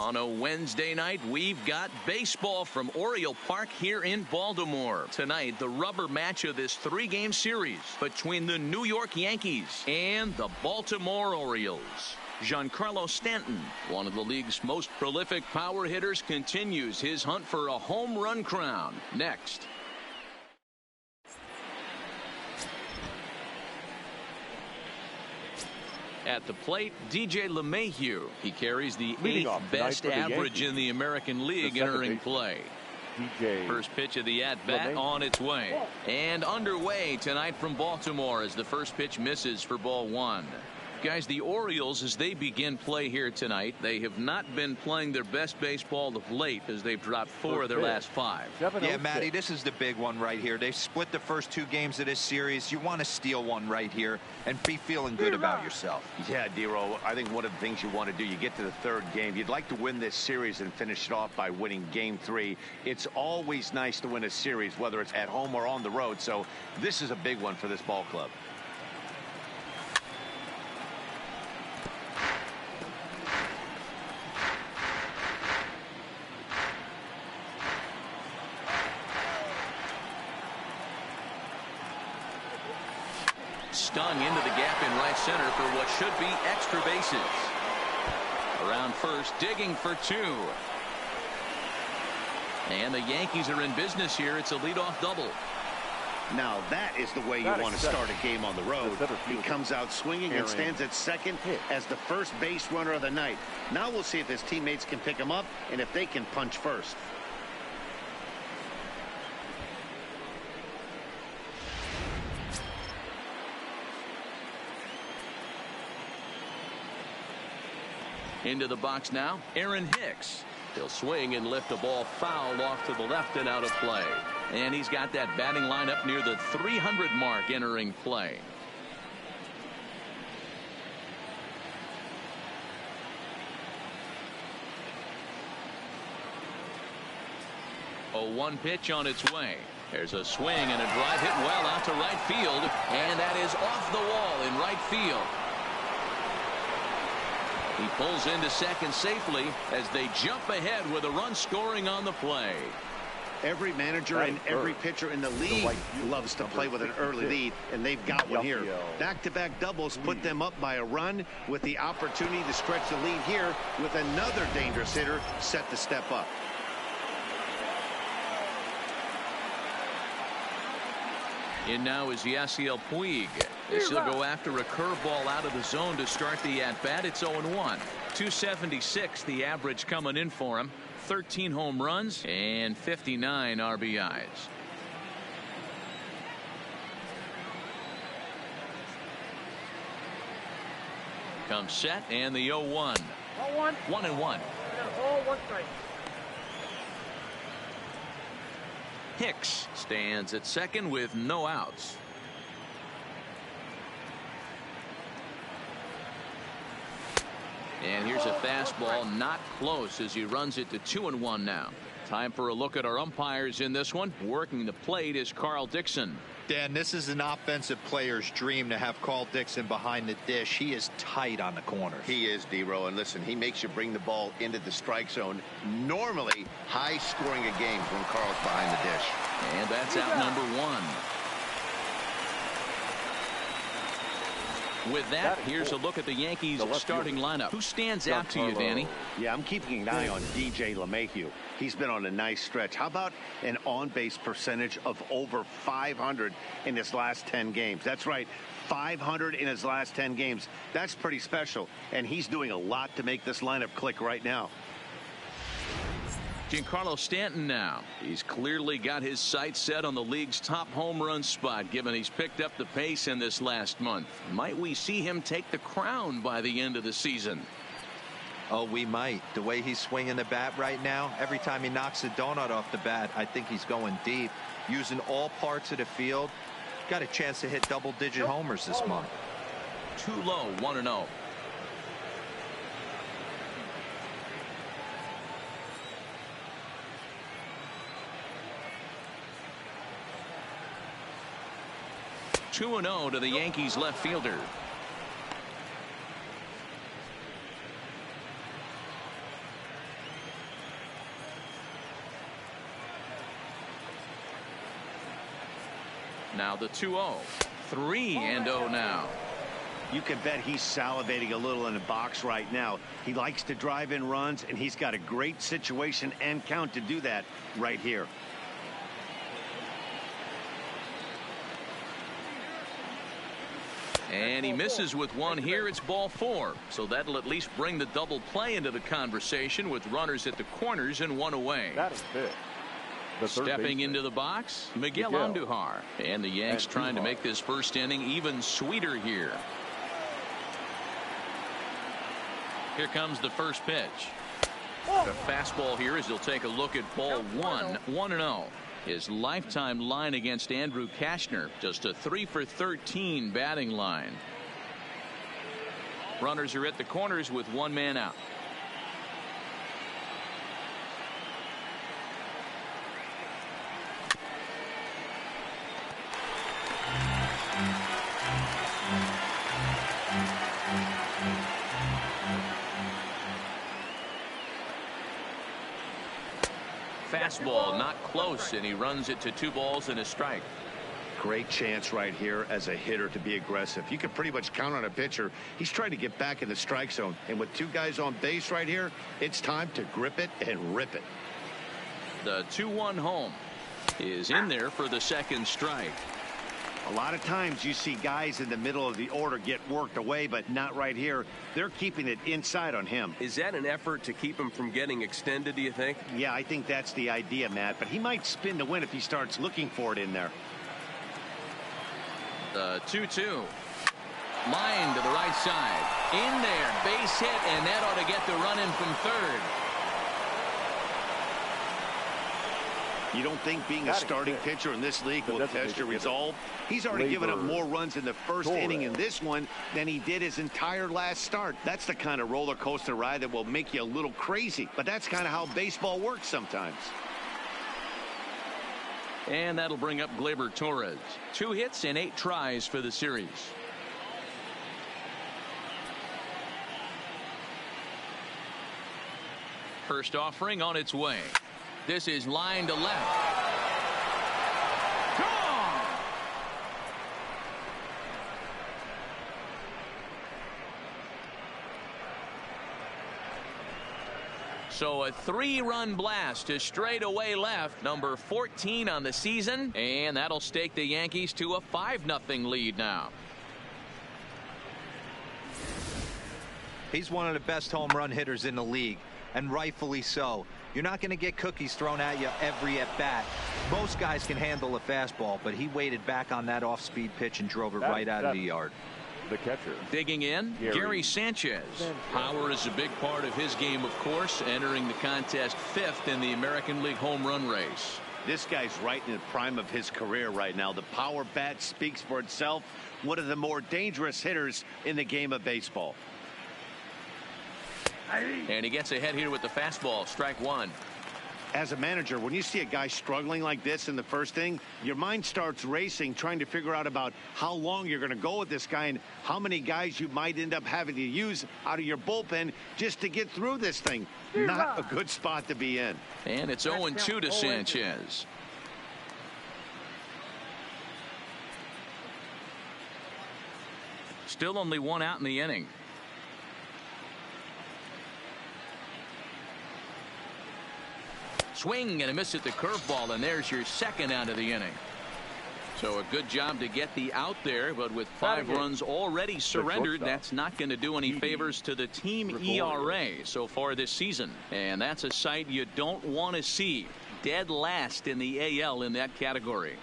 On a Wednesday night, we've got baseball from Oriole Park here in Baltimore. Tonight, the rubber match of this 3-game series between the New York Yankees and the Baltimore Orioles. Giancarlo Stanton, one of the league's most prolific power hitters, continues his hunt for a home run crown. Next. At the plate, DJ LeMahieu. He carries the 8th best average in the American League entering play. First pitch of the at-bat on its way. And underway tonight from Baltimore as the first pitch misses for ball 1. Guys, the Orioles, as they begin play here tonight, they have not been playing their best baseball of late as they've dropped 4 of their last 5. Yeah, Matty, this is the big one right here. They've split the first 2 games of this series. You want to steal one right here and be feeling good about yourself. Yeah, D-Roll, I think one of the things you want to do, you get to the 3rd game, you'd like to win this series and finish it off by winning game 3. It's always nice to win a series, whether it's at home or on the road. So this is a big one for this ball club. Stung into the gap in right center for what should be extra bases. Around first, digging for 2. And the Yankees are in business here. It's a leadoff double. Now that is the way you want to start a game on the road. He comes out swinging and stands at second as the first base runner of the night. Now we'll see if his teammates can pick him up and if they can punch first. Into the box now, Aaron Hicks. He'll swing and lift the ball foul off to the left and out of play. And he's got that batting line up near the 300 mark entering play. A 1 pitch on its way. There's a swing and a drive hit well out to right field. And that is off the wall in right field. He pulls into second safely as they jump ahead with a run scoring on the play. Every manager and every pitcher in the league loves to play with an early lead, and they've got one here. Back-to-back doubles put them up by a run with the opportunity to stretch the lead here with another dangerous hitter set to step up. In now is Yasiel Puig. This will go after a curveball out of the zone to start the at-bat. It's 0-1. 276 the average coming in for him. 13 home runs and 59 RBIs. Comes set and the 0-1. 1-1. Hicks stands at second with no outs. And here's a fastball not close as he runs it to 2-1 now. Time for a look at our umpires in this one. Working the plate is Carl Dixon. Dan, this is an offensive player's dream to have Carl Dixon behind the dish. He is tight on the corners. He is, D-Row, and listen, he makes you bring the ball into the strike zone. Normally high scoring of games when Carl's behind the dish. And that's out number 1. With that, here's a look at the Yankees starting lineup. Who stands out to you, Danny? Yeah, I'm keeping an eye on DJ LeMahieu. He's been on a nice stretch. How about an on-base percentage of over 500 in his last 10 games? That's right, 500 in his last 10 games. That's pretty special, and he's doing a lot to make this lineup click right now. Giancarlo Stanton now. He's clearly got his sights set on the league's top home run spot, given he's picked up the pace in this last month. Might we see him take the crown by the end of the season? Oh, we might. The way he's swinging the bat right now, every time he knocks a donut off the bat, I think he's going deep. Using all parts of the field. Got a chance to hit double-digit homers this month. Too low, 1-0. To the Yankees left fielder. Now the 2-0. 3-0 now. You can bet he's salivating a little in the box right now. He likes to drive in runs, and he's got a great situation and count to do that right here. And he misses with one here. It's ball 4. So that'll at least bring the double play into the conversation with runners at the corners and one away. That is big. Stepping into the box, Miguel Andujar. And the Yanks trying to make this first inning even sweeter here. Here comes the first pitch. The fastball here as he'll take a look at ball 1. 1-0. His lifetime line against Andrew Kashner, just a 3 for 13 batting line. Runners are at the corners with one man out. Fastball not close, and he runs it to 2 balls and a strike. Great chance right here as a hitter to be aggressive. You can pretty much count on a pitcher. He's trying to get back in the strike zone, and with 2 guys on base right here, it's time to grip it and rip it. The 2-1 home is in there for the second strike. A lot of times you see guys in the middle of the order get worked away, but not right here. They're keeping it inside on him. Is that an effort to keep him from getting extended, do you think? Yeah, I think that's the idea, Matt, but he might spin to win if he starts looking for it in there. The 2-2. Line to the right side. In there. Base hit, and that ought to get the run in from third. You don't think being a starting pitcher in this league will test your resolve? He's already given up more runs in the first inning in this one than he did his entire last start. That's the kind of roller coaster ride that will make you a little crazy. But that's kind of how baseball works sometimes. And that'll bring up Gleyber Torres. 2 hits and 8 tries for the series. First offering on its way. This is line to left. Gone! So a 3-run blast to straightaway left, number 14 on the season, and that'll stake the Yankees to a 5-0 lead now. He's one of the best home run hitters in the league, and rightfully so. You're not going to get cookies thrown at you every at-bat. Most guys can handle a fastball, but he waited back on that off-speed pitch and drove it right out of the yard. The catcher. Digging in, Gary Sanchez. Power is a big part of his game, of course, entering the contest 5th in the American League home run race. This guy's right in the prime of his career right now. The power bat speaks for itself. One of the more dangerous hitters in the game of baseball. And he gets ahead here with the fastball. Strike 1. As a manager, when you see a guy struggling like this in the first inning, your mind starts racing, trying to figure out about how long you're going to go with this guy and how many guys you might end up having to use out of your bullpen just to get through this thing. Not a good spot to be in. And it's 0-2 to Sanchez. Still only 1 out in the inning. Swing and a miss at the curveball, and there's your second out of the inning. So a good job to get the out there, but with 5 runs already surrendered, that's not going to do any favors to the team ERA so far this season. And that's a sight you don't want to see. Dead last in the AL in that category.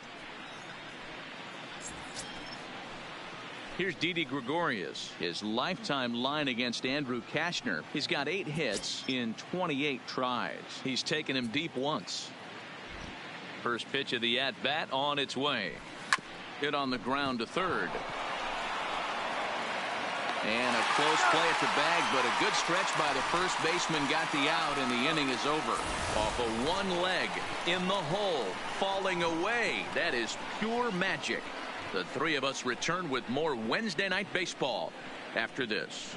Here's Didi Gregorius. His lifetime line against Andrew Kashner. He's got 8 hits in 28 tries. He's taken him deep once. First pitch of the at-bat on its way. Hit on the ground to third. And a close play at the bag, but a good stretch by the first baseman got the out, and the inning is over. Off of one leg, in the hole, falling away. That is pure magic. The 3 of us return with more Wednesday Night Baseball after this.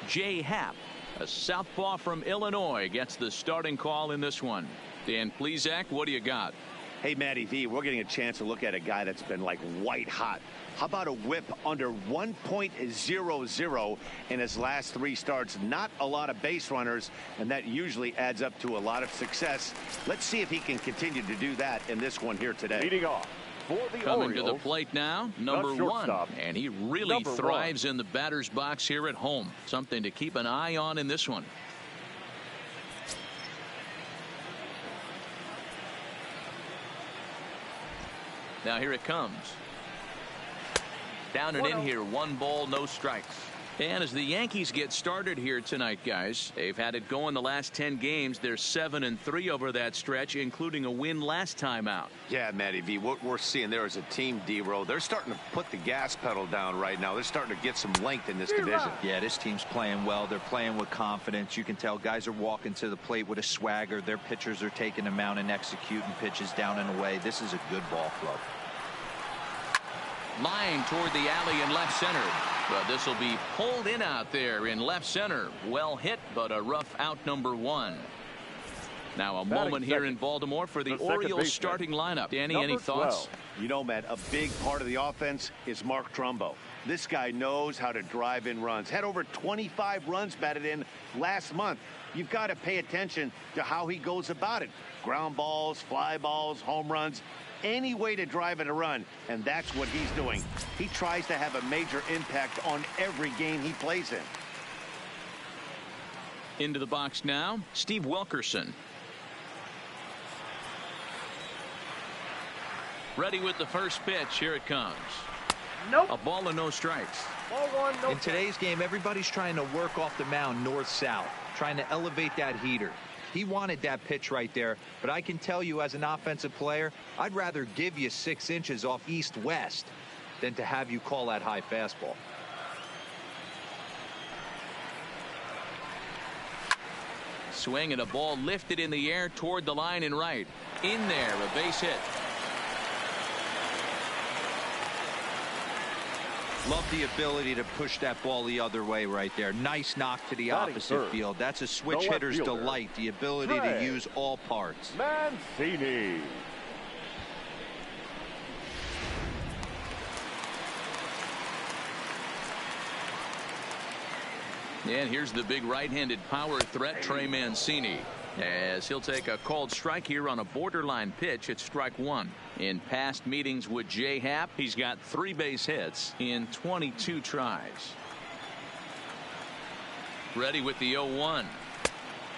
Jay Happ A southpaw from Illinois gets the starting call in this one. Dan Plesac, what do you got? Hey, Matty V, we're getting a chance to look at a guy that's been like white hot. How about a whip under 1.00 in his last 3 starts? Not a lot of base runners, and that usually adds up to a lot of success. Let's see if he can continue to do that in this one here today. Leading off for the Coming Orioles, to the plate now, number 1. And he really thrives in the batter's box here at home. Something to keep an eye on in this one. Now here it comes. Down and in here, 1 ball, no strikes. And as the Yankees get started here tonight, guys, they've had it going the last 10 games. They're 7-3 over that stretch, including a win last time out. Yeah, Matty V, what we're seeing there is a team, D-Row. They're starting to put the gas pedal down right now. They're starting to get some length in this division. Yeah, this team's playing well. They're playing with confidence. You can tell guys are walking to the plate with a swagger. Their pitchers are taking them out and executing pitches down and away. This is a good ball club. Line toward the alley in left center. But this will be pulled in out there in left center. Well hit, but a rough out, number 1. Now a moment here in Baltimore for the Orioles starting lineup. Danny, any thoughts? You know, Matt, a big part of the offense is Mark Trumbo. This guy knows how to drive in runs. Had over 25 runs batted in last month. You've got to pay attention to how he goes about it. Ground balls, fly balls, home runs. Any way to drive in a run, and that's what he's doing. He tries to have a major impact on every game he plays in. Into the box now, Steve Wilkerson. Ready with the first pitch. Here it comes. Nope. A ball and no strikes. Ball 1, no In today's game, everybody's trying to work off the mound north-south, trying to elevate that heater. He wanted that pitch right there, but I can tell you as an offensive player, I'd rather give you 6 inches off east-west than to have you call that high fastball. Swing and a ball lifted in the air toward the line and right. In there, a base hit. Love the ability to push that ball the other way right there. Nice knock to the opposite field. That's a switch hitter's delight, the ability to use all parts. Mancini. And here's the big right-handed power threat, Trey Mancini, as he'll take a called strike here on a borderline pitch at strike 1. In past meetings with Jay Happ, he's got 3 base hits in 22 tries. Ready with the 0-1.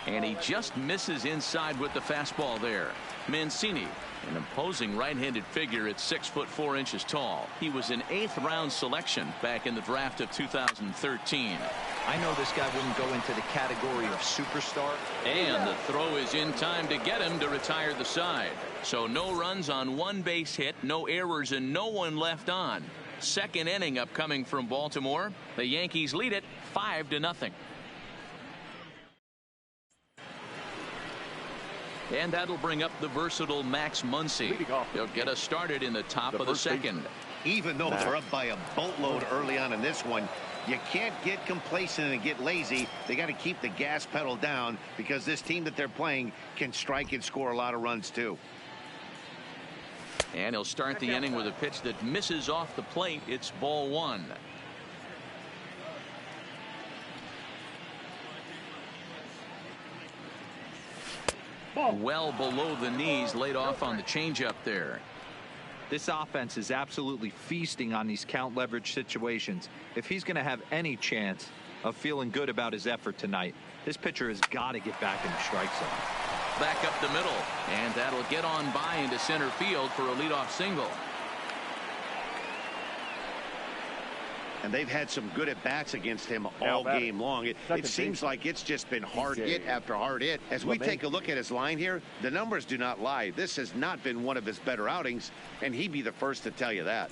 And he just misses inside with the fastball there. Mancini, an imposing right-handed figure at 6'4" tall. He was an 8th round selection back in the draft of 2013. I know this guy wouldn't go into the category of superstar. And the throw is in time to get him to retire the side. So no runs on 1 base hit, no errors, and no one left on. Second inning upcoming from Baltimore. The Yankees lead it 5-0. And that'll bring up the versatile Max Muncy. He'll get us started in the top of the second. Even though they're up by a boatload early on in this one, you can't get complacent and get lazy. They got to keep the gas pedal down because this team that they're playing can strike and score a lot of runs too. And he'll start the inning with a pitch that misses off the plate. It's ball 1. Well below the knees, laid off on the changeup there. This offense is absolutely feasting on these count leverage situations. If he's going to have any chance of feeling good about his effort tonight, this pitcher has got to get back in the strike zone. Back up the middle, and that'll get on by into center field for a leadoff single. And they've had some good at-bats against him all game long. It seems like it's just been hard hit after hard hit. As we take a look at his line here, the numbers do not lie. This has not been one of his better outings, and he'd be the first to tell you that.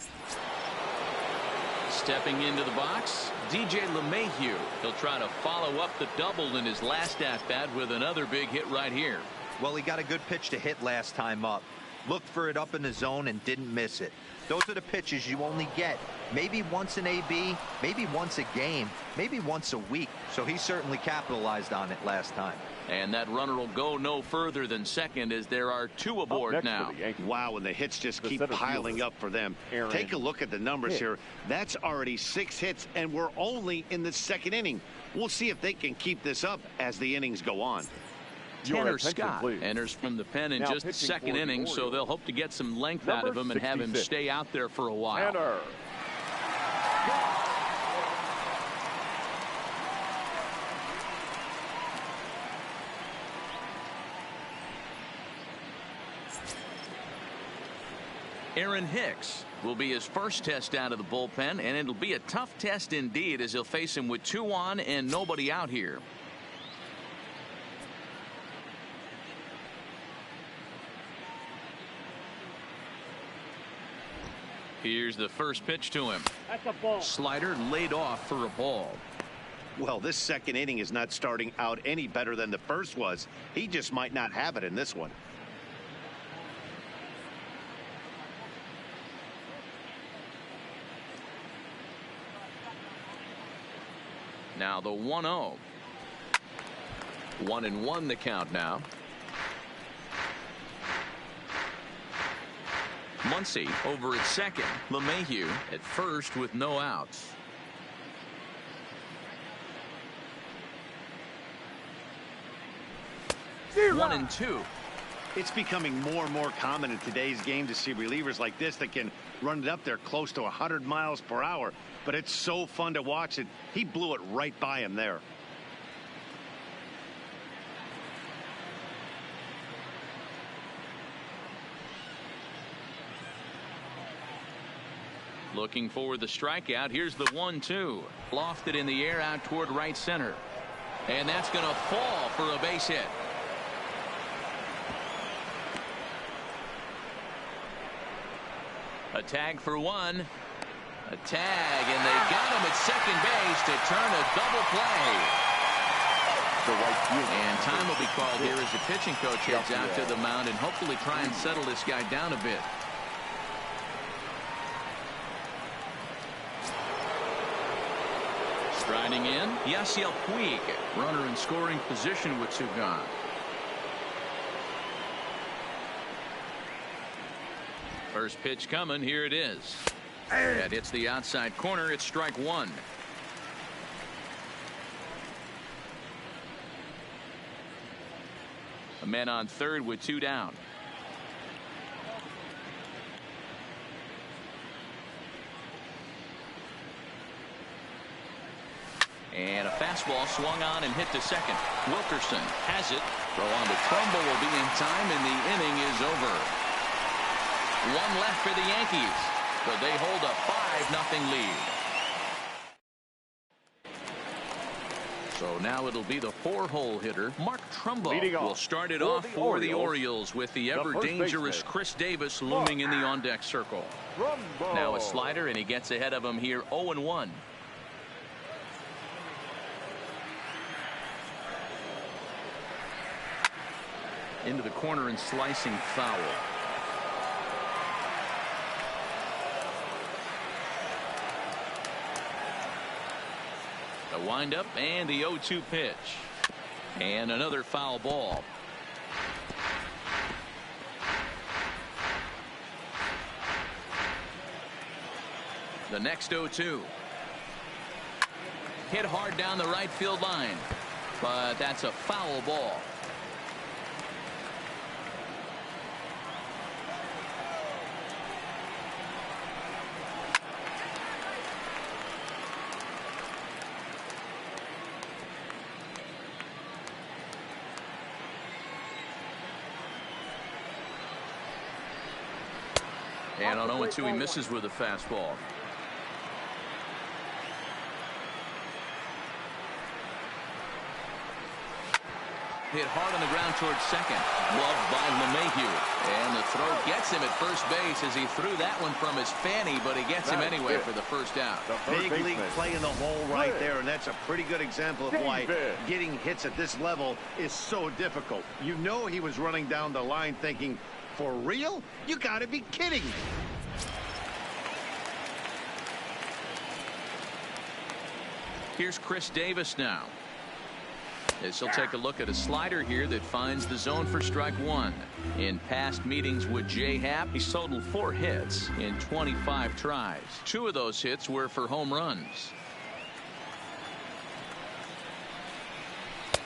Stepping into the box, DJ LeMahieu. He'll try to follow up the double in his last at-bat with another big hit right here. Well, he got a good pitch to hit last time up. Looked for it up in the zone and didn't miss it. Those are the pitches you only get maybe once in AB, maybe once a game, maybe once a week. So he certainly capitalized on it last time. And that runner will go no further than second as there are two aboard now. Wow, and the hits just keep piling up for them. Take a look at the numbers here. That's already 6 hits, and we're only in the second inning. We'll see if they can keep this up as the innings go on. Tanner Scott enters from the pen in just the second inning, so they'll hope to get some length out of him and have him stay out there for a while. Tanner. Aaron Hicks will be his first test out of the bullpen, and it'll be a tough test indeed as he'll face him with 2 on and nobody out here. Here's the first pitch to him. That's a ball. Slider laid off for a ball. Well, this second inning is not starting out any better than the first was. He just might not have it in this one. Now the 1-0. 1-1 the count now. Muncy over at second. LeMahieu at first with no outs. One and two. It's becoming more and more common in today's game to see relievers like this that can run it up there close to 100 miles per hour. But it's so fun to watch it. He blew it right by him there. Looking for the strikeout. Here's the 1-2. Lofted in the air out toward right center. And that's going to fall for a base hit. A tag for one. A tag, and they got him at second base to turn a double play. And time will be called here as the pitching coach heads out to the mound and hopefully try and settle this guy down a bit. Striding in, Yasiel Puig, runner in scoring position with 2 gone. First pitch coming. Here it is. That hits the outside corner. It's strike 1. A man on third with 2 down. And a fastball swung on and hit to second. Wilkerson has it. Throw on to Trumbo will be in time, and the inning is over. 1 left for the Yankees, but they hold a 5-0 lead. So now it'll be the 4-hole hitter, Mark Trumbo, will start it off for the Orioles with the ever-dangerous Chris Davis looming in the on-deck circle. Now a slider, and he gets ahead of him here 0-1. Into the corner and slicing foul. The windup and the 0-2 pitch. And another foul ball. The next 0-2. Hit hard down the right field line. But that's a foul ball. And on 0-2 he misses with a fastball. Hit hard on the ground towards second. Gloved by LeMahieu. And the throw gets him at first base as he threw that one from his fanny, but he gets him anyway for the first out. Big league play in the hole right there, and that's a pretty good example of why getting hits at this level is so difficult. You know he was running down the line thinking, for real? You got to be kidding me. Here's Chris Davis now. As he'll take a look at a slider here that finds the zone for strike one. In past meetings with Jay Happ, he's totaled 4 hits in 25 tries. 2 of those hits were for home runs.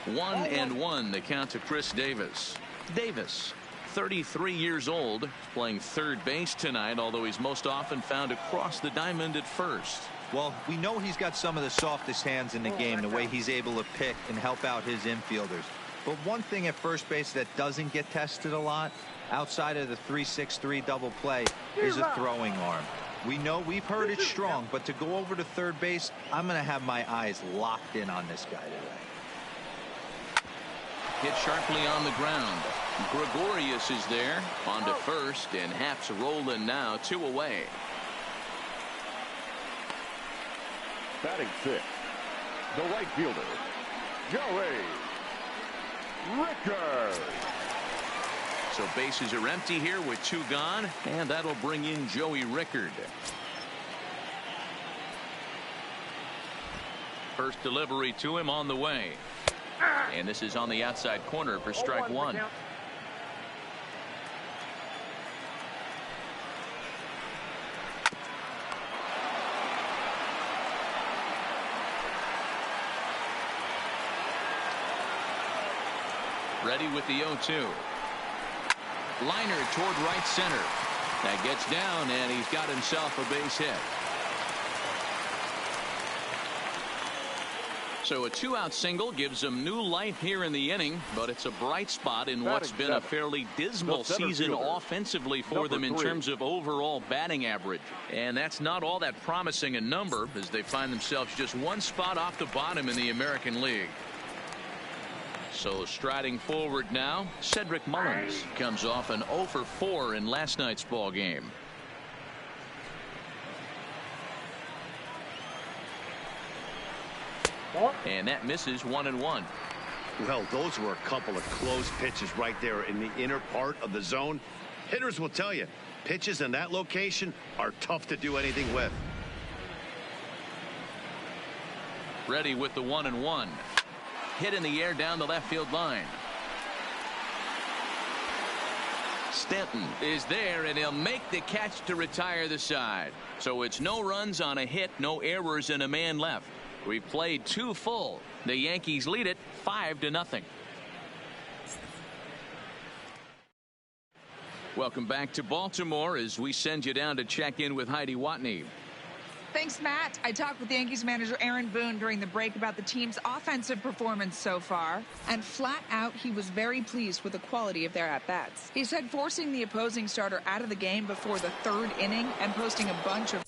1-1 the count to Chris Davis. Davis, 33 years old, playing third base tonight, although he's most often found across the diamond at first. Well, we know he's got some of the softest hands in the game, the way he's able to pick and help out his infielders. But one thing at first base that doesn't get tested a lot, outside of the 3-6-3 double play, is a throwing arm. We know we've heard it's strong, but to go over to third base, I'm going to have my eyes locked in on this guy today. Hit sharply on the ground. Gregorius is there on to first, and Happ's rolling now, 2 away. Batting 6, the right fielder, Joey Rickard. So bases are empty here with 2 gone, and that'll bring in Joey Rickard. First delivery to him on the way. And this is on the outside corner for strike one. Ready with the 0-2. Liner toward right center. That gets down, and he's got himself a base hit. So a 2-out single gives him new life here in the inning, but it's a bright spot in what's been a fairly dismal season offensively for them in terms of overall batting average. And that's not all that promising a number, as they find themselves just 1 spot off the bottom in the American League. So striding forward now, Cedric Mullins comes off an 0 for 4 in last night's ball game. And that misses 1-1. Well, those were a couple of close pitches right there in the inner part of the zone. Hitters will tell you, pitches in that location are tough to do anything with. Ready with the 1-1. Hit in the air down the left field line. Stanton is there, and he'll make the catch to retire the side. So it's no runs on a hit, no errors, and a man left. We've played 2 full. The Yankees lead it 5-0. Welcome back to Baltimore as we send you down to check in with Heidi Watney. Thanks, Matt. I talked with Yankees manager Aaron Boone during the break about the team's offensive performance so far, and flat out he was very pleased with the quality of their at-bats. He said forcing the opposing starter out of the game before the 3rd inning and posting a bunch of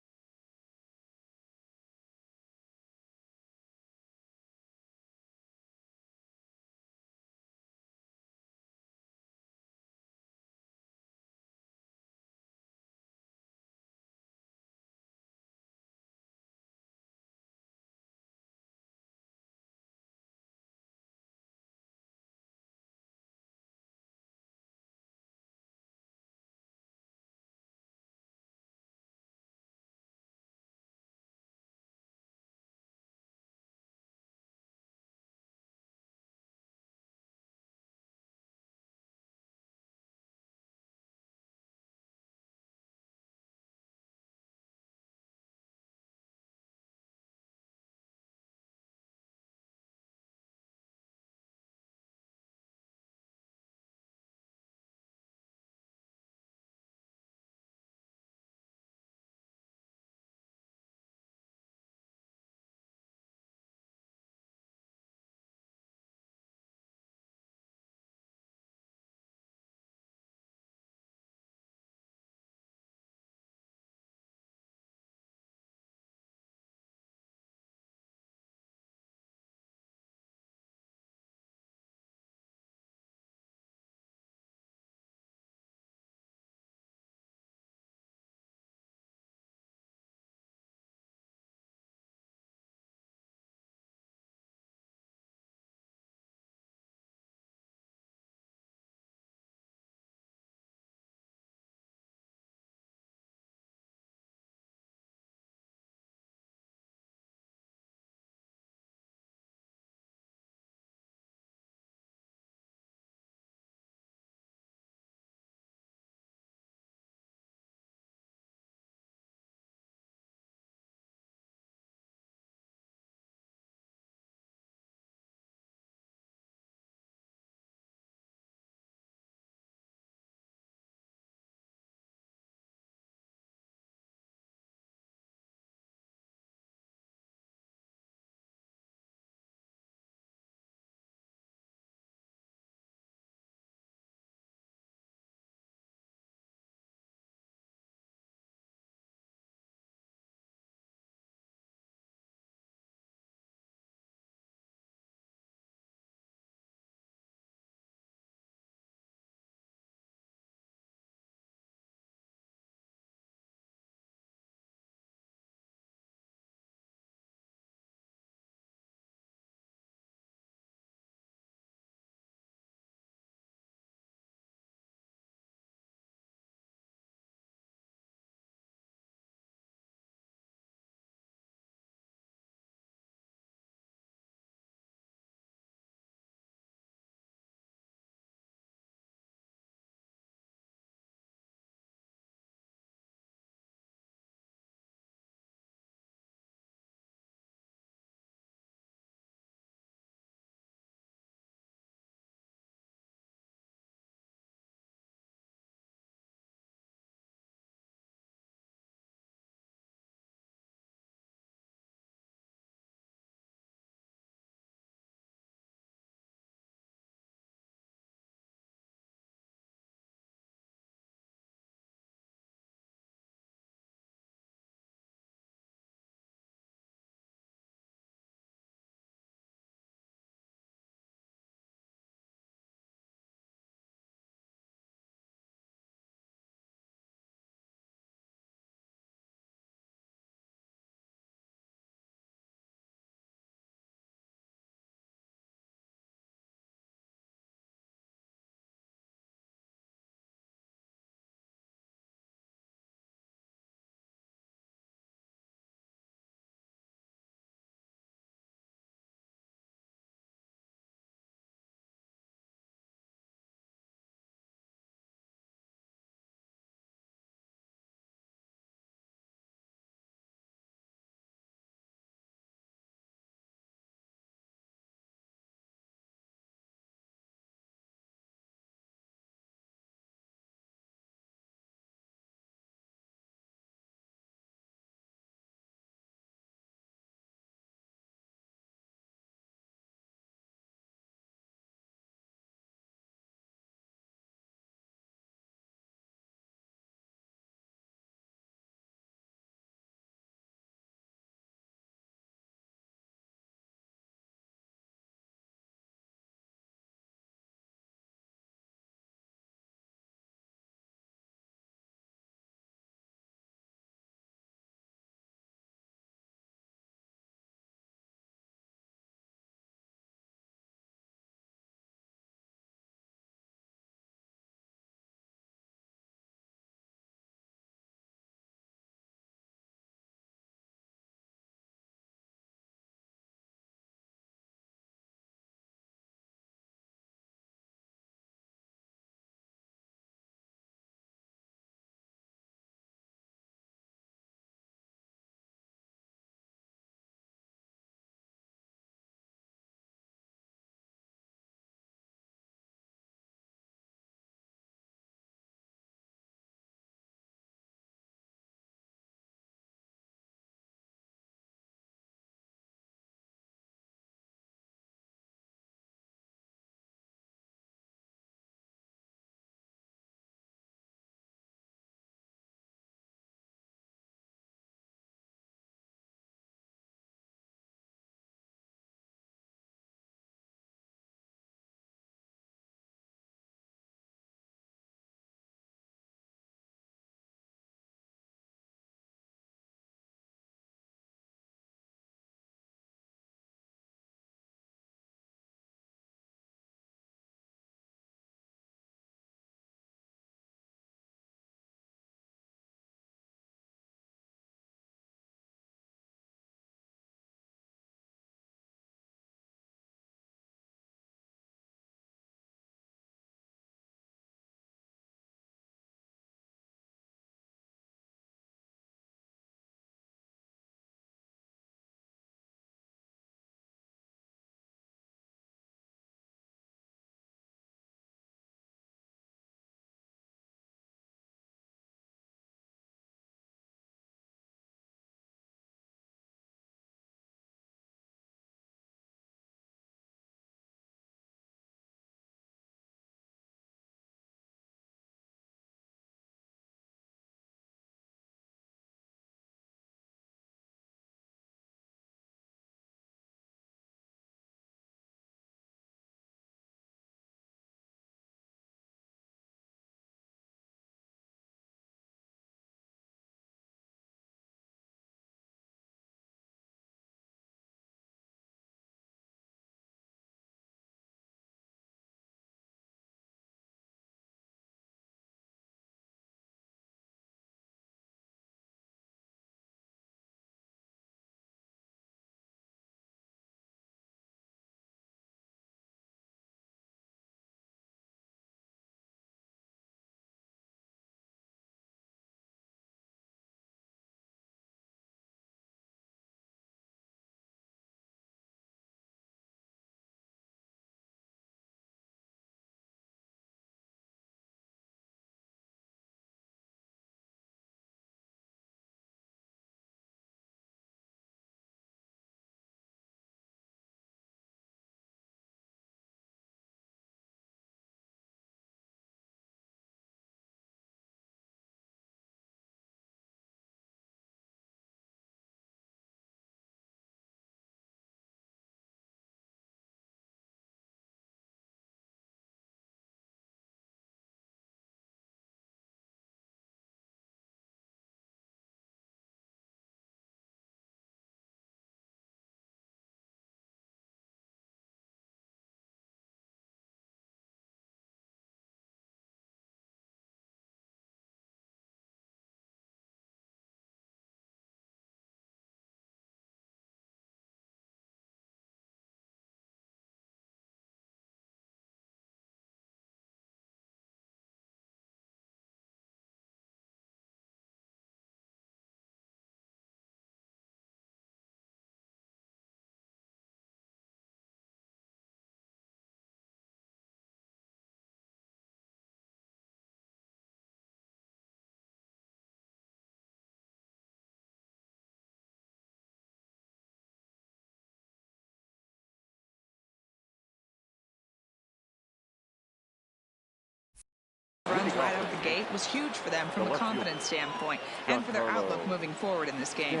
the gate was huge for them from a confidence standpoint and for their outlook moving forward in this game.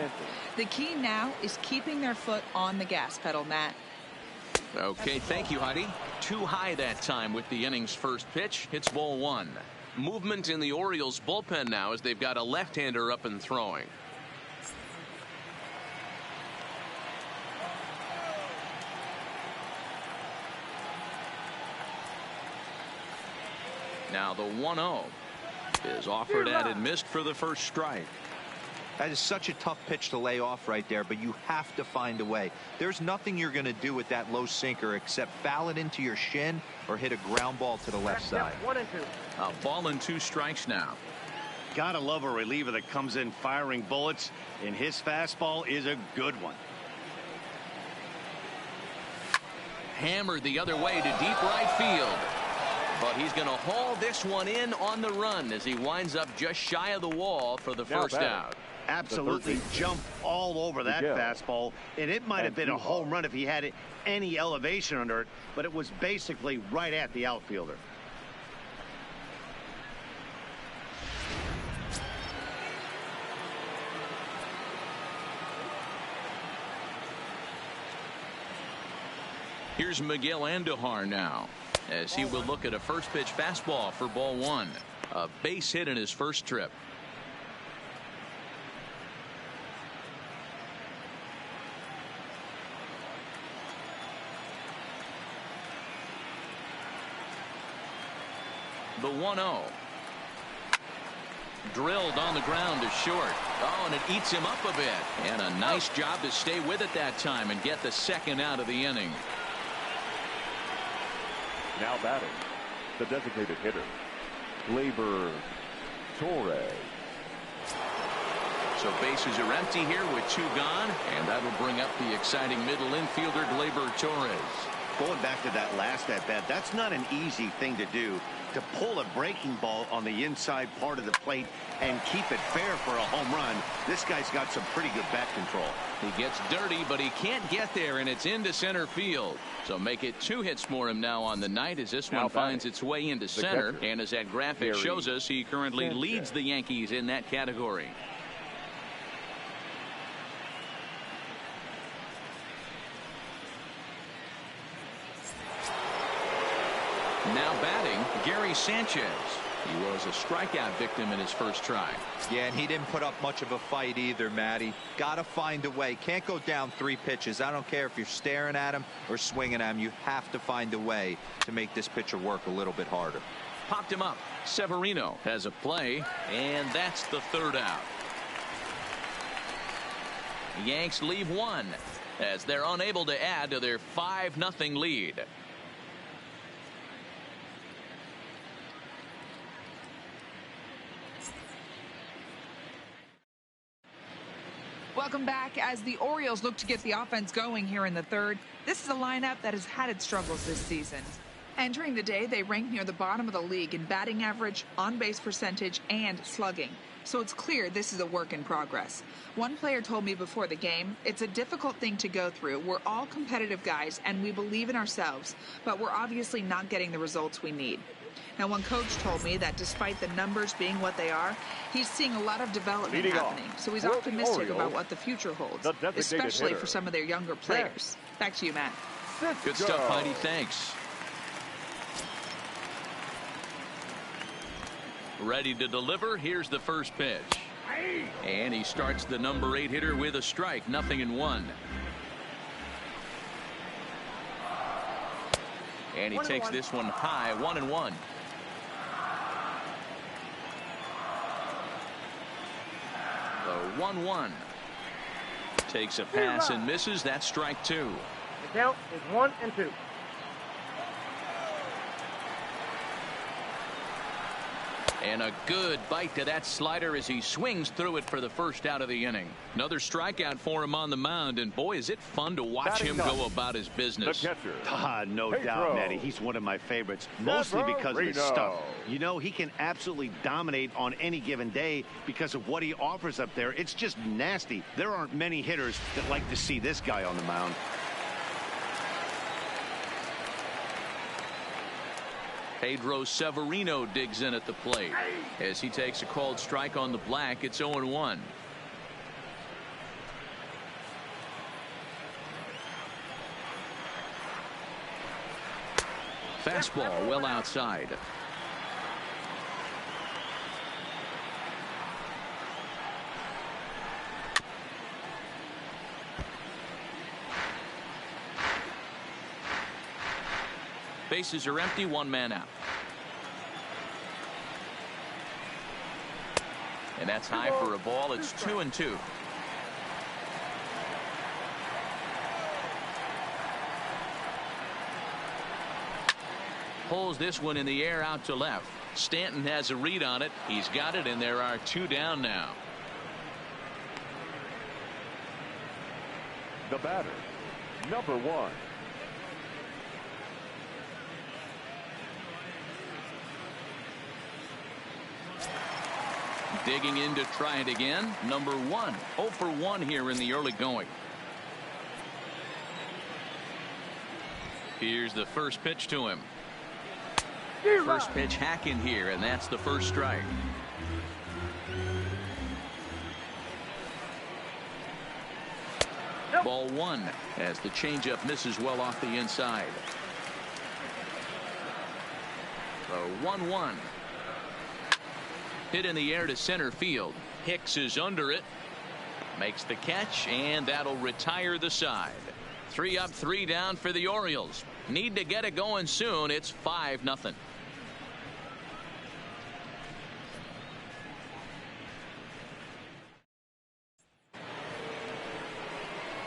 The key now is keeping their foot on the gas pedal, Matt. Okay, thank you, Heidi. Too high that time with the inning's first pitch. It's ball one. Movement in the Orioles bullpen now as they've got a left-hander up and throwing. Now the 1-0 is offered at and missed for the first strike. That is such a tough pitch to lay off right there, but you have to find a way. There's nothing you're going to do with that low sinker except foul it into your shin or hit a ground ball to the left side. 1-2. A ball and 2 strikes now. Gotta love a reliever that comes in firing bullets, and his fastball is a good one. Hammered the other way to deep right field. But he's going to haul this one in on the run as he winds up just shy of the wall for the first out. Absolutely jumped all over that fastball, and it might have been a home run if he had any elevation under it, but it was basically right at the outfielder. Here's Miguel Andujar now as he will look at a first pitch fastball for ball one. A base hit in his first trip. The 1-0. Drilled on the ground to short. Oh, and it eats him up a bit. And a nice job to stay with it that time and get the second out of the inning. Now batting, the designated hitter, Gleyber Torres. So bases are empty here with 2 gone, and that'll bring up the exciting middle infielder Gleyber Torres. Going back to that last at bat, that's not an easy thing to do, to pull a breaking ball on the inside part of the plate and keep it fair for a home run. This guy's got some pretty good bat control. He gets dirty, but he can't get there, and it's into center field. So make it 2 hits for him now on the night as this one finds its way into center. And as that graphic shows us, he currently leads the Yankees in that category. Now batting, Gary Sanchez. He was a strikeout victim in his first try. Yeah, and he didn't put up much of a fight either, Matty. Got to find a way. Can't go down 3 pitches. I don't care if you're staring at him or swinging at him. You have to find a way to make this pitcher work a little bit harder. Popped him up. Severino has a play, and that's the 3rd out. The Yanks leave 1 as they're unable to add to their 5-0 lead. Welcome back. As the Orioles look to get the offense going here in the 3rd, this is a lineup that has had its struggles this season. Entering the day, they rank near the bottom of the league in batting average, on-base percentage, and slugging. So it's clear this is a work in progress. One player told me before the game, it's a difficult thing to go through. We're all competitive guys, and we believe in ourselves, but we're obviously not getting the results we need. Now, one coach told me that despite the numbers being what they are, he's seeing a lot of development happening. So he's optimistic about what the future holds, especially for some of their younger players. Back to you, Matt. Good stuff, Heidi. Thanks. Ready to deliver. Here's the first pitch. And he starts the number 8 hitter with a strike. 0-1. And he takes this one high. 1-1. The 1-1 takes a pass and misses. That's strike 2. The count is 1-2. And a good bite to that slider as he swings through it for the first out of the inning. Another strikeout for him on the mound, and boy, is it fun to watch him go about his business. No doubt, Matty. He's one of my favorites, mostly because of his stuff. You know, he can absolutely dominate on any given day because of what he offers up there. It's just nasty. There aren't many hitters that like to see this guy on the mound. Pedro Severino digs in at the plate. As he takes a called strike on the black, it's 0-1. Fastball well outside. Bases are empty, one man out. And that's high for a ball. It's 2-2. Pulls this one in the air out to left. Stanton has a read on it. He's got it, and there are 2 down now. The batter, number 1. Digging in to try it again. Number 1. 0 for 1 here in the early going. Here's the first pitch to him. First pitch hacking here, and that's the first strike. Ball 1 as the changeup misses well off the inside. The 1-1. Hit in the air to center field. Hicks is under it. Makes the catch, and that'll retire the side. 3 up, 3 down for the Orioles. Need to get it going soon. It's 5-0.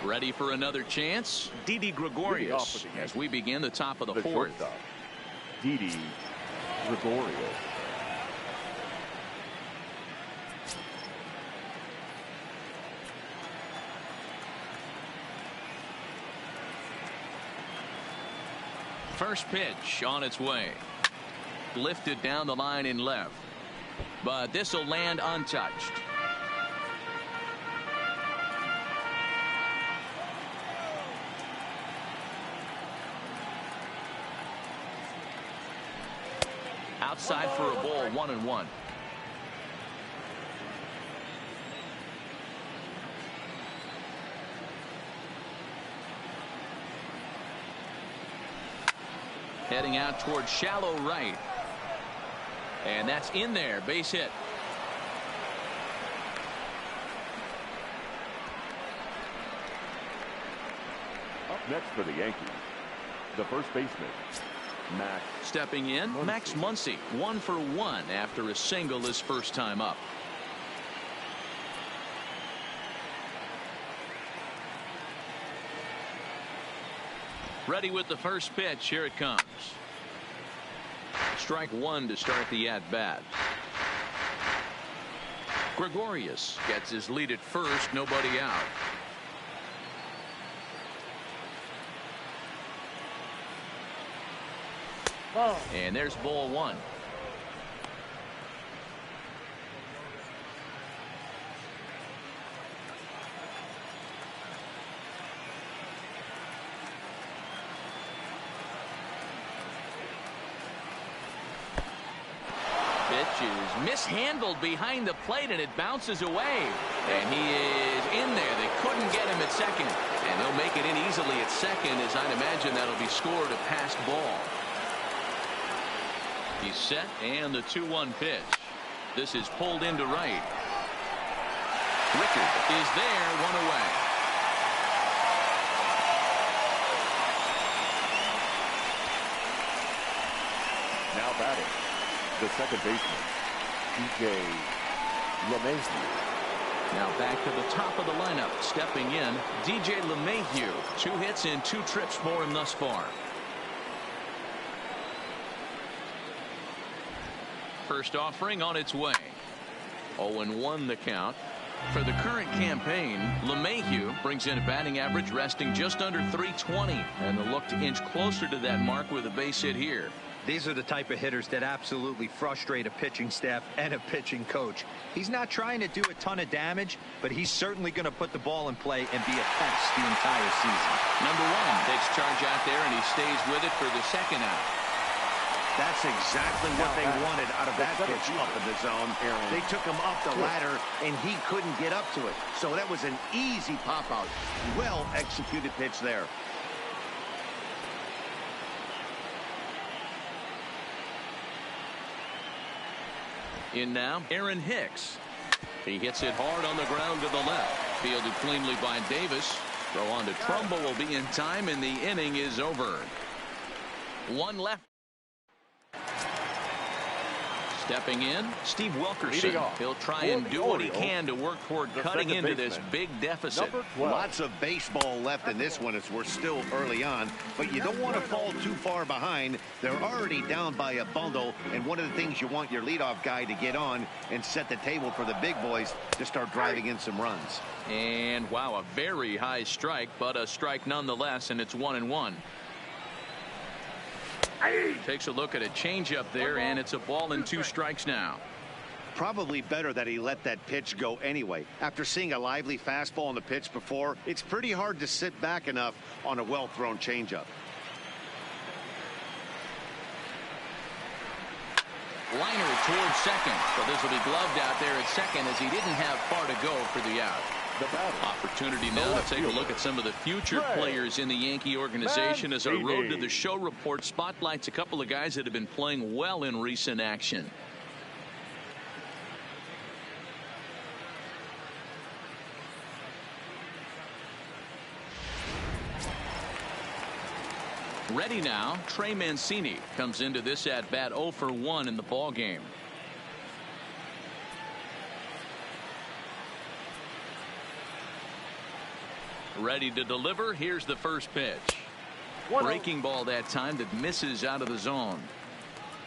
Ready for another chance? Didi Gregorius as we begin the top of the 4th. Didi Gregorius. First pitch on its way. Lifted down the line in left. But this will land untouched. Outside for a ball, 1-1. Heading out towards shallow right. And that's in there. Base hit. Up next for the Yankees, the first baseman, Max. Stepping in, Muncy. Max Muncy, 1 for 1 after a single his first time up. Ready with the first pitch. Here it comes. Strike 1 to start the at-bat. Gregorius gets his lead at first. Nobody out. Ball. And there's ball 1. Pitch is mishandled behind the plate, and it bounces away. And he is in there. They couldn't get him at second. And they'll make it in easily at second, as I'd imagine that'll be scored a passed ball. He's set, and the 2-1 pitch. This is pulled into right. Rickard is there, 1 away. Now batting, the second baseman, DJ LeMahieu. Now back to the top of the lineup. Stepping in, DJ LeMahieu. 2 hits and 2 trips for him thus far. First offering on its way. 0-1 the count. For the current campaign, LeMahieu brings in a batting average resting just under .320, and they'll look to inch closer to that mark with a base hit here. These are the type of hitters that absolutely frustrate a pitching staff and a pitching coach. He's not trying to do a ton of damage, but he's certainly going to put the ball in play and be a pest the entire season. Number 1 takes charge out there, and he stays with it for the second out. That's exactly what they wanted out of that pitch up in the zone. They took him up the ladder, and he couldn't get up to it. So that was an easy pop-out. Well-executed pitch there. In now, Aaron Hicks. He hits it hard on the ground to the left. Fielded cleanly by Davis. Throw on to Trumbo will be in time, and the inning is over. One left. Stepping in, Steve Wilkerson. He'll try and do what he can to work toward cutting into this big deficit. Lots of baseball left in this one as we're still early on, but you don't want to fall too far behind. They're already down by a bundle, and one of the things you want your leadoff guy to get on and set the table for the big boys to start driving in some runs. And wow, a very high strike, but a strike nonetheless, and it's 1-1. Takes a look at a changeup there, and it's a ball and 2 strikes now. Probably better that he let that pitch go anyway. After seeing a lively fastball on the pitch before, it's pretty hard to sit back enough on a well-thrown changeup. Liner towards second, but this will be gloved out there at second as he didn't have far to go for the out. Opportunity now to take a look at some of the future players in the Yankee organization as our Road to the Show report spotlights a couple of guys that have been playing well in recent action. Ready now, Trey Mancini comes into this at bat 0 for 1 in the ball game. Ready to deliver. Here's the first pitch. Breaking ball that time that misses out of the zone.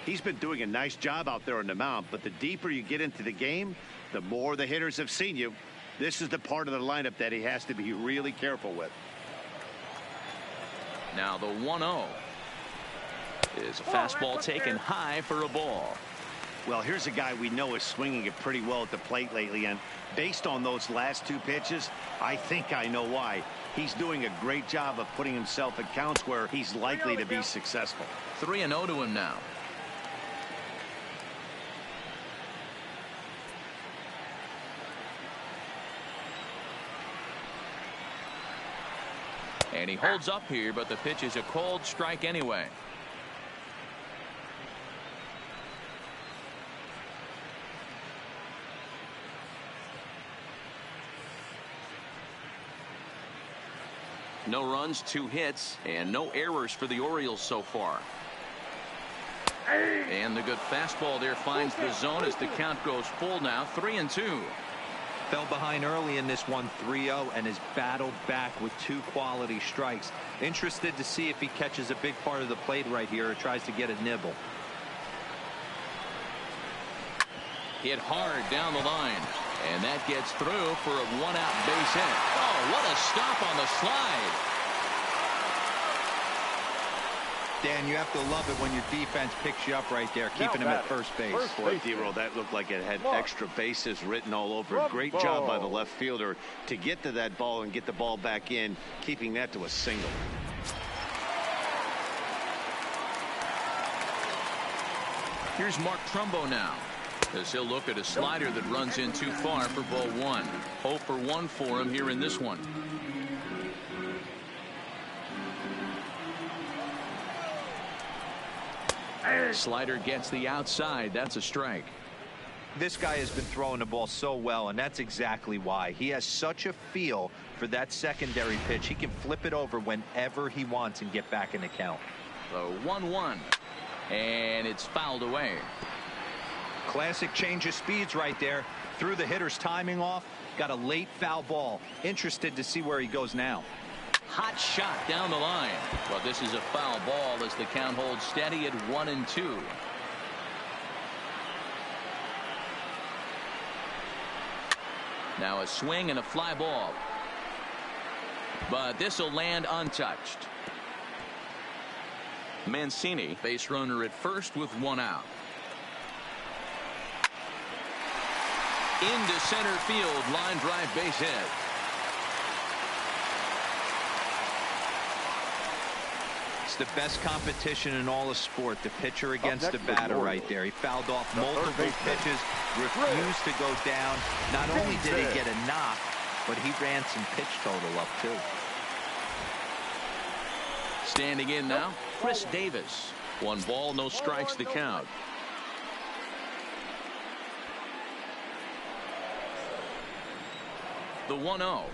He's been doing a nice job out there on the mound, but the deeper you get into the game, the more the hitters have seen you. This is the part of the lineup that he has to be really careful with. Now the 1-0 is a fastball taken high for a ball. Well, here's a guy we know is swinging it pretty well at the plate lately, and based on those last 2 pitches, I think I know why. He's doing a great job of putting himself at counts where he's likely to be successful. 3-0 to him now. And he holds up here, but the pitch is a called strike anyway. No runs, 2 hits, and no errors for the Orioles so far. And the good fastball there finds the zone as the count goes full now. 3-2. Fell behind early in this one, 3-0, and has battled back with 2 quality strikes. Interested to see if he catches a big part of the plate right here or tries to get a nibble. Hit hard down the line. And that gets through for a 1-out base hit. Oh, what a stop on the slide. Dan, you have to love it when your defense picks you up right there, keeping him at first base. Boy, D-Roll, that looked like it had extra bases written all over it. Great job by the left fielder to get to that ball and get the ball back in, keeping that to a single. Here's Mark Trumbo now, as he'll look at a slider that runs in too far for ball 1. 0 for 1 for him here in this one. Slider gets the outside. That's a strike. This guy has been throwing the ball so well, and that's exactly why. He has such a feel for that secondary pitch. He can flip it over whenever he wants and get back in the count. So 1-1, and it's fouled away. Classic change of speeds right there. Threw the hitter's timing off. Got a late foul ball. Interested to see where he goes now. Hot shot down the line. Well, this is a foul ball as the count holds steady at 1-2. Now a swing and a fly ball. But this will land untouched. Mancini, base runner at first with 1 out. Into center field, line drive base hit. It's the best competition in all of sport, the pitcher against the batter right there. He fouled off multiple pitches, refused to go down. Not only did he get a knock, but he ran some pitch total up too. Standing in now, Chris Davis. 1 ball, no strikes to count. The 1-0.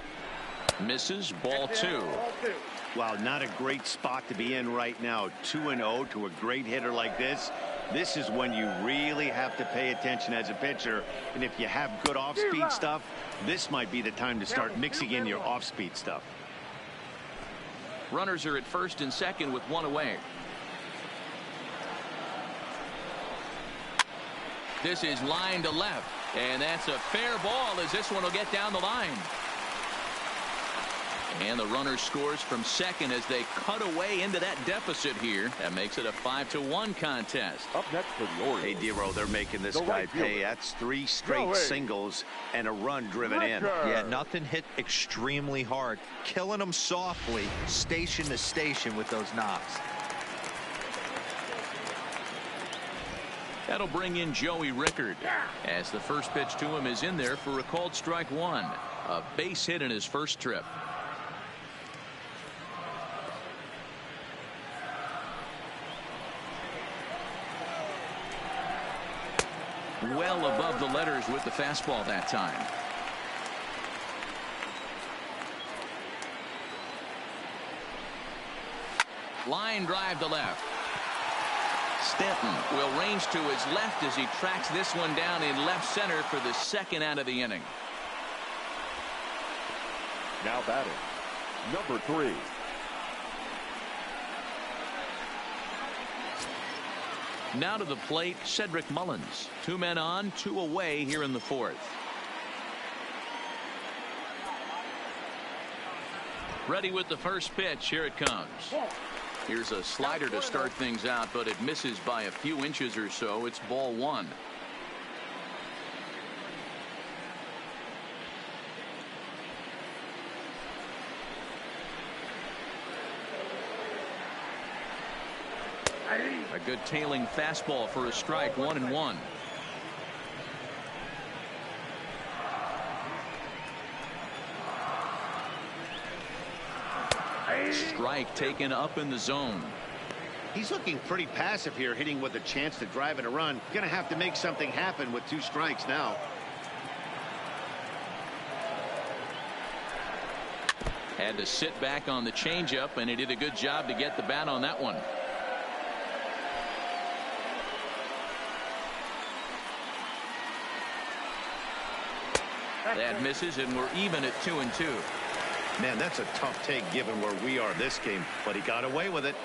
Misses, ball 2. Wow, not a great spot to be in right now. 2-0 to a great hitter like this. This is when you really have to pay attention as a pitcher. And if you have good off-speed stuff, this might be the time to start mixing in your off-speed stuff. Runners are at first and second with 1 away. This is line to left, and that's a fair ball as this one will get down the line. And the runner scores from second as they cut away into that deficit here. That makes it a 5-1 contest. Up next for the Orioles. Hey, Dero, they're making this guy pay. That's 3 straight singles and a run driven in. Yeah, nothing hit extremely hard. Killing them softly, station to station with those knocks. That'll bring in Joey Rickard as the first pitch to him is in there for a called strike 1. A base hit in his first trip. Well above the letters with the fastball that time. Line drive to left. Stanton will range to his left as he tracks this one down in left center for the second out of the inning. Now batting, number 3. Now to the plate, Cedric Mullins. 2 men on, 2 away here in the 4th. Ready with the first pitch. Here it comes. Here's a slider to start things out, but it misses by a few inches or so. It's ball 1. A good tailing fastball for a strike. 1-1. Strike taken up in the zone. He's looking pretty passive here, hitting with a chance to drive in a run. Gonna have to make something happen with 2 strikes now. Had to sit back on the changeup, and he did a good job to get the bat on that one. That misses, and we're even at 2-2. Man, that's a tough take given where we are this game, but he got away with it.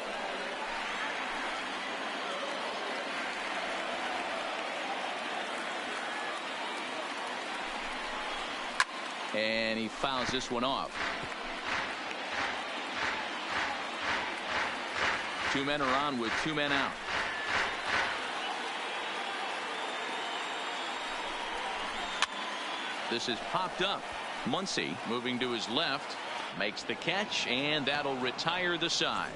And he fouls this one off. 2 men are on with 2 men out. This is popped up. Muncy moving to his left, makes the catch, and that'll retire the side.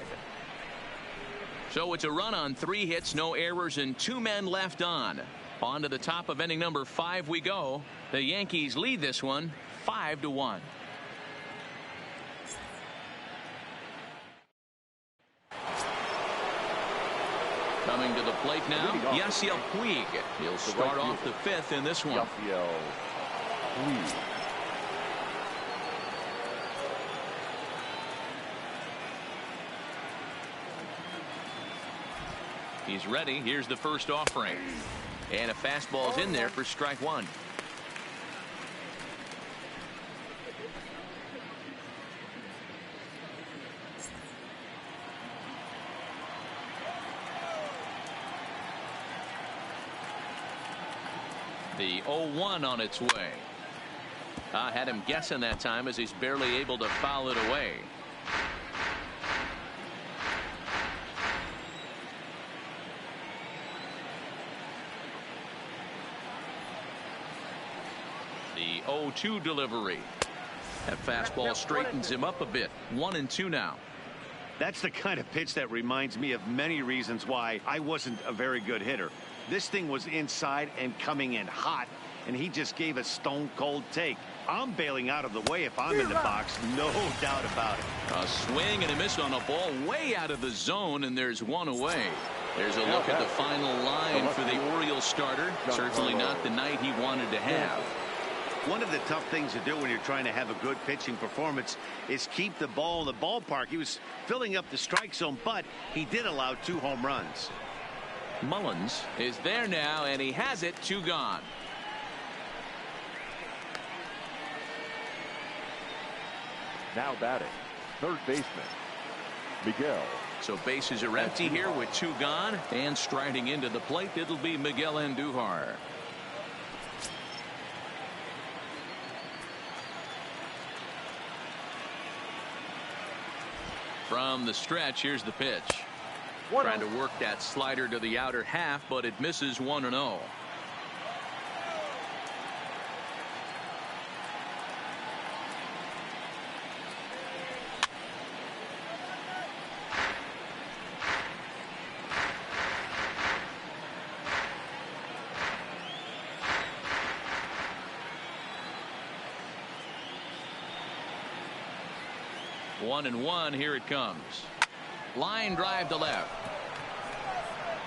So it's a run on 3 hits, no errors, and 2 men left on. On to the top of inning number 5 we go. The Yankees lead this one 5-1. Coming to the plate now, Yasiel Puig. He'll start off the 5th in this one. Yasiel Puig. He's ready. Here's the first offering. And a fastball's in there for strike 1. The 0-1 on its way. I had him guessing that time as he's barely able to foul it away. The 0-2 delivery. That fastball straightens him up a bit. 1-2 now. That's the kind of pitch that reminds me of many reasons why I wasn't a very good hitter. This thing was inside and coming in hot, and he just gave a stone-cold take. I'm bailing out of the way if I'm in the box, no doubt about it. A swing and a miss on a ball way out of the zone, and there's one away. There's a look at the final line for the Orioles starter. Certainly not the night he wanted to have. One of the tough things to do when you're trying to have a good pitching performance is keep the ball in the ballpark. He was filling up the strike zone, but he did allow 2 home runs. Mullins is there now, and he has it. 2 gone. Now batting, third baseman, Miguel. So bases are empty here with 2 gone, and striding into the plate, it'll be Miguel Andujar. From the stretch, here's the pitch. Trying to work that slider to the outer half, but it misses 1-0. One and one. Here it comes. Line drive to left.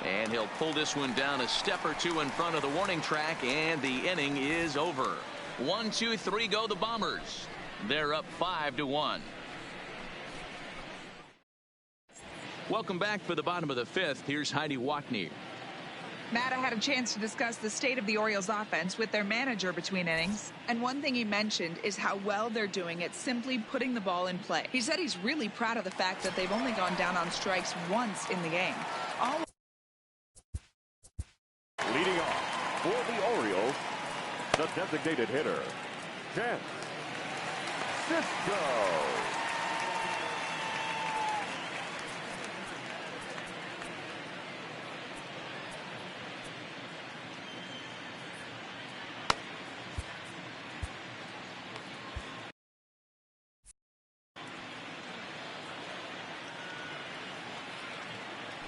And he'll pull this one down a step or 2 in front of the warning track, and the inning is over. 1, 2, 3 go the Bombers. They're up 5-1. Welcome back for the bottom of the 5th. Here's Heidi Watney. Matt, I had a chance to discuss the state of the Orioles offense with their manager between innings. And one thing he mentioned is how well they're doing at simply putting the ball in play. He said he's really proud of the fact that they've only gone down on strikes once in the game. Leading off for the Orioles, the designated hitter, Chance Cisco.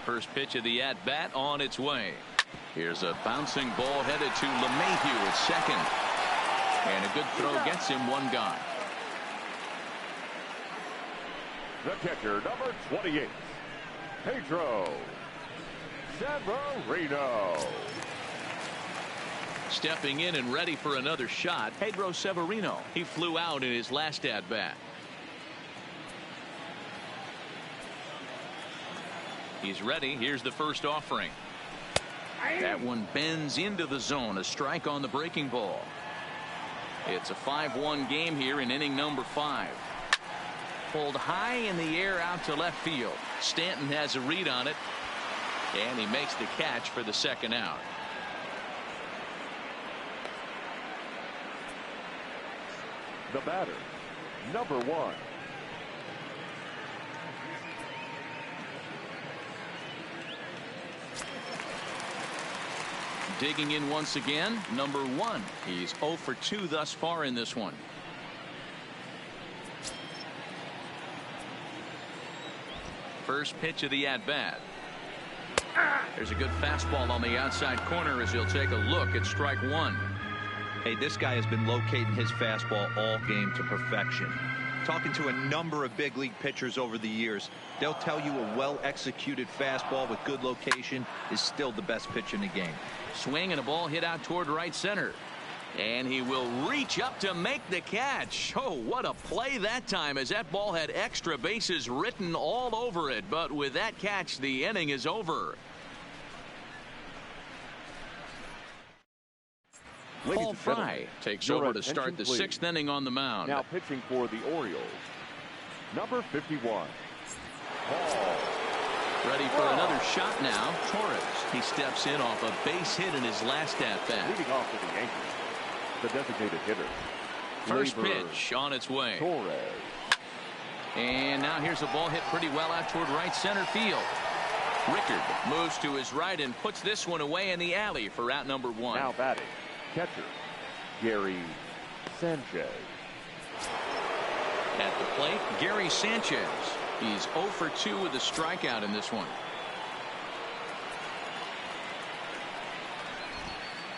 First pitch of the at-bat on its way. Here's a bouncing ball headed to LeMahieu at second. And a good throw gets him 1 gone. The catcher, number 28, Pedro Severino. Stepping in and ready for another shot, Pedro Severino. He flew out in his last at-bat. He's ready. Here's the first offering. That one bends into the zone. A strike on the breaking ball. It's a 5-1 game here in inning number 5. Pulled high in the air out to left field. Stanton has a read on it, and he makes the catch for the second out. The batter, number 1, digging in once again, number 1. He's 0 for 2 thus far in this one. First pitch of the at-bat. There's a good fastball on the outside corner as he'll take a look at strike 1. Hey, this guy has been locating his fastball all game to perfection. Talking to a number of big league pitchers over the years, they'll tell you a well-executed fastball with good location is still the best pitch in the game. Swing and a ball hit out toward right center. And he will reach up to make the catch. Oh, what a play that time, as that ball had extra bases written all over it. But with that catch, the inning is over. Paul Fry takes over to start the 6th inning on the mound. Now pitching for the Orioles, number 51, Paul. Ready for another shot now. Torres. He steps in off a base hit in his last at-bat. Leading off for the Yankees, the designated hitter. First pitch on its way. Torres. And now here's a ball hit pretty well out toward right center field. Rickard moves to his right and puts this one away in the alley for out number 1. Now batting, catcher Gary Sanchez. At the plate, Gary Sanchez. He's 0 for 2 with a strikeout in this one.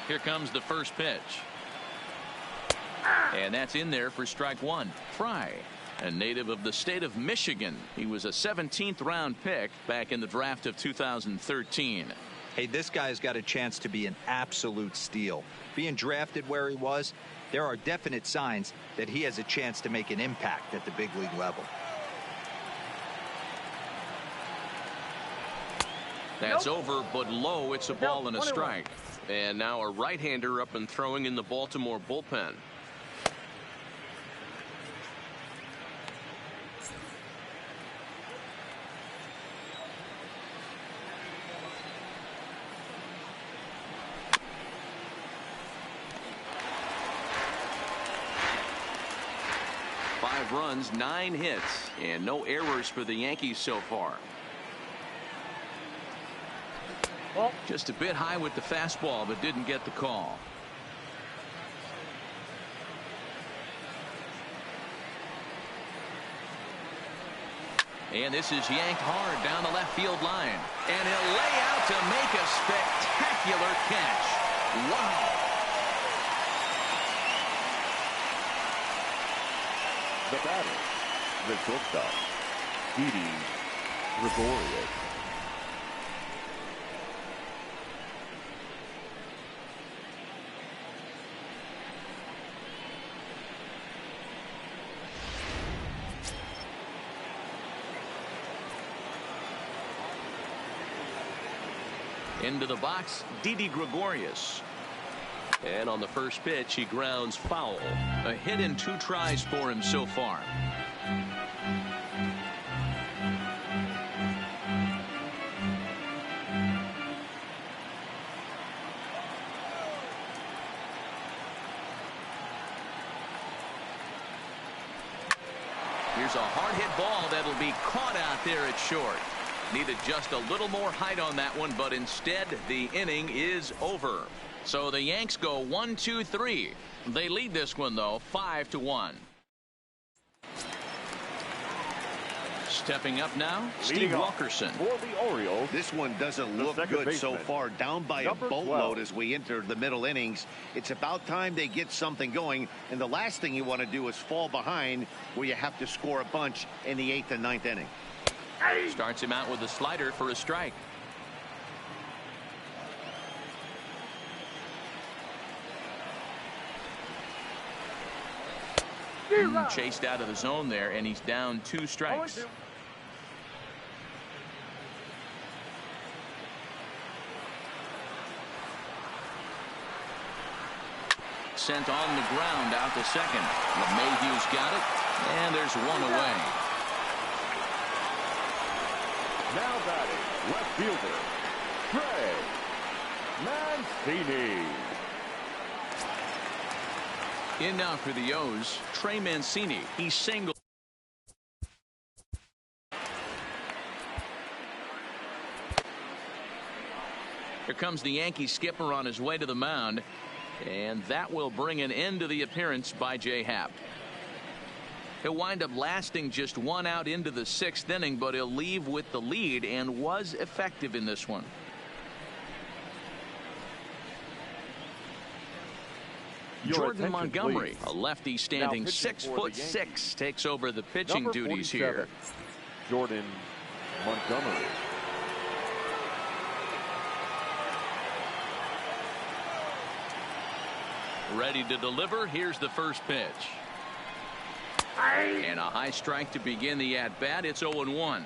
Here comes the first pitch. And that's in there for strike one. Fry, a native of the state of Michigan. He was a 17th round pick back in the draft of 2013. Hey, this guy's got a chance to be an absolute steal. Being drafted where he was, there are definite signs that he has a chance to make an impact at the big league level. That's over, but low. It's a ball and a strike. And now a right-hander up and throwing in the Baltimore bullpen. Runs, 9 hits, and no errors for the Yankees so far. Just a bit high with the fastball, but didn't get the call. And this is yanked hard down the left field line. And he'll lay out to make a spectacular catch. Wow. The batter, the shortstop, Didi Gregorius. Into the box, Didi Gregorius. And on the first pitch, he grounds foul. A hit in 2 tries for him so far. Here's a hard hit ball that'll be caught out there at short. Needed just a little more height on that one, but instead the inning is over. So the Yanks go 1-2-3. They lead this one, though, 5-1. Stepping up now, Steve Wilkerson. For the Orioles, this one doesn't look good so far. Down by a boatload as we enter the middle innings. It's about time they get something going. And the last thing you want to do is fall behind where you have to score a bunch in the 8th and 9th inning. Starts him out with a slider for a strike. Chased out of the zone there, and he's down 2 strikes. Sent on the ground out to second. LeMahieu's got it, and there's 1 away. Now batting, left fielder, Trey Mancini. In now for the O's, Trey Mancini. He's single. Here comes the Yankee skipper on his way to the mound, and that will bring an end to the appearance by J. Happ. He'll wind up lasting just 1 out into the 6th inning, but he'll leave with the lead and was effective in this one. Jordan Montgomery, a lefty standing 6'6", takes over the pitching duties here. Jordan Montgomery. Ready to deliver. Here's the first pitch. And a high strike to begin the at-bat. It's 0-1.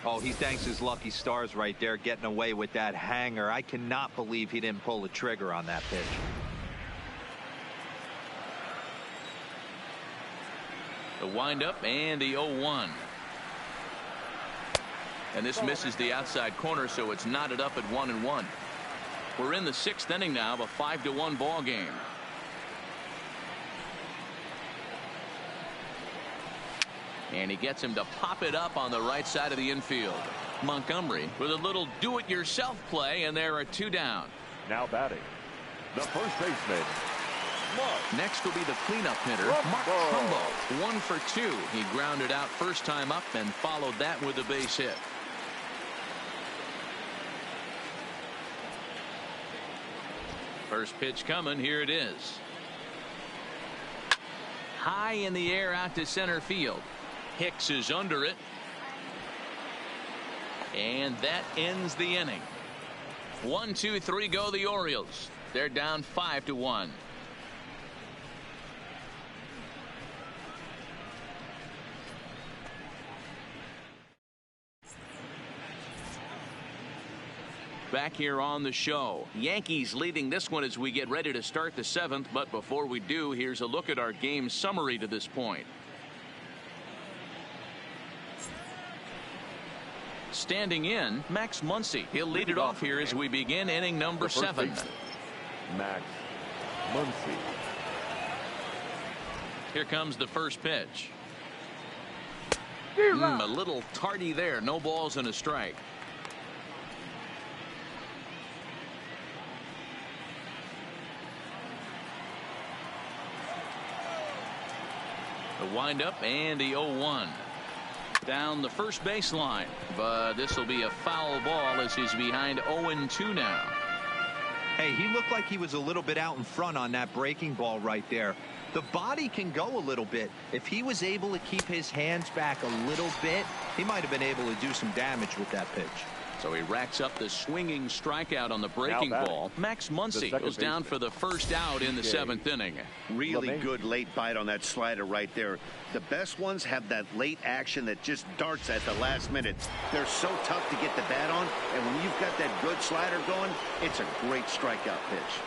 Oh, he thanks his lucky stars right there, getting away with that hanger. I cannot believe he didn't pull the trigger on that pitch. The windup and the 0-1. And this misses the outside corner, so it's knotted up at 1-1. We're in the 6th inning now of a 5-1 ball game. And he gets him to pop it up on the right side of the infield. Montgomery with a little do-it-yourself play, and there are 2 down. Now batting, the first baseman, Next will be the cleanup hitter, Mark Trumbo. 1 for 2. He grounded out first time up and followed that with a base hit. First pitch coming. Here it is. High in the air out to center field. Hicks is under it. And that ends the inning. 1, 2, 3 go the Orioles. They're down 5-1. Back here on the show. Yankees leading this one as we get ready to start the 7th. But before we do, here's a look at our game summary to this point. Standing in, Max Muncy. He'll lead it off here as we begin inning number 7. Max Muncy. Here comes the first pitch. A little tardy there. No balls and a strike. The windup and the 0-1. Down the first baseline, but this will be a foul ball as he's behind 0-2 now. Hey, he looked like he was a little bit out in front on that breaking ball right there. The body can go a little bit. If he was able to keep his hands back a little bit, he might have been able to do some damage with that pitch. So he racks up the swinging strikeout on the breaking ball. Max Muncy goes down for the first out in the 7th inning. Really good late bite on that slider right there. The best ones have that late action that just darts at the last minute. They're so tough to get the bat on, and when you've got that good slider going, it's a great strikeout pitch.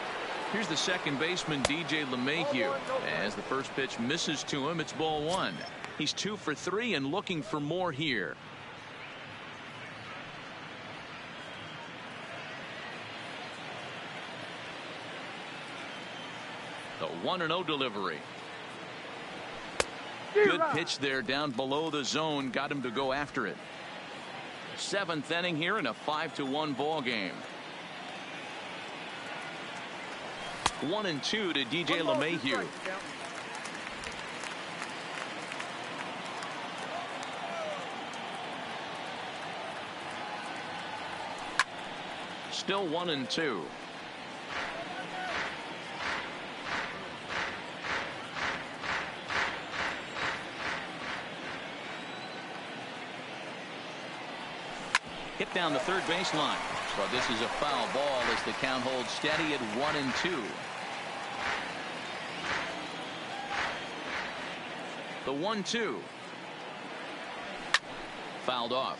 Here's the second baseman, DJ LeMahieu. As the first pitch misses to him, it's ball 1. He's 2 for 3 and looking for more here. The 1-0 delivery. Good pitch there down below the zone. Got him to go after it. 7th inning here in a 5-1 ball game. 1-2 to DJ LeMahieu. Still 1-2. Hit down the third baseline. But this is a foul ball as the count holds steady at 1-2. The 1-2. Fouled off.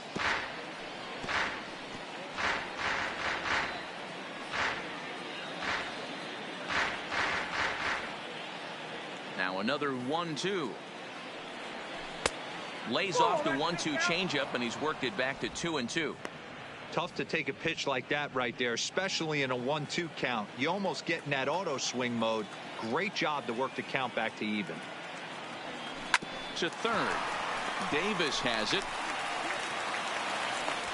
Now another 1-2. Lays off the 1-2 changeup, and he's worked it back to 2-2. Tough to take a pitch like that right there, especially in a 1-2 count. You almost get in that auto swing mode. Great job to work the count back to even. To third. Davis has it.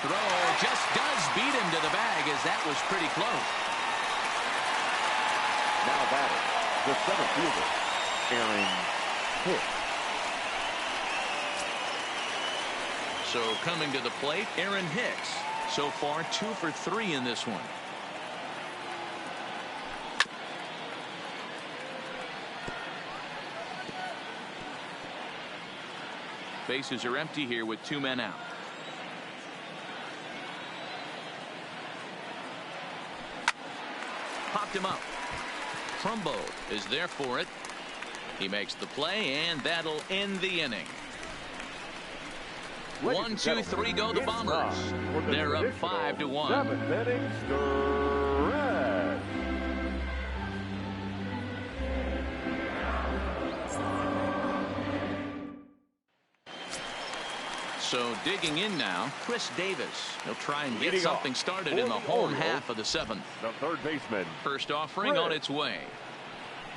Throw just does beat him to the bag, as that was pretty close. Now batting, the 7th fielder, Aaron Hicks. So coming to the plate, Aaron Hicks. So far 2 for 3 in this one. Bases are empty here with 2 men out. Popped him up. Trumbo is there for it. He makes the play, and that'll end the inning. 1, 2, 3 go the Bombers. They're up 5-1. 7th inning stretch. So digging in now, Chris Davis. He'll try and get Leading something off started for in the the home Orioles, half of the 7th. The third baseman, First offering on its way.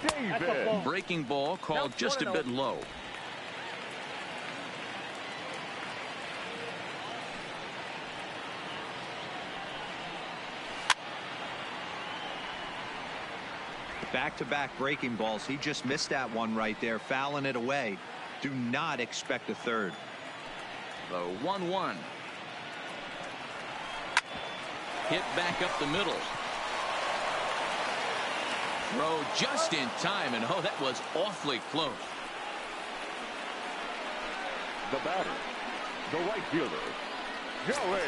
Davis. Breaking ball called just a bit low. Back-to-back breaking balls. He just missed that one right there, fouling it away. Do not expect a third. The 1-1. Hit back up the middle. Throw just in time, and oh, that was awfully close. The batter, the right fielder, Joey.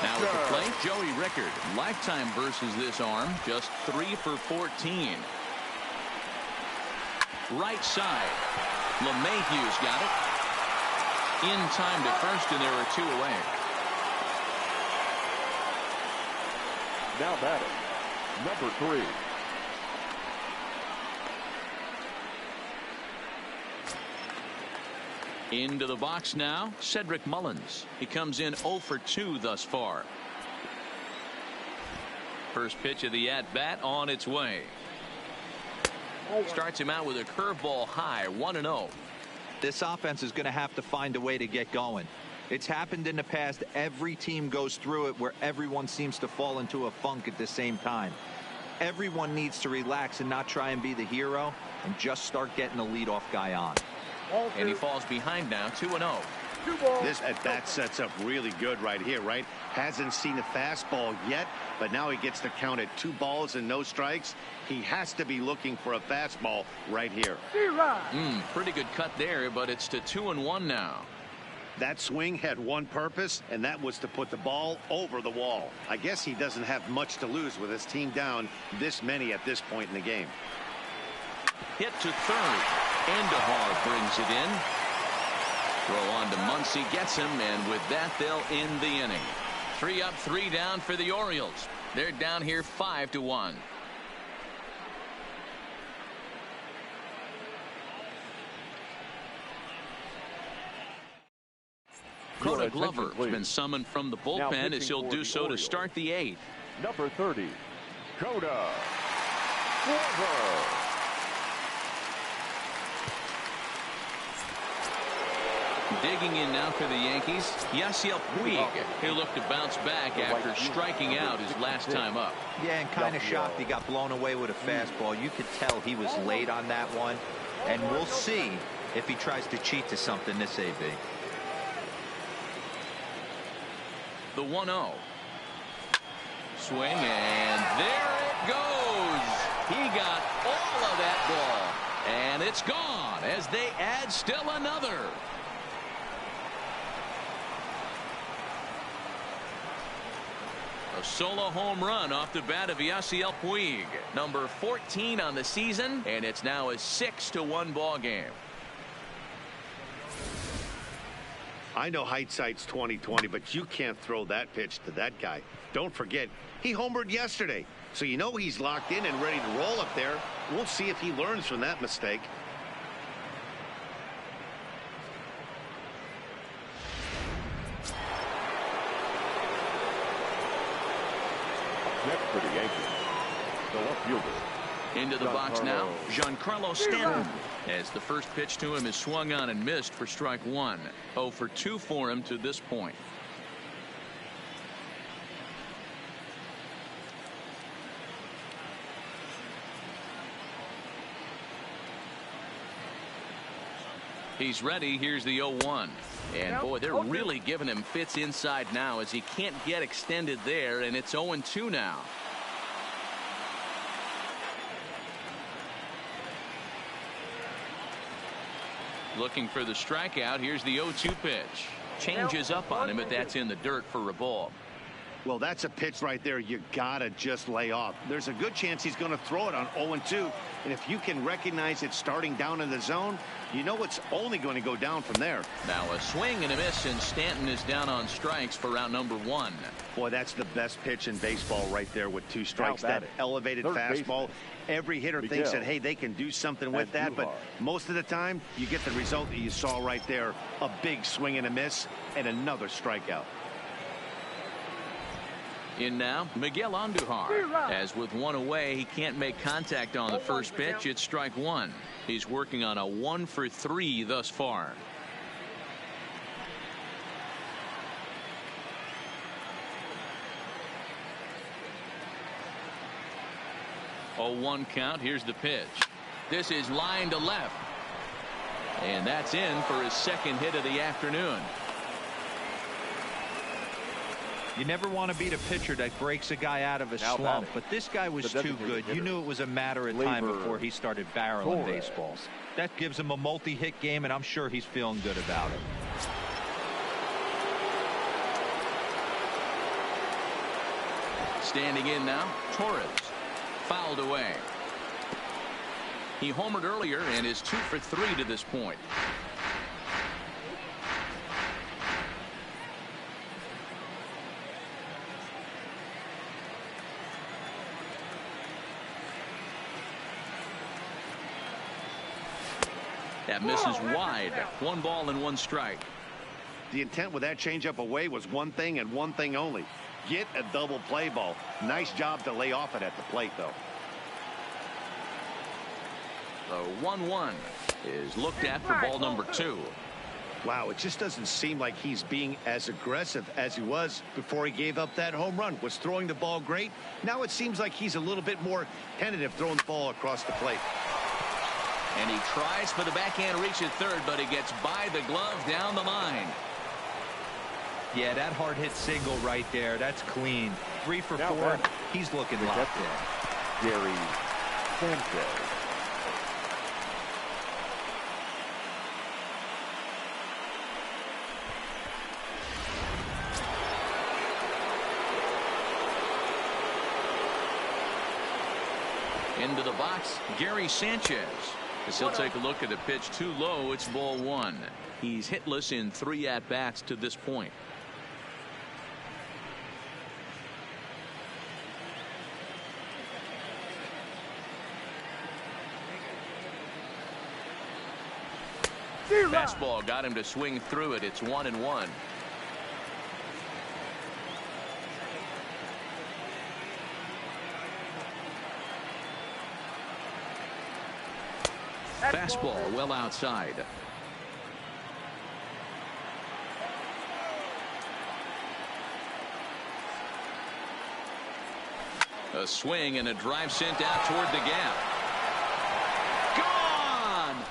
Now at the plate, Joey Rickard. Lifetime versus this arm, just 3 for 14. Right side. LeMahieu's got it. In time to first, and there are 2 away. Now batting, number 3. Into the box now, Cedric Mullins. He comes in 0 for 2 thus far. First pitch of the at-bat on its way. Starts him out with a curveball high, 1-0. This offense is going to have to find a way to get going. It's happened in the past. Every team goes through it where everyone seems to fall into a funk at the same time. Everyone needs to relax and not try and be the hero and just start getting the leadoff guy on. And he falls behind now, 2-0. This at-bat sets up really good right here, right? Hasn't seen a fastball yet, but now he gets to count at 2 balls and no strikes. He has to be looking for a fastball right here. Pretty good cut there, but it's to 2-1 now. That swing had one purpose, and that was to put the ball over the wall. I guess he doesn't have much to lose with his team down this many at this point in the game. Hit to third. Andujar brings it in. Throw on to Muncy, gets him, and with that, they'll end the inning. 3 up, 3 down for the Orioles. They're down here 5-1. Coda Glover has been summoned from the bullpen as he'll do so to start the 8th. Number 30, Coda Glover. Digging in now for the Yankees, Yasiel Puig, who looked to bounce back after striking out his last time up. Yeah, and kind of shocked he got blown away with a fastball. You could tell he was late on that one, and we'll see if he tries to cheat to something this AB. The 1-0. Swing, and there it goes. He got all of that ball, and it's gone as they add still another. A solo home run off the bat of Yasiel Puig, number 14 on the season, and it's now a 6-1 ball game. I know hindsight's 20/20, but you can't throw that pitch to that guy. Don't forget, he homered yesterday, so you know he's locked in and ready to roll up there. We'll see if he learns from that mistake. Next for the Yankees, the left fielder. Into the box now, Giancarlo Stanton, as the first pitch to him is swung on and missed for strike 1. 0 for 2 for him to this point. He's ready. Here's the 0-1. And boy, they're really giving him fits inside now as he can't get extended there, and it's 0-2 now. Looking for the strikeout. Here's the 0-2 pitch. Changes up on him, but that's in the dirt for a ball. Well, that's a pitch right there you gotta just lay off. There's a good chance he's going to throw it on 0-2, and if you can recognize it starting down in the zone, you know it's only going to go down from there. Now a swing and a miss, and Stanton is down on strikes for round number 1. Boy, that's the best pitch in baseball right there with 2 strikes. That elevated fastball. Every hitter thinks that, hey, they can do something with that, but most of the time you get the result that you saw right there. A big swing and a miss and another strikeout. In now, Miguel Andujar. As with 1 away, he can't make contact on the first pitch. It's strike 1. He's working on a 1 for 3 thus far. 0-1 count. Here's the pitch. This is line to left. And that's in for his second hit of the afternoon. You never want to beat a pitcher that breaks a guy out of a slump, but this guy was too good. You knew it was a matter of time before he started barreling baseballs. That gives him a multi-hit game, and I'm sure he's feeling good about it. Standing in now, Torres. Fouled away. He homered earlier and is 2 for 3 to this point. That misses wide. 1 ball and 1 strike. The intent with that changeup away was one thing and one thing only. Get a double play ball. Nice job to lay off it at the plate, though. The 1-1 is looked at for ball number 2. Wow, it just doesn't seem like he's being as aggressive as he was before he gave up that home run. Was throwing the ball great. Now it seems like he's a little bit more tentative throwing the ball across the plate. And he tries for the backhand reach at third, but he gets by the glove down the line. Yeah, that hard hit single right there. That's clean. 3 for 4. He's looking locked in. Gary Sanchez. Into the box, Gary Sanchez. As he'll take a look at the pitch too low, it's ball 1. He's hitless in 3 at-bats to this point. Fastball got him to swing through it. It's 1-1. Fastball well outside. A swing and a drive sent out toward the gap. Gone!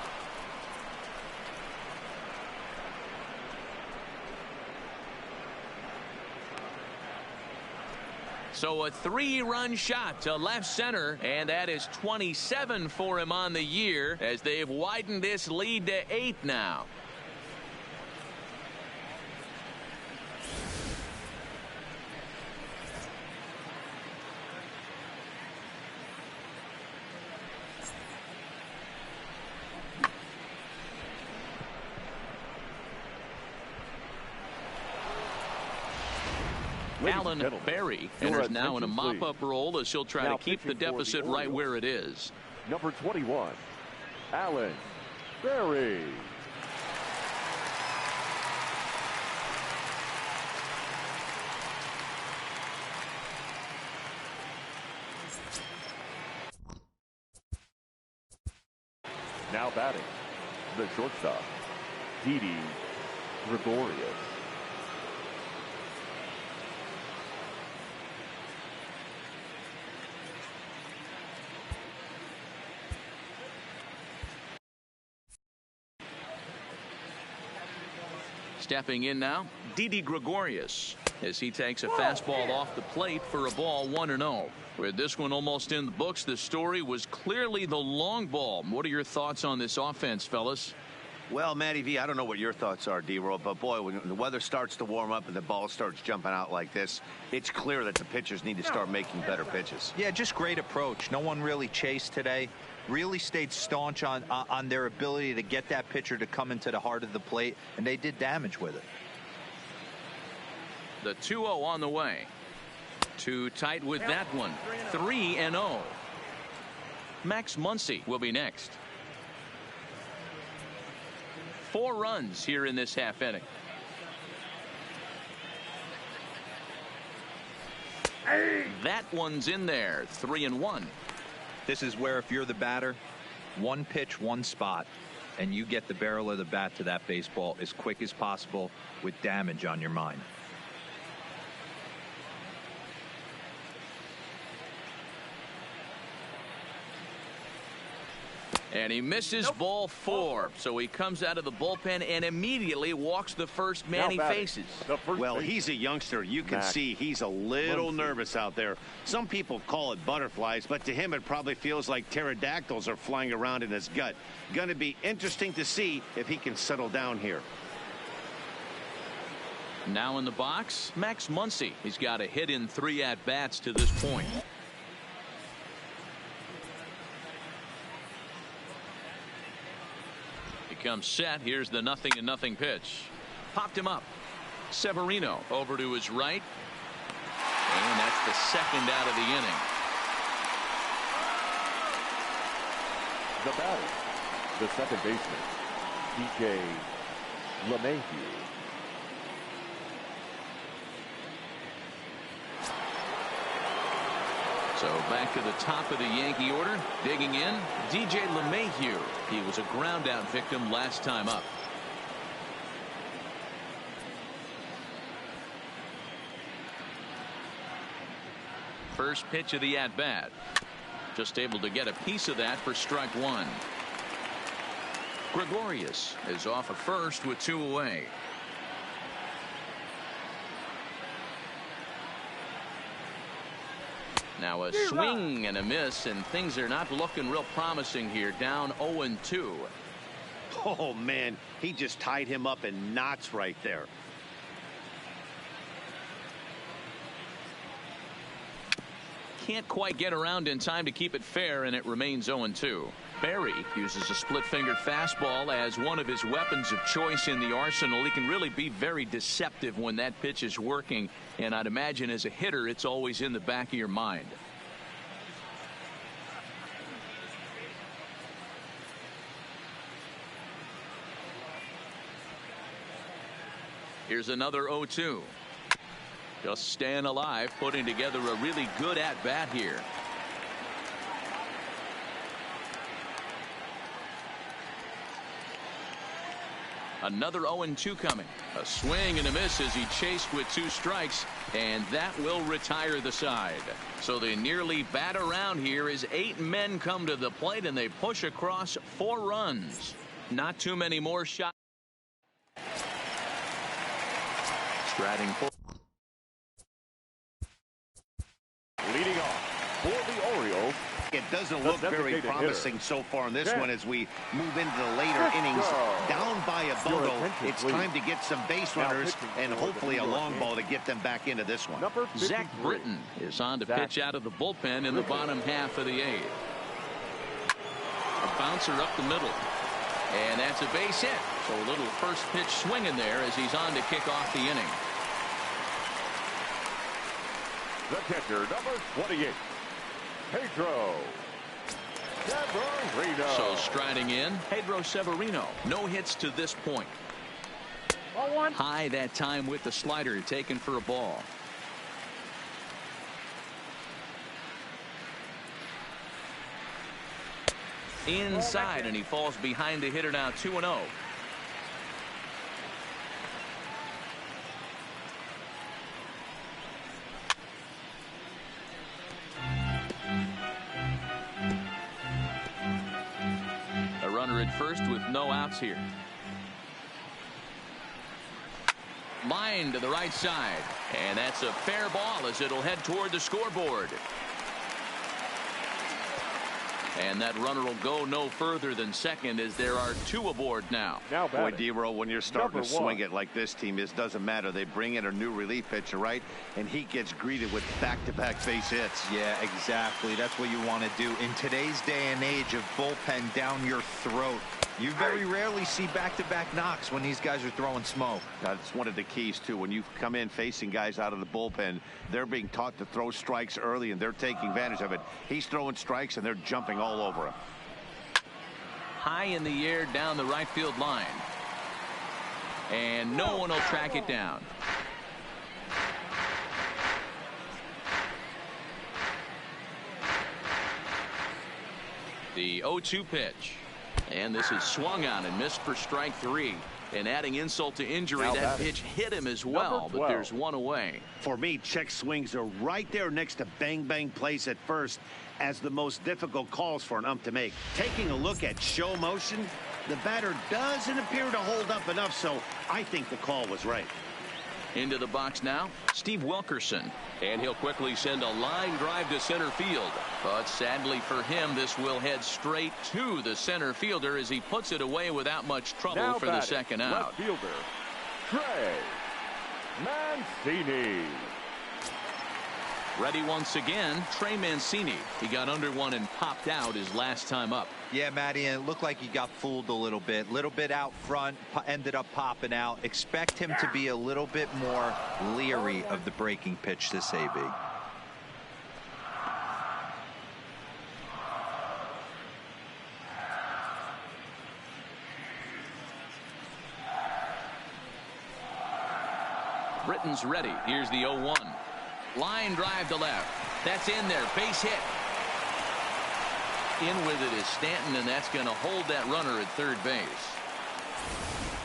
So a 3-run shot to left center, and that is 27 for him on the year as they've widened this lead to 8 now. Alan Berry enters now in a mop-up role as he'll try to keep the deficit right where it is. Number 21, Alan Berry. Now batting, the shortstop, Didi Gregorius. Stepping in now, Didi Gregorius, as he takes a fastball off the plate for a ball 1-0. With this one almost in the books, the story was clearly the long ball. What are your thoughts on this offense, fellas? Well, Matty V, I don't know what your thoughts are, D-Roll, but boy, when the weather starts to warm up and the ball starts jumping out like this, it's clear that the pitchers need to start making better pitches. Yeah, just great approach. No one really chased today. Really stayed staunch on their ability to get that pitcher to come into the heart of the plate, and they did damage with it. The 2-0 on the way. Too tight with that one. 3-0. Max Muncy will be next. 4 runs here in this half inning. That one's in there. 3-1. This is where if you're the batter, one pitch, one spot, and you get the barrel of the bat to that baseball as quick as possible with damage on your mind. And he misses ball 4. So he comes out of the bullpen and immediately walks the first man he faces. Well, he's a youngster. You can see he's a little nervous out there. Some people call it butterflies, but to him it probably feels like pterodactyls are flying around in his gut. Going to be interesting to see if he can settle down here. Now in the box, Max Muncy. He's got a hit in 3 at-bats to this point. Comes set. Here's the 0-0 pitch. Popped him up. Severino over to his right. And that's the second out of the inning. The batter, the second baseman, DJ LeMahieu. So back to the top of the Yankee order. Digging in, DJ LeMahieu. He was a ground out victim last time up. First pitch of the at-bat. Just able to get a piece of that for strike 1. Gregorius is off at first with 2 away. Now a swing and a miss, and things are not looking real promising here. Down 0-2. Oh, man, he just tied him up in knots right there. Can't quite get around in time to keep it fair, and it remains 0-2. Barry uses a split-fingered fastball as one of his weapons of choice in the arsenal. He can really be very deceptive when that pitch is working, and I'd imagine as a hitter it's always in the back of your mind. Here's another 0-2. Just staying alive, putting together a really good at-bat here. Another 0-2 coming. A swing and a miss as he chased with 2 strikes, and that will retire the side. So they nearly bat around here as 8 men come to the plate, and they push across 4 runs. Not too many more shots. Striding forward. Leading off for the Orioles. It doesn't look very promising so far in this one as we move into the later innings. Down by a bundle, it's time to get some base runners and hopefully a long ball to get them back into this one. Zach Britton is on to pitch out of the bullpen in the bottom half of the 8th. A bouncer up the middle. And that's a base hit. So a little first pitch swinging there as he's on to kick off the inning. The catcher, number 28. Pedro Severino. So striding in, Pedro Severino. No hits to this point. High that time with the slider, taken for a ball. Inside, and he falls behind the hitter now 2-0. At first with no outs here. Line to the right side, and that's a fair ball as it'll head toward the scoreboard. And that runner will go no further than second as there are 2 aboard now. Boy, D-Roll, when you're starting to swing it like this team is, doesn't matter. They bring in a new relief pitcher, right? And he gets greeted with back-to-back base hits. Yeah, exactly. That's what you want to do. In today's day and age of bullpen down your throat, you very rarely see back-to-back knocks when these guys are throwing smoke. That's one of the keys, too. When you come in facing guys out of the bullpen, they're being taught to throw strikes early, and they're taking advantage of it. He's throwing strikes, and they're jumping all over him. High in the air down the right field line. And no one will track it down. The 0-2 pitch. And this is swung on and missed for strike 3. And adding insult to injury, that pitch hit him as well, but there's one away. For me, check swings are right there next to bang plays at first as the most difficult calls for an ump to make. Taking a look at show motion, the batter doesn't appear to hold up enough, so I think the call was right. Into the box now, Steve Wilkerson. And he'll quickly send a line drive to center field. But sadly for him, this will head straight to the center fielder as he puts it away without much trouble for the second out. Left fielder, Trey Mancini. Ready once again, Trey Mancini. He got under one and popped out his last time up. Yeah, Matty, and it looked like he got fooled a little bit out front, ended up popping out. Expect him to be a little bit more leery of the breaking pitch this AB. Britton's ready. Here's the 0-1. Line drive to left. That's in there. Base hit. In with it is Stanton, and that's going to hold that runner at third base.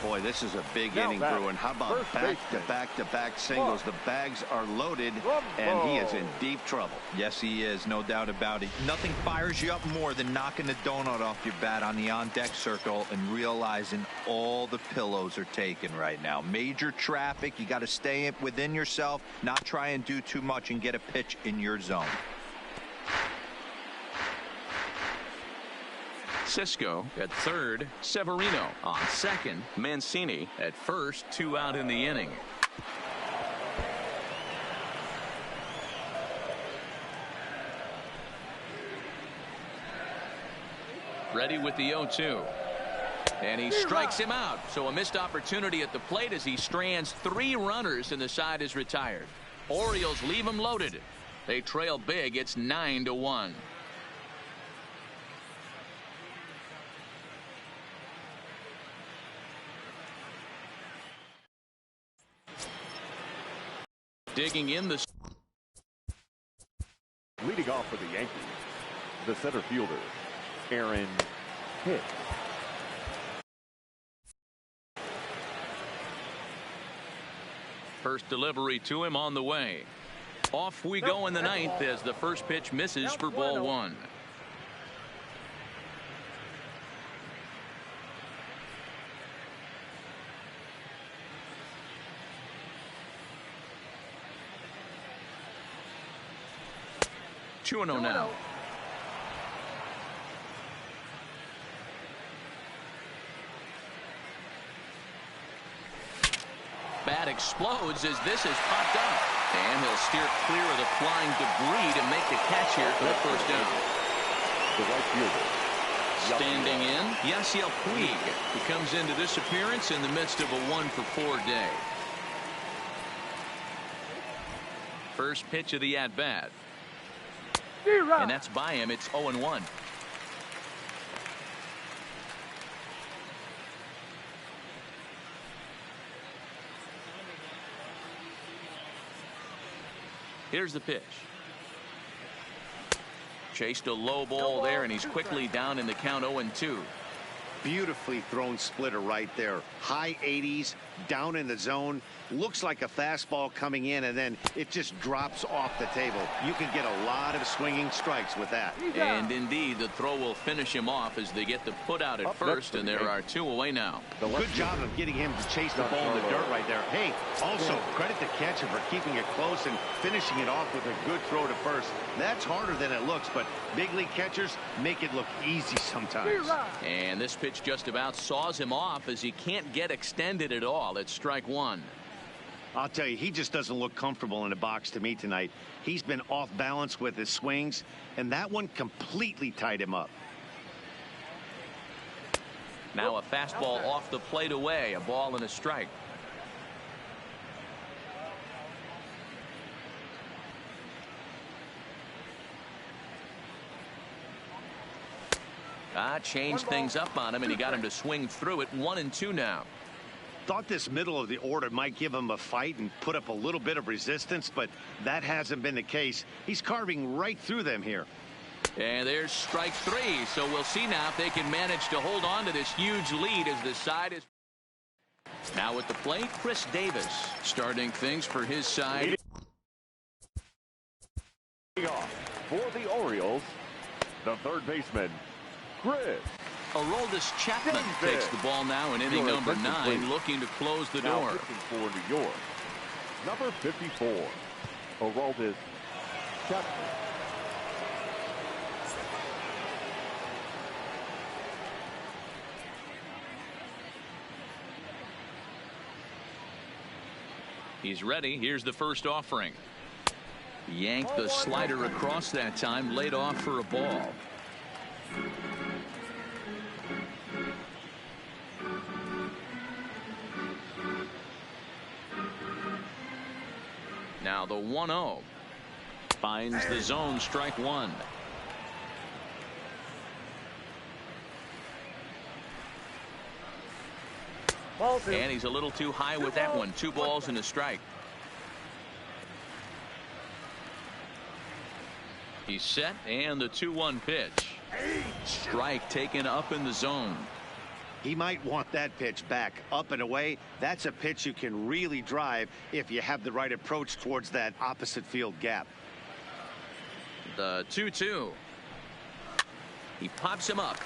Boy, this is a big inning, Bruin. How about back-to-back singles? The bags are loaded, and he is in deep trouble. Yes, he is. No doubt about it. Nothing fires you up more than knocking the donut off your bat on the on-deck circle and realizing all the pillows are taken right now. Major traffic. You got to stay within yourself, not try and do too much and get a pitch in your zone. Cisco at third, Severino on second, Mancini at first, 2 out in the inning. Ready with the 0-2. And he strikes him out. So a missed opportunity at the plate as he strands 3 runners and the side is retired. Orioles leave him loaded. They trail big. It's 9-1. Digging in the leading off for the Yankees, the center fielder, Aaron Hicks. First delivery to him on the way. Off we go in the 9th as the first pitch misses for ball 1. Two and 0 now. Bat explodes as this is popped up. And he'll steer clear of the flying debris to make the catch here for the first down. The right fielder. Standing in, Yasiel Puig, who comes into this appearance in the midst of a 1-for-4 day. First pitch of the at-bat. And that's by him. It's 0-1. Here's the pitch. Chased a low ball there, and he's quickly down in the count 0-2. Beautifully thrown splitter right there. High 80s, down in the zone. Looks like a fastball coming in, and then it just drops off the table. You can get a lot of swinging strikes with that. And indeed, the throw will finish him off as they get the put out at first, and there are 2 away now. Good job of getting him to chase the ball in the dirt right there. Hey, also credit the catcher for keeping it close and finishing it off with a good throw to first. That's harder than it looks, but big league catchers make it look easy sometimes. And this pitch just about saws him off as he can't get extended at all. It's strike 1. I'll tell you, he just doesn't look comfortable in the box to me tonight. He's been off balance with his swings, and that one completely tied him up. Now a fastball off the plate away, a ball and a strike. Changed things up on him, and he got him to swing through it. 1-2 now. Thought this middle of the order might give him a fight and put up a little bit of resistance, but that hasn't been the case. He's carving right through them here. And there's strike 3. So we'll see now if they can manage to hold on to this huge lead as the side is. Now at the plate, Chris Davis starting things for his side. For the Orioles, the third baseman, Chris. Aroldis Chapman takes the ball now in inning number 9, looking to close the door. For New York, number 54, Aroldis Chapman. He's ready. Here's the first offering. Yanked the slider across that time, laid off for a ball. Now the 1-0 finds the zone, strike one. And he's a little too high with that one. 2 balls and a strike. He's set, and the 2-1 pitch. Strike taken up in the zone. He might want that pitch back up and away. That's a pitch you can really drive if you have the right approach towards that opposite field gap. The 2-2. He pops him up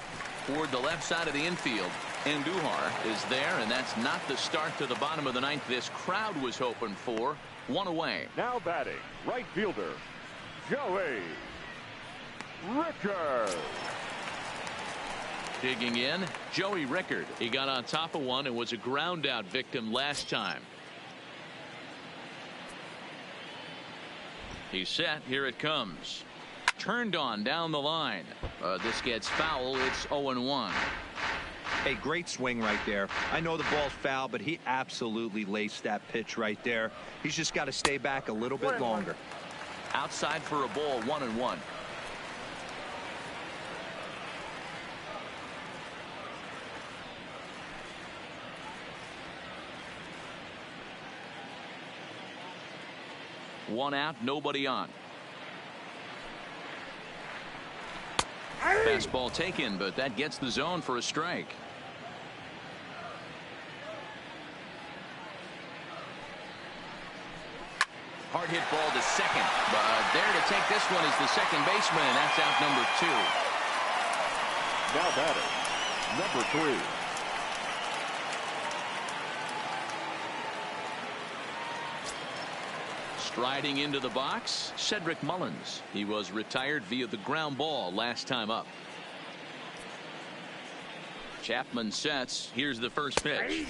toward the left side of the infield. Andujar is there, and that's not the start to the bottom of the 9th this crowd was hoping for. 1 away. Now batting, right fielder, Joey Rickard. Digging in, Joey Rickard. He got on top of one and was a ground out victim last time. He's set. Here it comes. Turned on down the line. This gets foul. It's 0-1. A great swing right there. I know the ball's foul, but he absolutely laced that pitch right there. He's just got to stay back a little bit longer. Outside for a ball, 1-1. One out, nobody on. Fastball taken, but that gets the zone for a strike. Hard hit ball to second, but there to take this one is the second baseman, and that's out number 2. Now batting, number 3. Striding into the box, Cedric Mullins. He was retired via the ground ball last time up. Chapman sets. Here's the first pitch.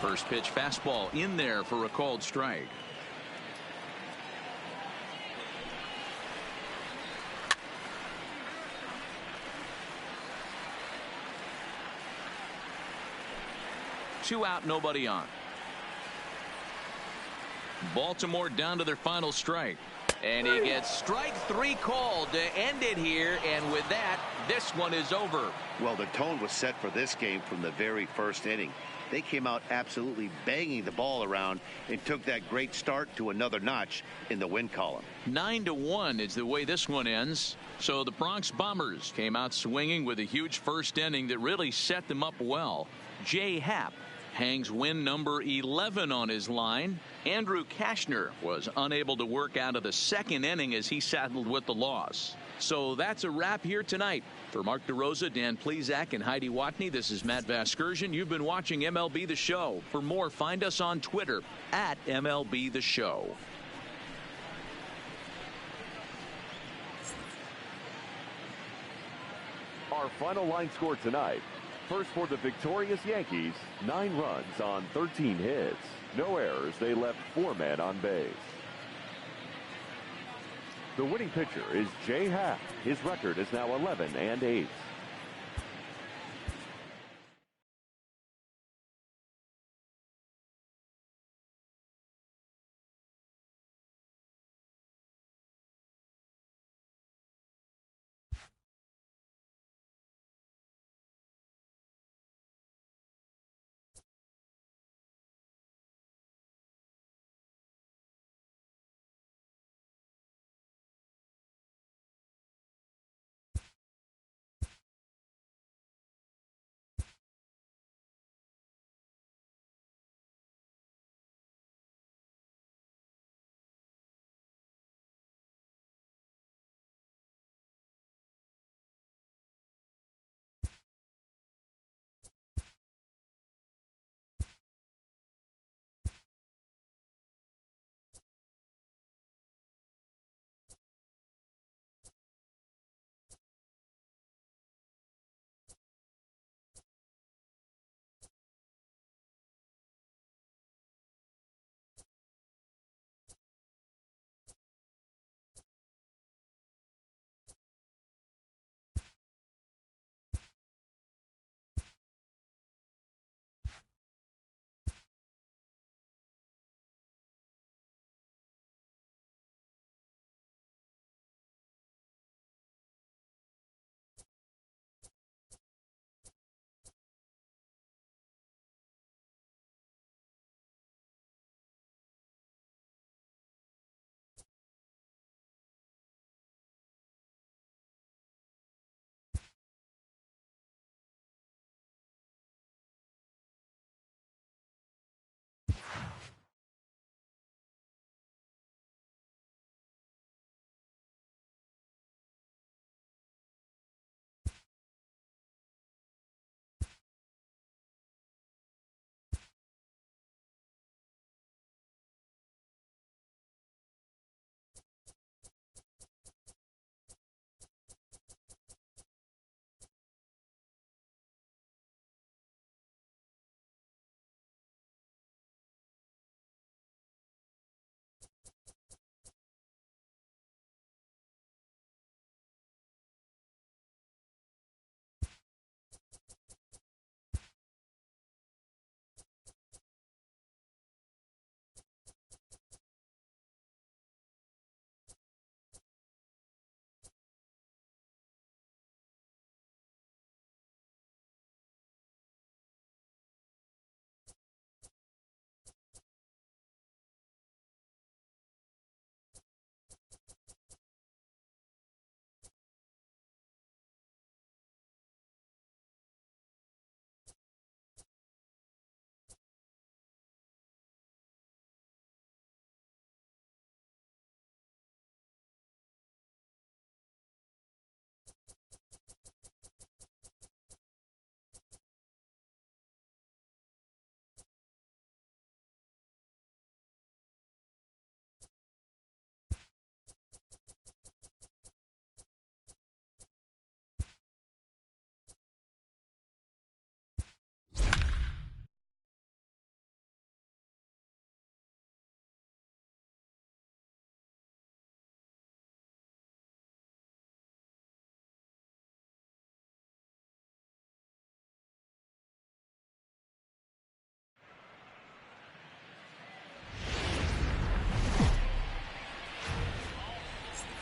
First pitch fastball in there for a called strike. Two out, nobody on. Baltimore down to their final strike. And he gets strike 3 called to end it here. And with that, this one is over. Well, the tone was set for this game from the very first inning. They came out absolutely banging the ball around and took that great start to another notch in the win column. 9-1 is the way this one ends. So the Bronx Bombers came out swinging with a huge first inning that really set them up well. Jay Happ hangs win number 11 on his line. Andrew Kashner was unable to work out of the second inning as he saddled with the loss. So that's a wrap here tonight. For Mark DeRosa, Dan Plezak, and Heidi Watney, this is Matt Vasgersian. You've been watching MLB The Show. For more, find us on Twitter at MLB The Show. Our final line score tonight. First for the victorious Yankees, 9 runs on 13 hits. No errors. They left 4 men on base. The winning pitcher is Jay Happ. His record is now 11-8.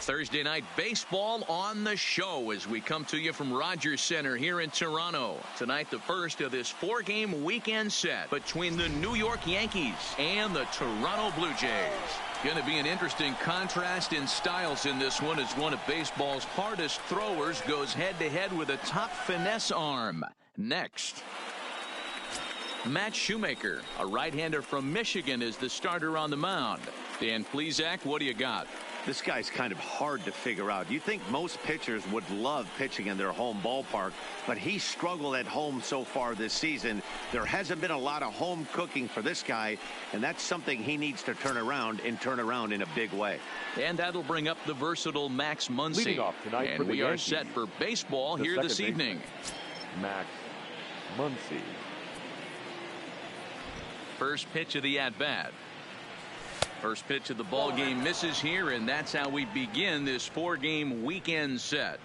Thursday night baseball on the show as we come to you from Rogers Center here in Toronto. Tonight, the first of this 4-game weekend set between the New York Yankees and the Toronto Blue Jays. Going to be an interesting contrast in styles in this one as one of baseball's hardest throwers goes head-to-head with a top finesse arm. Next, Matt Shoemaker, a right-hander from Michigan, is the starter on the mound. Dan Plesac, what do you got? This guy's kind of hard to figure out. You think most pitchers would love pitching in their home ballpark, but he struggled at home so far this season. There hasn't been a lot of home cooking for this guy, and that's something he needs to turn around in a big way. And that'll bring up the versatile Max Muncy. Leading off tonight and for the we are Yankees, set for baseball here this evening. Max Muncy. First pitch of the at-bat. First pitch of the ball game misses here, and that's how we begin this 4-game weekend set.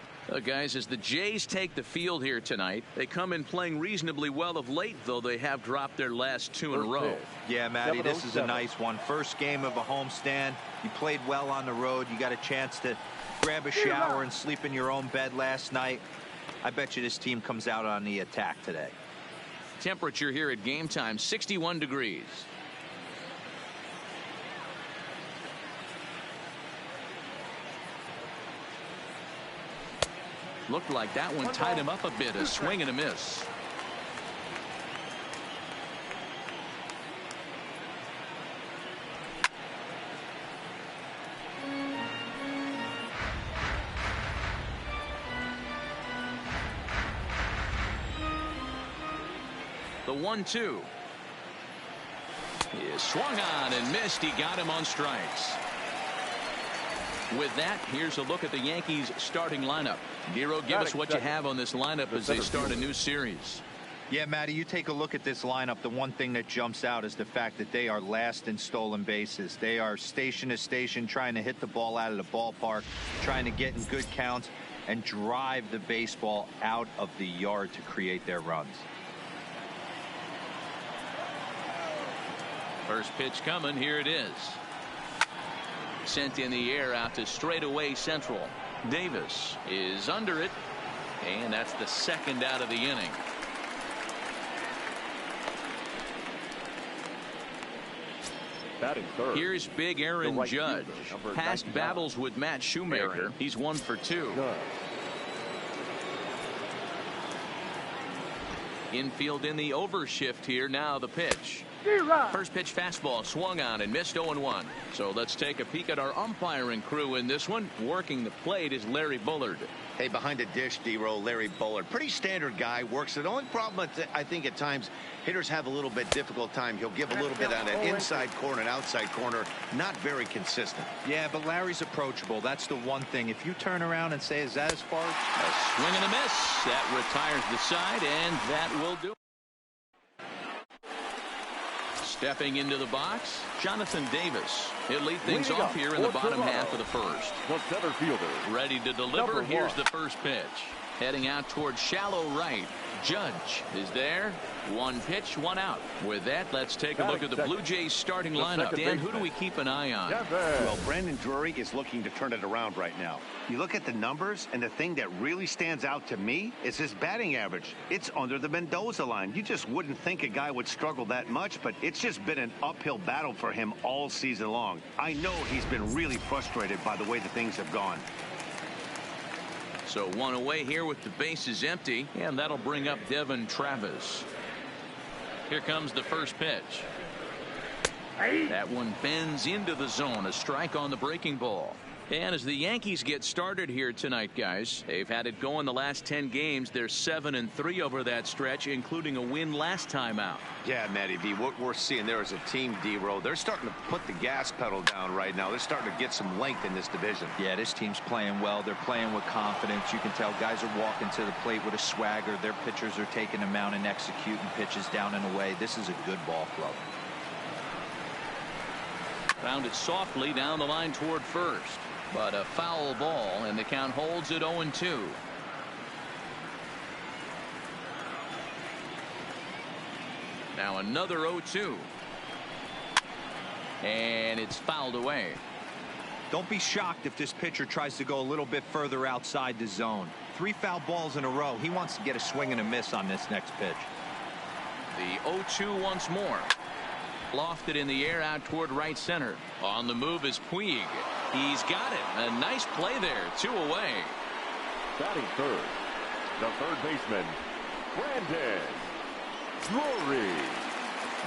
Guys, as the Jays take the field here tonight, they come in playing reasonably well of late, though they have dropped their last 2 in a row. Yeah, Matty, this is a nice one. First game of a homestand. You played well on the road. You got a chance to grab a shower and sleep in your own bed last night. I bet you this team comes out on the attack today. Temperature here at game time, 61 degrees. Looked like that one tied him up a bit. A swing and a miss. The 1-2 is swung on and missed. He got him on strikes. With that, here's a look at the Yankees starting lineup. Nero, give us what you have on this lineup as they start a new series. Yeah, Matty, you take a look at this lineup. The one thing that jumps out is the fact that they are last in stolen bases. They are station to station trying to hit the ball out of the ballpark, trying to get in good counts and drive the baseball out of the yard to create their runs. First pitch coming. Here it is. Sent in the air out to straightaway central. Davis is under it, and that's the second out of the inning. Batting third. Here's big Aaron Judge. Past battles with Matt Shoemaker. He's 1 for 2. Infield in the overshift here. Now the pitch. First pitch fastball swung on and missed 0-1. So let's take a peek at our umpiring crew in this one. Working the plate is Larry Bullard. Hey, behind the dish, D-Row, Larry Bullard. Pretty standard guy. Works it. The only problem, I think, at times, hitters have a little bit difficult time. He'll give a little bit on an inside corner and outside corner. Not very consistent. Yeah, but Larry's approachable. That's the one thing. If you turn around and say, is that as far? A swing and a miss. That retires the side, and that will do it. Stepping into the box, Jonathan Davis. He'll lead things off here in the bottom half of the first. The center fielder. Ready to deliver. Here's the first pitch. Heading out towards shallow right. Judge is there. One pitch, one out. With that, let's take a look at the Blue Jays starting lineup. Dan, who do we keep an eye on? Well, Brandon Drury is looking to turn it around right now. You look at the numbers, and the thing that really stands out to me is his batting average. It's under the Mendoza line. You just wouldn't think a guy would struggle that much, but it's just been an uphill battle for him all season long. I know he's been really frustrated by the way that things have gone. So one away here with the bases empty, and that'll bring up Devin Travis. Here comes the first pitch. That one bends into the zone. A strike on the breaking ball. And as the Yankees get started here tonight, guys, they've had it going the last 10 games. They're 7-3 over that stretch, including a win last time out. Yeah, Matty V, what we're seeing there as a team, D-Row, they're starting to put the gas pedal down right now. They're starting to get some length in this division. Yeah, this team's playing well. They're playing with confidence. You can tell guys are walking to the plate with a swagger. Their pitchers are taking them out and executing pitches down and away. This is a good ball club. Found it softly down the line toward first. But a foul ball, and the count holds at 0-2. Now another 0-2. And it's fouled away. Don't be shocked if this pitcher tries to go a little bit further outside the zone. 3 foul balls in a row. He wants to get a swing and a miss on this next pitch. The 0-2 once more. Lofted in the air out toward right center. On the move is Puig. He's got it. A nice play there. 2 away. Batting third, the third baseman, Brandon Drury.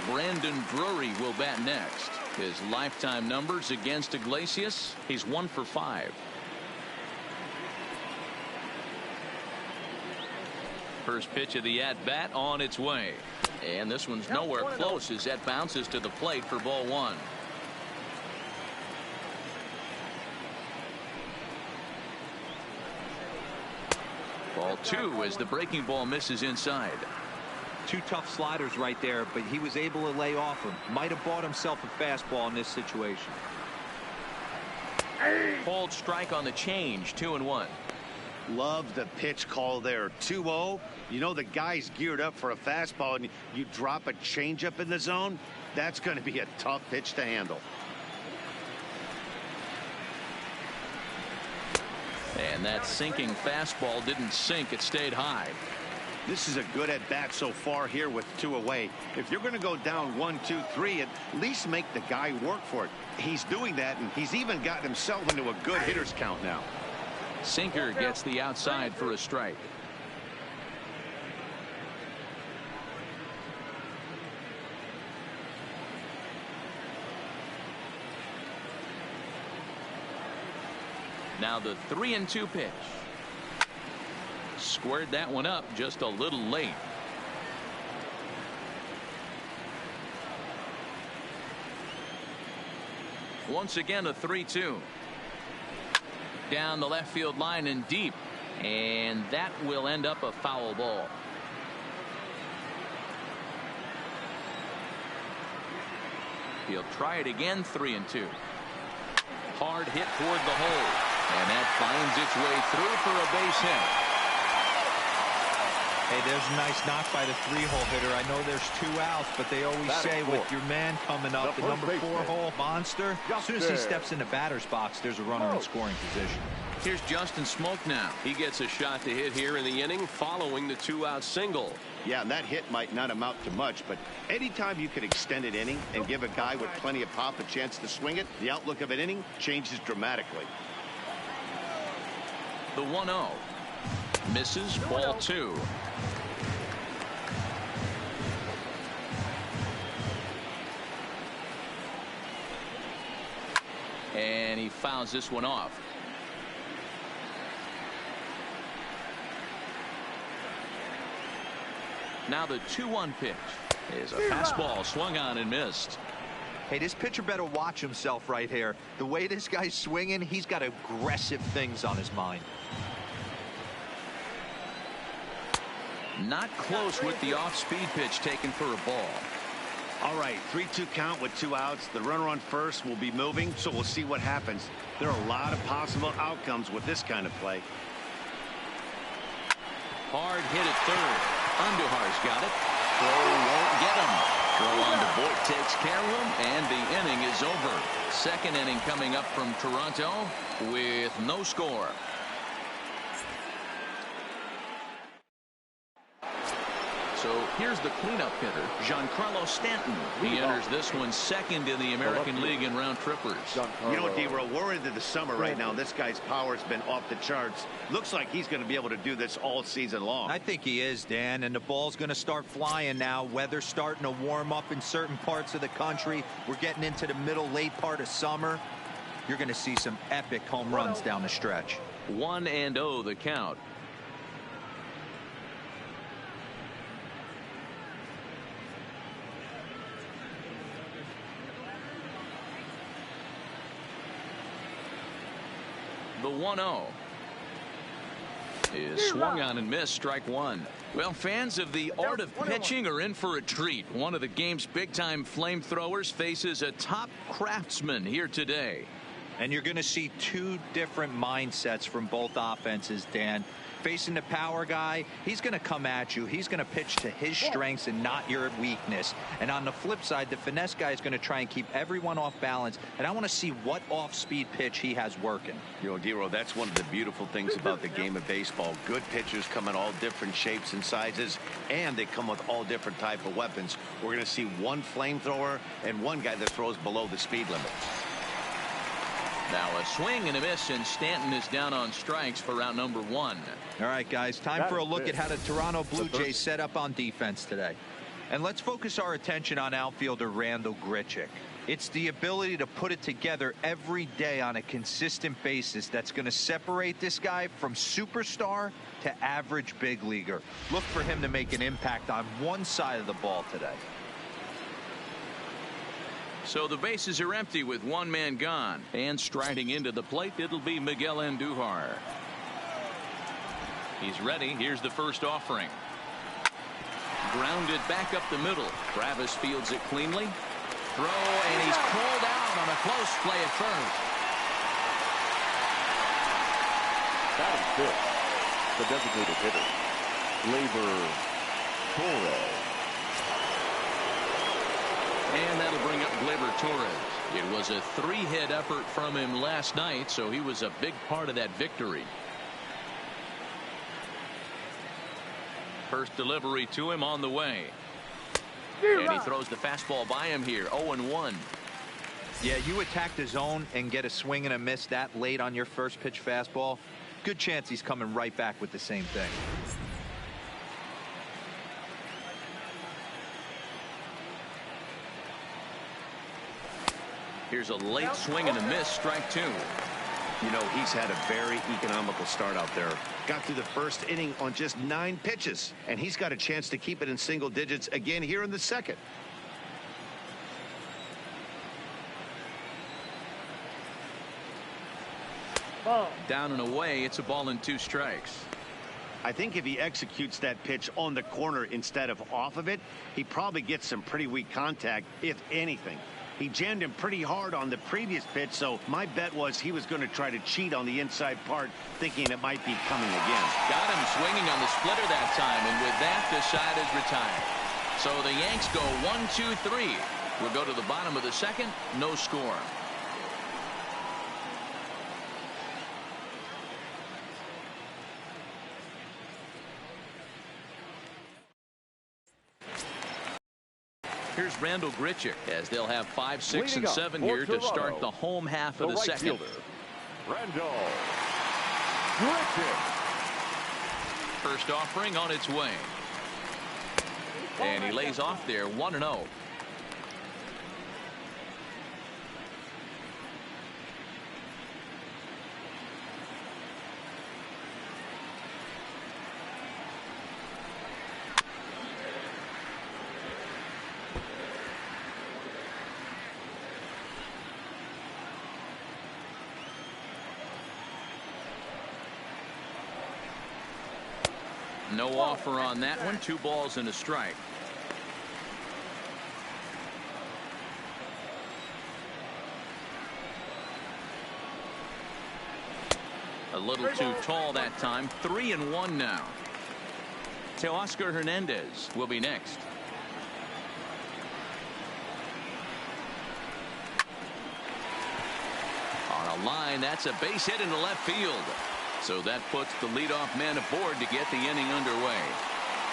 Brandon Drury will bat next. His lifetime numbers against Iglesias, he's 1 for 5. First pitch of the at-bat on its way. And this one's nowhere close as that bounces to the plate for ball 1. Ball 2 as the breaking ball misses inside. 2 tough sliders right there, but he was able to lay off him. Might have bought himself a fastball in this situation. Called strike on the change. 2-1. Love the pitch call there. 2-0. You know the guy's geared up for a fastball, and you drop a changeup in the zone. That's going to be a tough pitch to handle. And that sinking fastball didn't sink. It stayed high. This is a good at-bat so far here with 2 away. If you're going to go down 1, 2, 3, at least make the guy work for it. He's doing that, and he's even gotten himself into a good hitter's count now. Sinker gets the outside for a strike. Now the 3-2 pitch. Squared that one up just a little late. Once again a 3-2. Down the left field line and deep. And that will end up a foul ball. He'll try it again. 3-2. Hard hit toward the hole. And that finds its way through for a base hit. Hey, there's a nice knock by the 3-hole hitter. I know there's 2 outs, but they always say with your man coming up, the number 4-hole monster, as soon as he steps in the batter's box, there's a runner in scoring position. Here's Justin Smoke now. He gets a shot to hit here in the inning following the 2-out single. Yeah, and that hit might not amount to much, but anytime you can extend an inning and give a guy with plenty of pop a chance to swing it, the outlook of an inning changes dramatically. The 1-0. Misses. Ball 2. And he fouls this one off. Now the 2-1 pitch is a fastball swung on and missed. Hey, this pitcher better watch himself right here. The way this guy's swinging, he's got aggressive things on his mind. Not close with the off-speed pitch taken for a ball. All right, 3-2 count with 2 outs. The runner on first will be moving, so we'll see what happens. There are a lot of possible outcomes with this kind of play. Hard hit at third. Andujar's got it. Throw won't get him. Throw on to Voit takes care of him, and the inning is over. Second inning coming up from Toronto with no score. So here's the cleanup hitter, Giancarlo Stanton. He enters this one second in the American League in round trippers. You know, D-Row, we're into the summer right now. This guy's power has been off the charts. Looks like he's going to be able to do this all season long. I think he is, Dan, and the ball's going to start flying now. Weather's starting to warm up in certain parts of the country. We're getting into the late part of summer. You're going to see some epic home runs down the stretch. 1-0 the count. The 1-0 is swung on and missed. Strike 1. Well, fans of the art of pitching are in for a treat. One of the game's big-time flamethrowers faces a top craftsman here today. And you're going to see two different mindsets from both offenses, Dan. Facing the power guy, he's going to come at you. He's going to pitch to his strengths and not your weakness. And on the flip side, the finesse guy is going to try and keep everyone off balance. And I want to see what off-speed pitch he has working. You know, D-Row, that's one of the beautiful things about the game of baseball. Good pitchers come in all different shapes and sizes, and they come with all different type of weapons. We're going to see one flamethrower and one guy that throws below the speed limit. Now a swing and a miss, and Stanton is down on strikes for round number 1. All right, guys, time for a look at how the Toronto Blue Jays set up on defense today. And let's focus our attention on outfielder Randal Grichuk. It's the ability to put it together every day on a consistent basis that's going to separate this guy from superstar to average big leaguer. Look for him to make an impact on one side of the ball today. So the bases are empty with one man gone. And striding into the plate, it'll be Miguel Andujar. He's ready. Here's the first offering. Grounded back up the middle. Travis fields it cleanly. Throw, and he's pulled out on a close play at first. Batting fifth, the designated hitter, Gleyber Torres. And that'll bring up Gleyber Torres. It was a 3-hit effort from him last night, so he was a big part of that victory. First delivery to him on the way. And he throws the fastball by him here. 0-1. Yeah, you attack the zone and get a swing and a miss that late on your first pitch fastball. Good chance he's coming right back with the same thing. Here's a late swing and a miss, strike 2. You know, he's had a very economical start out there. Got through the first inning on just 9 pitches, and he's got a chance to keep it in single digits again here in the second. Down and away, it's a ball and 2 strikes. I think if he executes that pitch on the corner instead of off of it, he probably gets some pretty weak contact, if anything. He jammed him pretty hard on the previous pitch, so my bet was he was going to try to cheat on the inside part, thinking it might be coming again. Got him swinging on the splitter that time, and with that, the side is retired. So the Yanks go 1-2-3. We'll go to the bottom of the second, no score. Here's Randal Grichuk, as they'll have 5, 6, and 7 here to start the home half of the second. Randal Grichuk. First offering on its way. And he lays off there, 1-0. No offer on that one. 2 balls and a strike. A little too tall that time. 3-1 now. Teoscar Hernandez will be next. On a line, that's a base hit into left field. So that puts the leadoff man aboard to get the inning underway.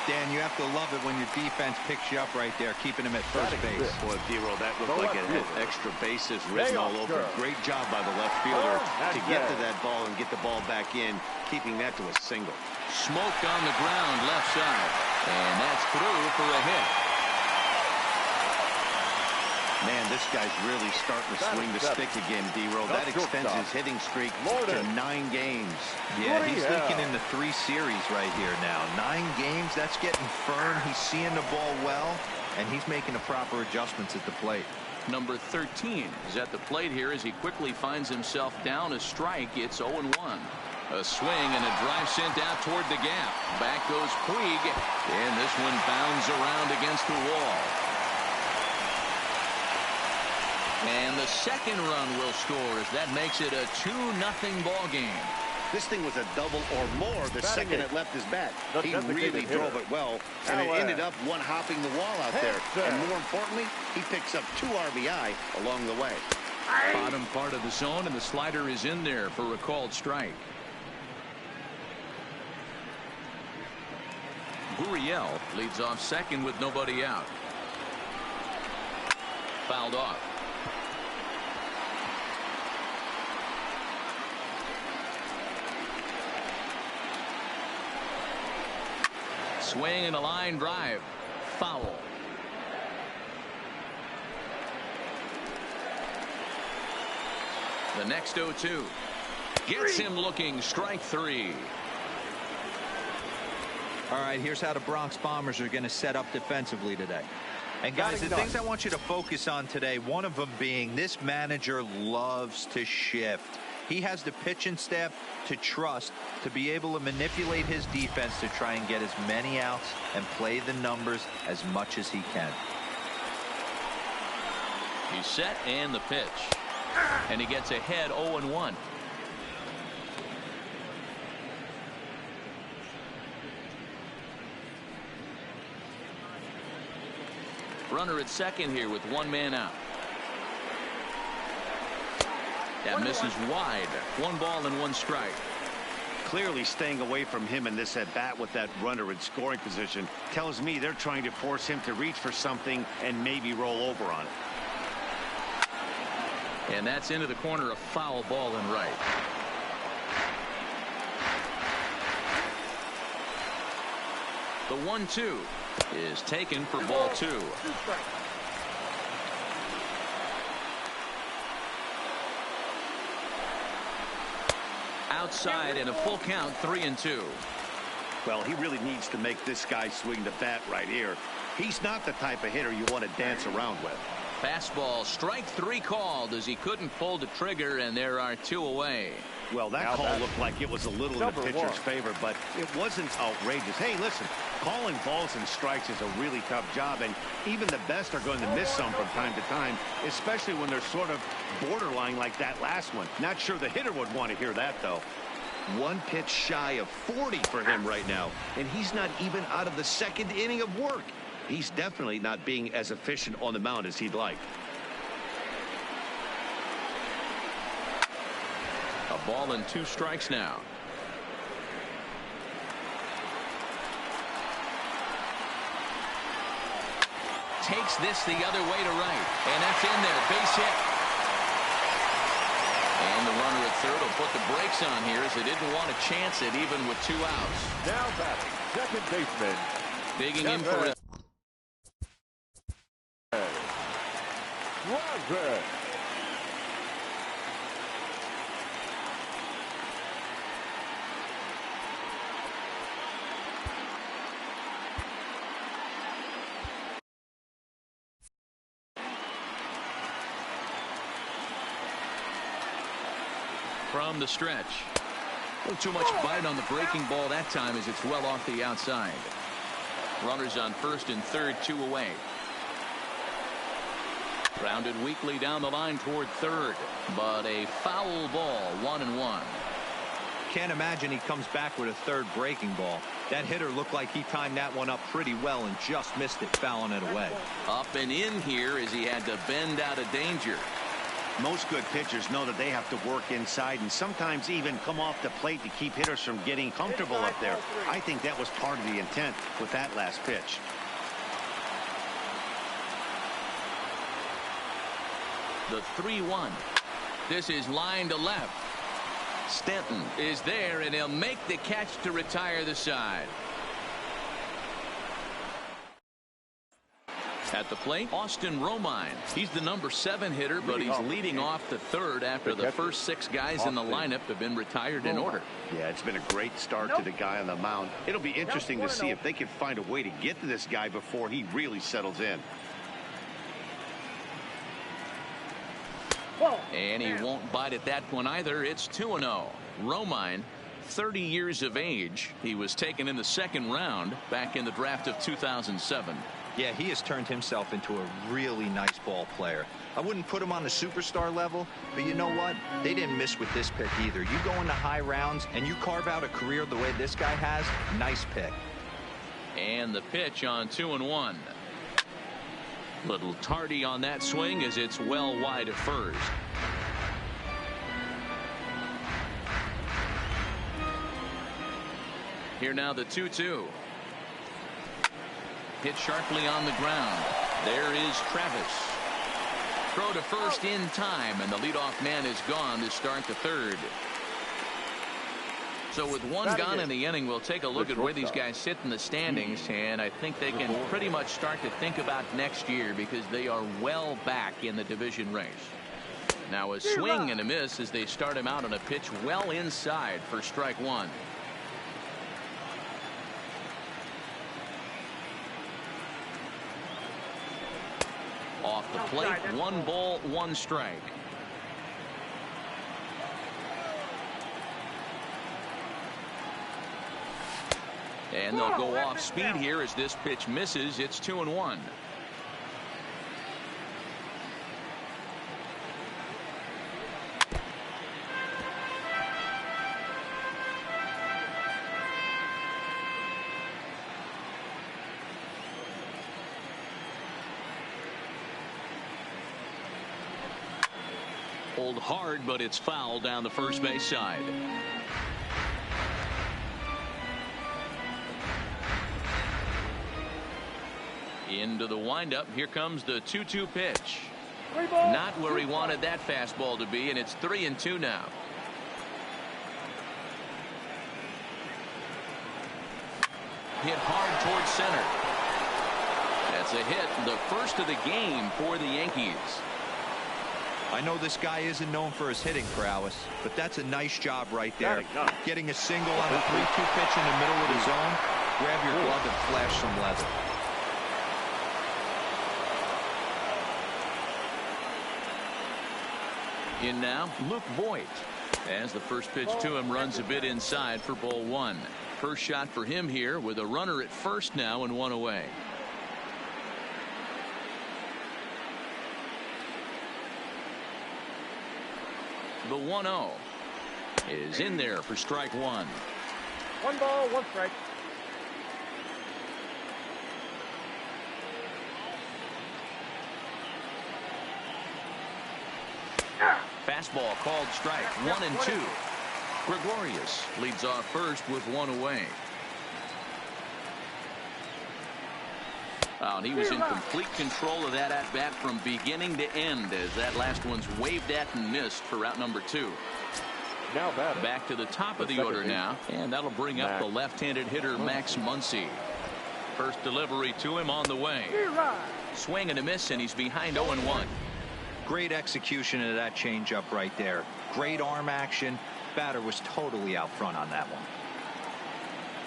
Dan, you have to love it when your defense picks you up right there, keeping him at first base. Boy, D-Row, that looked like it had extra bases written all over. Great job by the left fielder to get to that ball and get the ball back in, keeping that to a single. Smoked on the ground left side. And that's through for a hit. Man, this guy's really starting to swing the stick again, D-Row. That extends his hitting streak to 9 games. Yeah, he's leaking into 3 series right here now. 9 games, that's getting firm. He's seeing the ball well, and he's making the proper adjustments at the plate. Number 13 is at the plate here as he quickly finds himself down a strike. It's 0-1. A swing and a drive sent out toward the gap. Back goes Puig, and this one bounds around against the wall. And the second run will score as that makes it a 2-0 ball game. This thing was a double or more the second it left his bat. He really drove it well, and it ended up one-hopping the wall out there. And more importantly, he picks up 2 RBI along the way. Bottom part of the zone, and the slider is in there for a called strike. Gurriel leads off second with nobody out. Fouled off. Swing and a line drive. Foul. The next 0-2 gets him looking. Strike 3. All right, here's how the Bronx Bombers are going to set up defensively today. And guys, the things I want you to focus on today, one of them being this manager loves to shift. He has the pitching staff to trust to be able to manipulate his defense to try and get as many outs and play the numbers as much as he can. He's set, and the pitch. And he gets ahead 0-1. Runner at second here with 1 man out. That misses wide. 1 ball and 1 strike. Clearly staying away from him in this at bat with that runner in scoring position tells me they're trying to force him to reach for something and maybe roll over on it. And that's into the corner, a foul ball and right. The 1-2 is taken for ball 2. Outside and a full count, 3-2. Well, he really needs to make this guy swing the bat right here. He's not the type of hitter you want to dance around with. Fastball, strike 3 called as he couldn't pull the trigger, and there are 2 away. Well, that call looked like it was a little in the pitcher's favor, but it wasn't outrageous. Hey, listen, calling balls and strikes is a really tough job, and even the best are going to miss some from time to time, especially when they're sort of borderline like that last one. Not sure the hitter would want to hear that, though. 1 pitch shy of 40 for him right now, and he's not even out of the 2nd inning of work. He's definitely not being as efficient on the mound as he'd like. A ball and 2 strikes now. Takes this the other way to right, and that's in there. Base hit. And the runner at third will put the brakes on here as they didn't want to chance it even with 2 outs. Now batting, second baseman. Digging in for it. From the stretch. A little too much bite on the breaking ball that time as it's well off the outside. Runners on first and third, 2 away. Grounded weakly down the line toward third, but a foul ball, 1-1. Can't imagine he comes back with a third breaking ball. That hitter looked like he timed that one up pretty well and just missed it, fouling it away. Up and in here as he had to bend out of danger. Most good pitchers know that they have to work inside and sometimes even come off the plate to keep hitters from getting comfortable up there. I think that was part of the intent with that last pitch. The 3-1. This is line to left. Stanton is there, and he'll make the catch to retire the side. At the plate, Austin Romine. He's the number 7 hitter, but he's leading off the third after the first 6 guys in the lineup have been retired in order. Yeah, it's been a great start to the guy on the mound. It'll be interesting to see if they can find a way to get to this guy before he really settles in. And he won't bite at that one either. It's 2-0. Romine, 30 years of age. He was taken in the 2nd round back in the draft of 2007. Yeah, he has turned himself into a really nice ball player. I wouldn't put him on the superstar level, but you know what? They didn't miss with this pick either. You go into high rounds and you carve out a career the way this guy has, nice pick. And the pitch on 2-1. Little tardy on that swing as it's well wide of first. Here now the 2-2. Hit sharply on the ground. There is Travis. Throw to first in time, and the leadoff man is gone to start the third. So with one gone in the inning, we'll take a look at where these guys sit in the standings, and I think they can pretty much start to think about next year because they are well back in the division race. Now a swing and a miss as they start him out on a pitch well inside for strike one. Off the plate, 1 ball, 1 strike. And they'll go off speed here as this pitch misses. It's 2-1. Hold hard, but it's foul down the first base side. Into the windup. Here comes the 2-2 pitch. Not where he wanted that fastball to be, and it's 3-2 now. Hit hard towards center. That's a hit, the first of the game for the Yankees. I know this guy isn't known for his hitting prowess, but that's a nice job right there. Getting a single on a 3-2 pitch in the middle of the zone. Grab your glove and flash some leather. In now, Luke Voigt. As the first pitch to him runs a bit inside for ball 1. First shot for him here with a runner at first now and 1 away. The 1-0 is in there for strike 1. 1 ball, 1 strike. Fastball called strike. 1-2. Gregorius leads off first with 1 away. Oh, and he was in complete control of that at bat from beginning to end as that last one's waved at and missed for route number 2. Now back to the top of the order now, and that'll bring up the left-handed hitter Max Muncy. First delivery to him on the way. Swing and a miss, and he's behind 0-1. Great execution of that changeup right there. Great arm action. Batter was totally out front on that one.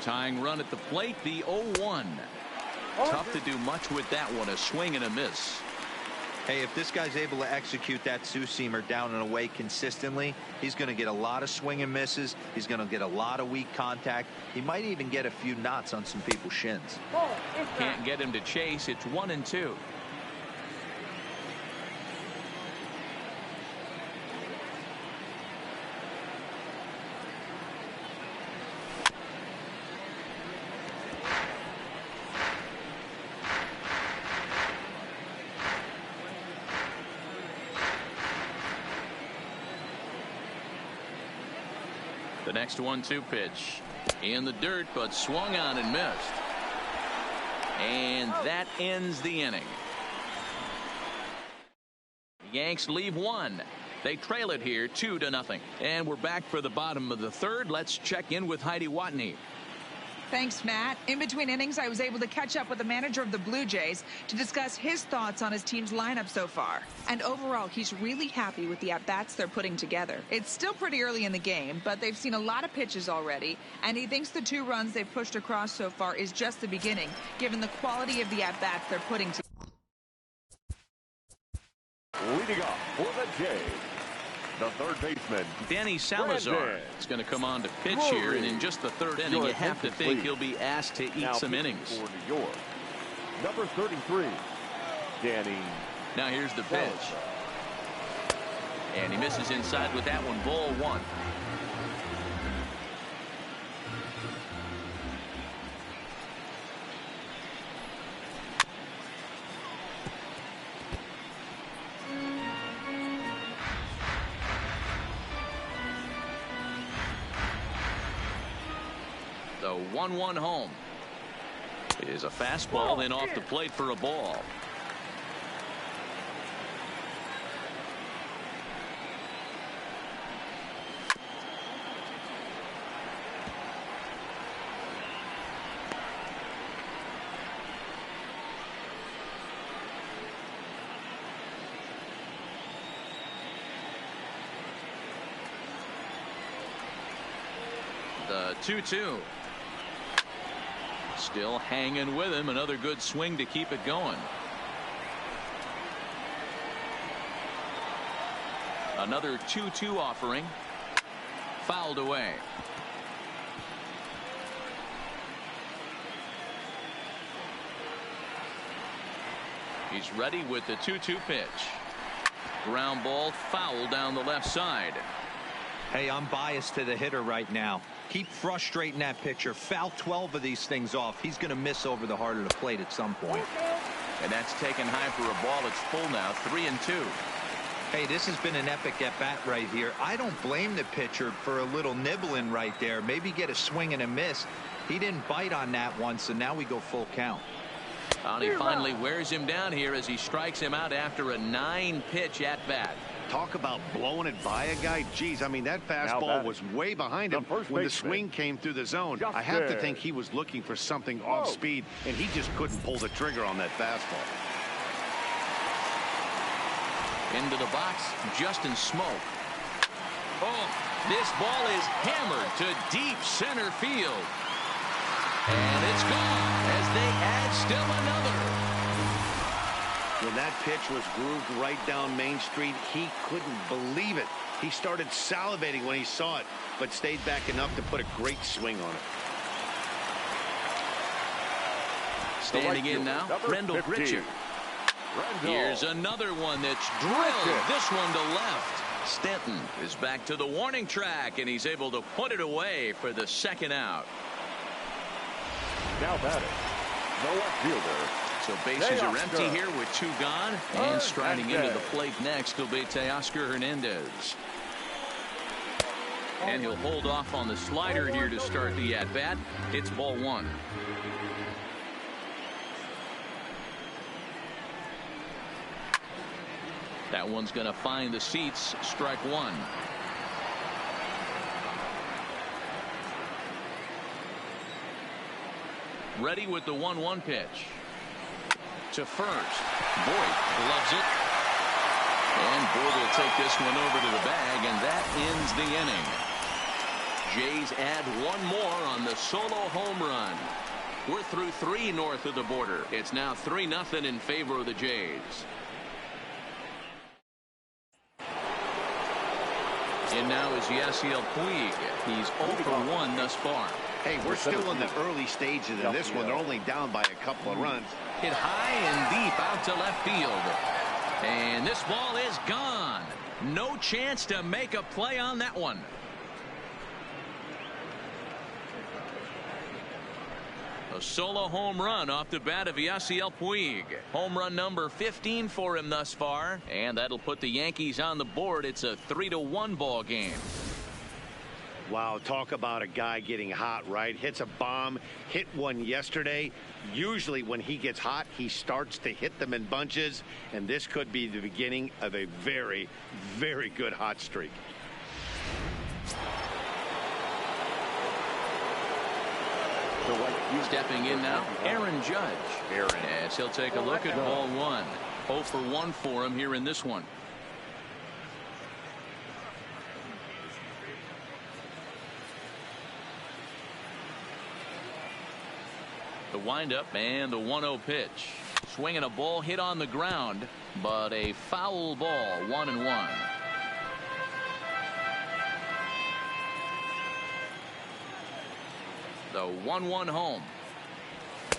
Tying run at the plate, the 0-1. Tough to do much with that one, a swing and a miss. Hey, if this guy's able to execute that two-seamer down and away consistently, he's going to get a lot of swing and misses. He's going to get a lot of weak contact. He might even get a few knots on some people's shins. Can't get him to chase. It's 1-2. The next 1-2 pitch in the dirt, but swung on and missed. And that ends the inning. The Yanks leave 1. They trail it here 2-0. And we're back for the bottom of the third. Let's check in with Heidi Watney. Thanks, Matt. In between innings, I was able to catch up with the manager of the Blue Jays to discuss his thoughts on his team's lineup so far. And overall, he's really happy with the at-bats they're putting together. It's still pretty early in the game, but they've seen a lot of pitches already, and he thinks the 2 runs they've pushed across so far is just the beginning, given the quality of the at-bats they're putting together. Leading off for the Jays, the third baseman, Danny Salazar is going to come on to pitch here, and in just the third inning, you have to think he'll be asked to eat some innings. For New York, Number 33, Danny. Now here's the pitch. And he misses inside with that one. Ball one. The 1-1 home. It is a fastball in off the plate for a ball. The 2-2. Still hanging with him. Another good swing to keep it going. Another 2-2 offering. Fouled away. He's ready with the 2-2 pitch. Ground ball foul down the left side. Hey, I'm biased to the hitter right now. Keep frustrating that pitcher. Foul 12 of these things off. He's going to miss over the heart of the plate at some point. And that's taken high for a ball. It's full now. 3-2. Hey, this has been an epic at-bat right here. I don't blame the pitcher for a little nibbling right there. Maybe get a swing and a miss. He didn't bite on that one, so now we go full count. And he finally wears him down here as he strikes him out after a 9-pitch at-bat. Talk about blowing it by a guy. Geez, I mean, that fastball was way behind him when the swing came through the zone. I have to think he was looking for something off speed, and he just couldn't pull the trigger on that fastball. Into the box, Justin Smoke. Oh, this ball is hammered to deep center field. And it's gone as they add still another. When that pitch was grooved right down Main Street, he couldn't believe it. He started salivating when he saw it, but stayed back enough to put a great swing on it. Standing in now, Rendell Pritchard. Here's another one that's drilled. This one to left. Stanton is back to the warning track, and he's able to put it away for the second out. Now batting, no outfielder. So bases are empty here with 2 gone. And striding into the plate next will be Teoscar Hernandez. And he'll hold off on the slider here to start the at-bat. It's ball 1. That one's going to find the seats. Strike 1. Ready with the 1-1 pitch. To first. Boyd gloves it. And Boyd will take this one over to the bag, and that ends the inning. Jays add 1 more on the solo home run. We're through 3 north of the border. It's now 3-0 in favor of the Jays. And now is Yasiel Puig. He's 0 for 1 thus far. Hey, we're still in the early stages of this one. They're only down by a couple of runs. Hit high and deep out to left field. And this ball is gone. No chance to make a play on that one. A solo home run off the bat of Yasiel Puig. Home run number 15 for him thus far. And that'll put the Yankees on the board. It's a 3-1 ball game. Wow, talk about a guy getting hot, right? Hits a bomb, hit one yesterday. Usually when he gets hot, he starts to hit them in bunches, and this could be the beginning of a very, very good hot streak. Stepping in now, Aaron Judge. As he'll take a look at ball 1. 0 for 1 for him here in this one. The windup and the 1-0 pitch. Swinging a ball hit on the ground, but a foul ball. 1-1. The 1-1 home.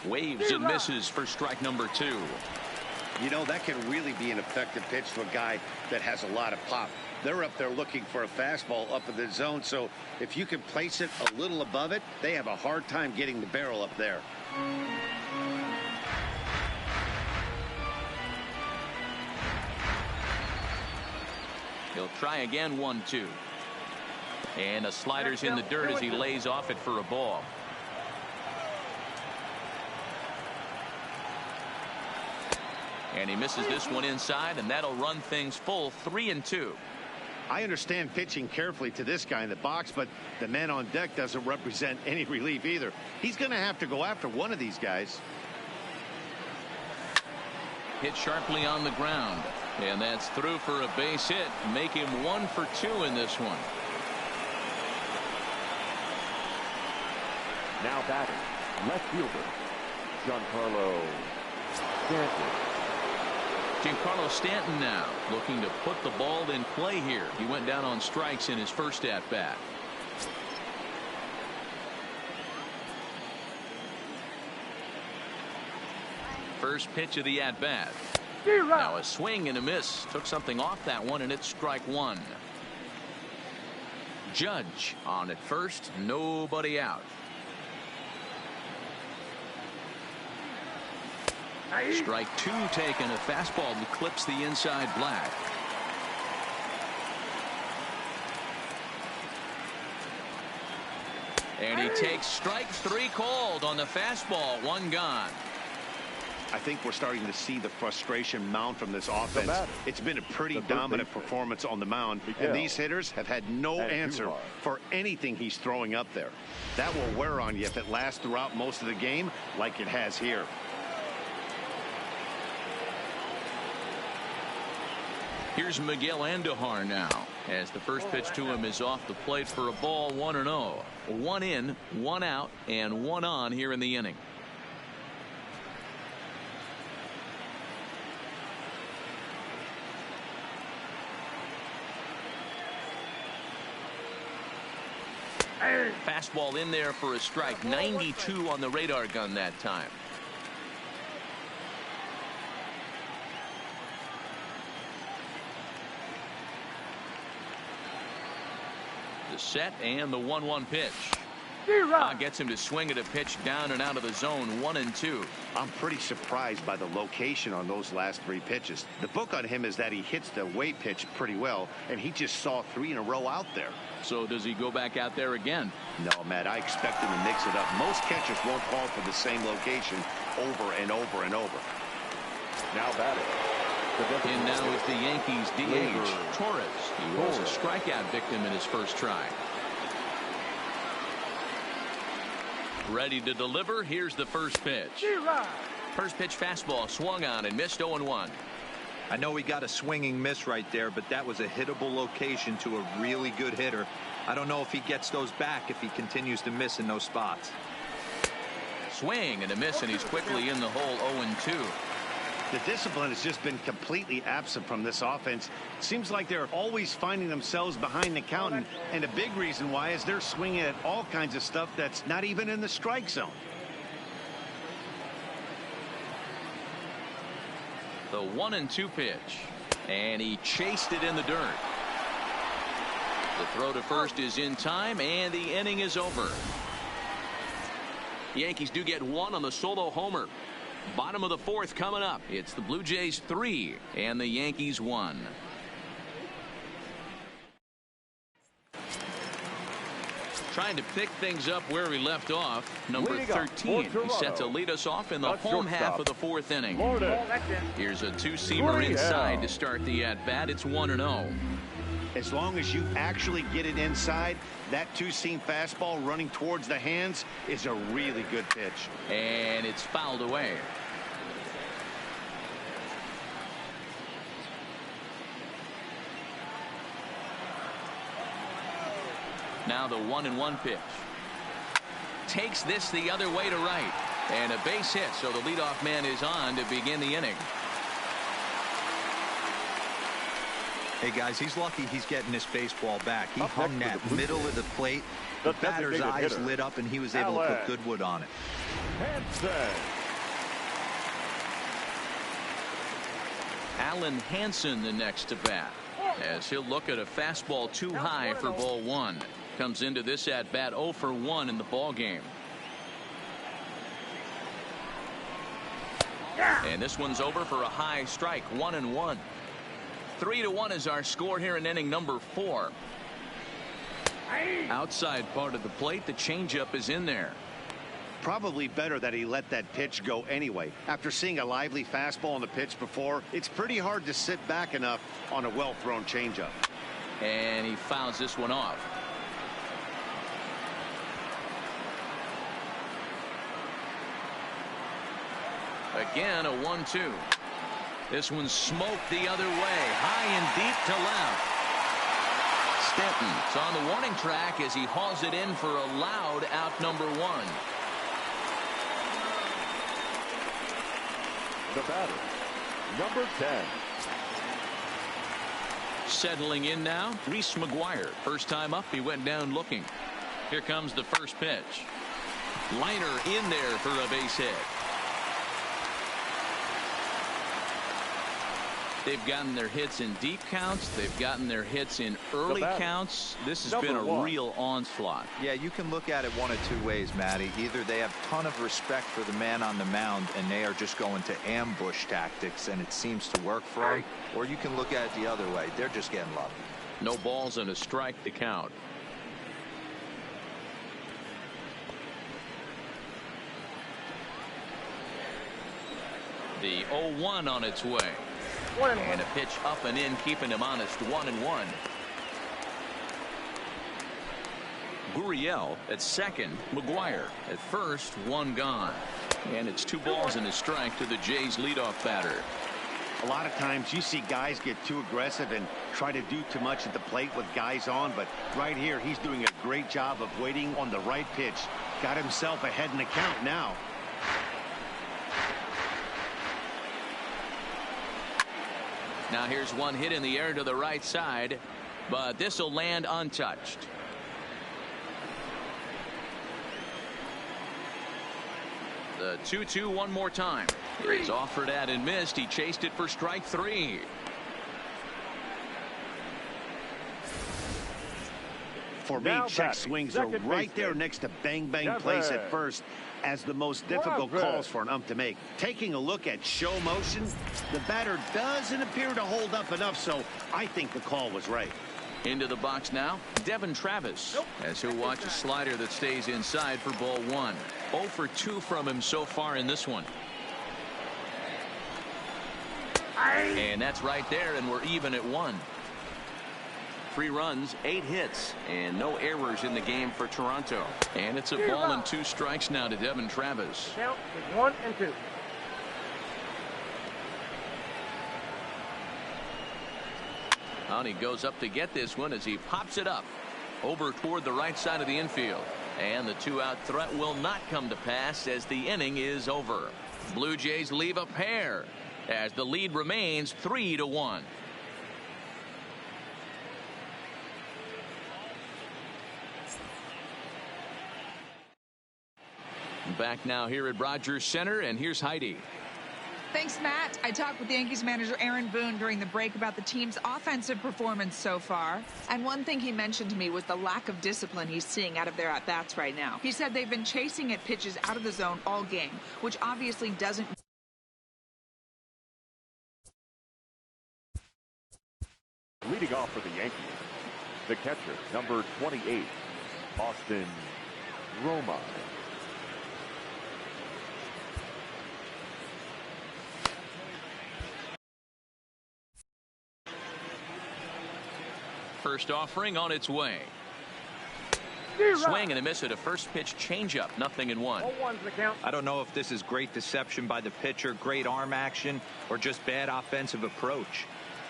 Waves and misses for strike number 2. You know, that can really be an effective pitch to a guy that has a lot of pop. They're up there looking for a fastball up in the zone, so if you can place it a little above it, they have a hard time getting the barrel up there. He'll try again, 1-2. And a slider's in the dirt as he lays off it for a ball. And he misses this one inside, and that'll run things full, 3-2. I understand pitching carefully to this guy in the box, but the man on deck doesn't represent any relief either. He's going to have to go after one of these guys. Hit sharply on the ground, and that's through for a base hit. Make him 1 for 2 in this one. Now batting, left fielder, Giancarlo Stanton. Giancarlo Stanton now looking to put the ball in play here. He went down on strikes in his first at bat. First pitch of the at bat. Now a swing and a miss. Took something off that one, and it's strike 1. Judge on at first, nobody out. Strike 2 taken. A fastball that clips the inside black. And he takes strike 3 called on the fastball. 1 gone. I think we're starting to see the frustration mount from this offense. It's been a pretty dominant performance on the mound, and these hitters have had no answer for anything he's throwing up there. That will wear on you if it lasts throughout most of the game like it has here. Here's Miguel Andujar now, as the first pitch to him is off the plate for a ball, 1-0. 1 in, 1 out, and 1 on here in the inning. Fastball in there for a strike. 92 on the radar gun that time. The set and the 1-1 pitch. Gets him to swing at a pitch down and out of the zone. 1-2. I'm pretty surprised by the location on those last 3 pitches. The book on him is that he hits the away pitch pretty well, and he just saw 3 in a row out there. So does he go back out there again? No, Matt, I expect him to mix it up. Most catchers won't call for the same location over and over and over. Now batting. And now is the Yankees DH, Torres. He was a strikeout victim in his first try. Ready to deliver. Here's the first pitch. First pitch fastball swung on and missed. 0-1. I know he got a swinging miss right there, but that was a hittable location to a really good hitter. I don't know if he gets those back if he continues to miss in those spots. Swing and a miss, and he's quickly in the hole. 0-2. The discipline has just been completely absent from this offense. It seems like they're always finding themselves behind the count, and a big reason why is they're swinging at all kinds of stuff that's not even in the strike zone. The 1-2 pitch, and he chased it in the dirt. The throw to first is in time, and the inning is over. The Yankees do get 1 on the solo homer. Bottom of the 4th coming up. It's the Blue Jays 3 and the Yankees 1. Trying to pick things up where we left off. Number 13. He's set to lead us off in the home half of the 4th inning. Here's a 2-seamer inside to start the at-bat. It's 1-0. As long as you actually get it inside, that 2-seam fastball running towards the hands is a really good pitch. And it's fouled away. Now the 1-1 pitch. Takes this the other way to right. And a base hit, so the leadoff man is on to begin the inning. Hey, guys, he's lucky he's getting this baseball back. He hung that middle of the plate. The batter's eyes lit up, and he was able to put good wood on it. Hansen. Alan Hansen the next to bat, as he'll look at a fastball too high for ball one. Comes into this at bat 0 for 1 in the ball game. And this one's over for a high strike, 1-1. 3-1 is our score here in inning number 4. Outside part of the plate, the changeup is in there. Probably better that he let that pitch go anyway. After seeing a lively fastball on the pitch before, it's pretty hard to sit back enough on a well-thrown changeup. And he fouls this one off. Again, a 1-2. This one's smoked the other way, high and deep to left. Stanton's on the warning track as he hauls it in for a loud out number 1. The batter, number 10. Settling in now, Reese McGuire. First time up, he went down looking. Here comes the first pitch. Liner in there for a base hit. They've gotten their hits in deep counts. They've gotten their hits in early counts. This has been a real onslaught. Yeah, you can look at it one of two ways, Matty. Either they have a ton of respect for the man on the mound and they are just going to ambush tactics and it seems to work for them, or you can look at it the other way. They're just getting lucky. No balls and a strike to count. The 0-1 on its way. And a pitch up and in, keeping him honest, 1-1. Gurriel at second, McGuire at first, one gone. And it's 2 balls and a strike to the Jays leadoff batter. A lot of times you see guys get too aggressive and try to do too much at the plate with guys on, but right here he's doing a great job of waiting on the right pitch. Got himself ahead in the count now. Now here's one hit in the air to the right side, but this will land untouched. The 2-2 one more time. He's offered at and missed. He chased it for strike 3. For me, check swings are right there next to bang bang plays at first as the most difficult calls for an ump to make. Taking a look at show motion, the batter doesn't appear to hold up enough, so I think the call was right. Into the box now, Devin Travis, as he'll watch a slider that stays inside for ball 1. 0 for 2 from him so far in this one. And that's right there, and we're even at 1. 3 runs, 8 hits, and no errors in the game for Toronto. And it's a ball and 2 strikes now to Devin Travis. Count is 1 and 2. And he goes up to get this one as he pops it up over toward the right side of the infield. And the 2-out threat will not come to pass as the inning is over. Blue Jays leave a pair as the lead remains 3-1. Back now here at Rogers Center, and here's Heidi. Thanks, Matt. I talked with Yankees manager Aaron Boone during the break about the team's offensive performance so far. And one thing he mentioned to me was the lack of discipline he's seeing out of their at-bats right now. He said they've been chasing at pitches out of the zone all game, which obviously doesn't. Leading off for the Yankees, the catcher, number 28, Austin Romine. First offering on its way. Swing and a miss at a first pitch changeup, 0-1. I don't know if this is great deception by the pitcher, great arm action, or just bad offensive approach.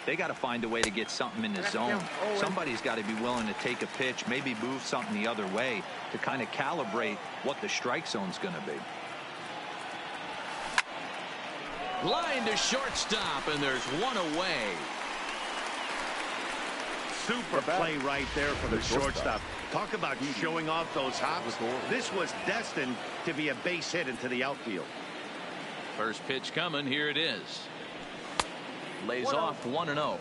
They got to find a way to get something in the zone. Somebody's got to be willing to take a pitch, maybe move something the other way to kind of calibrate what the strike zone's going to be. Line to shortstop, and there's one away. Super play right there for the shortstop. Talk about showing off those hops. This was destined to be a base hit into the outfield. First pitch coming. Here it is. Lays off 1-0.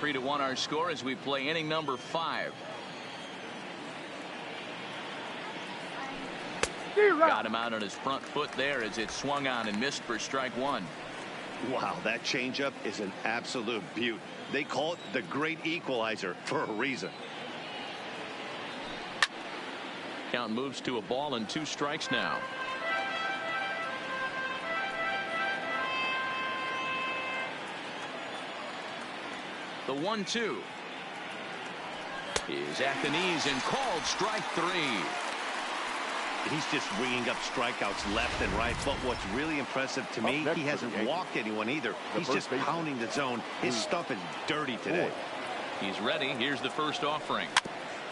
3-1 our score as we play inning number 5. Got him out on his front foot there as it swung on and missed for strike 1. Wow, that changeup is an absolute beaut. They call it the great equalizer for a reason. Count moves to a ball and 2 strikes now. The 1-2 is at the knees and called strike 3. He's just ringing up strikeouts left and right. But what's really impressive to me, he hasn't walked anyone either. He's just pounding the zone. His stuff is dirty today. He's ready. Here's the first offering.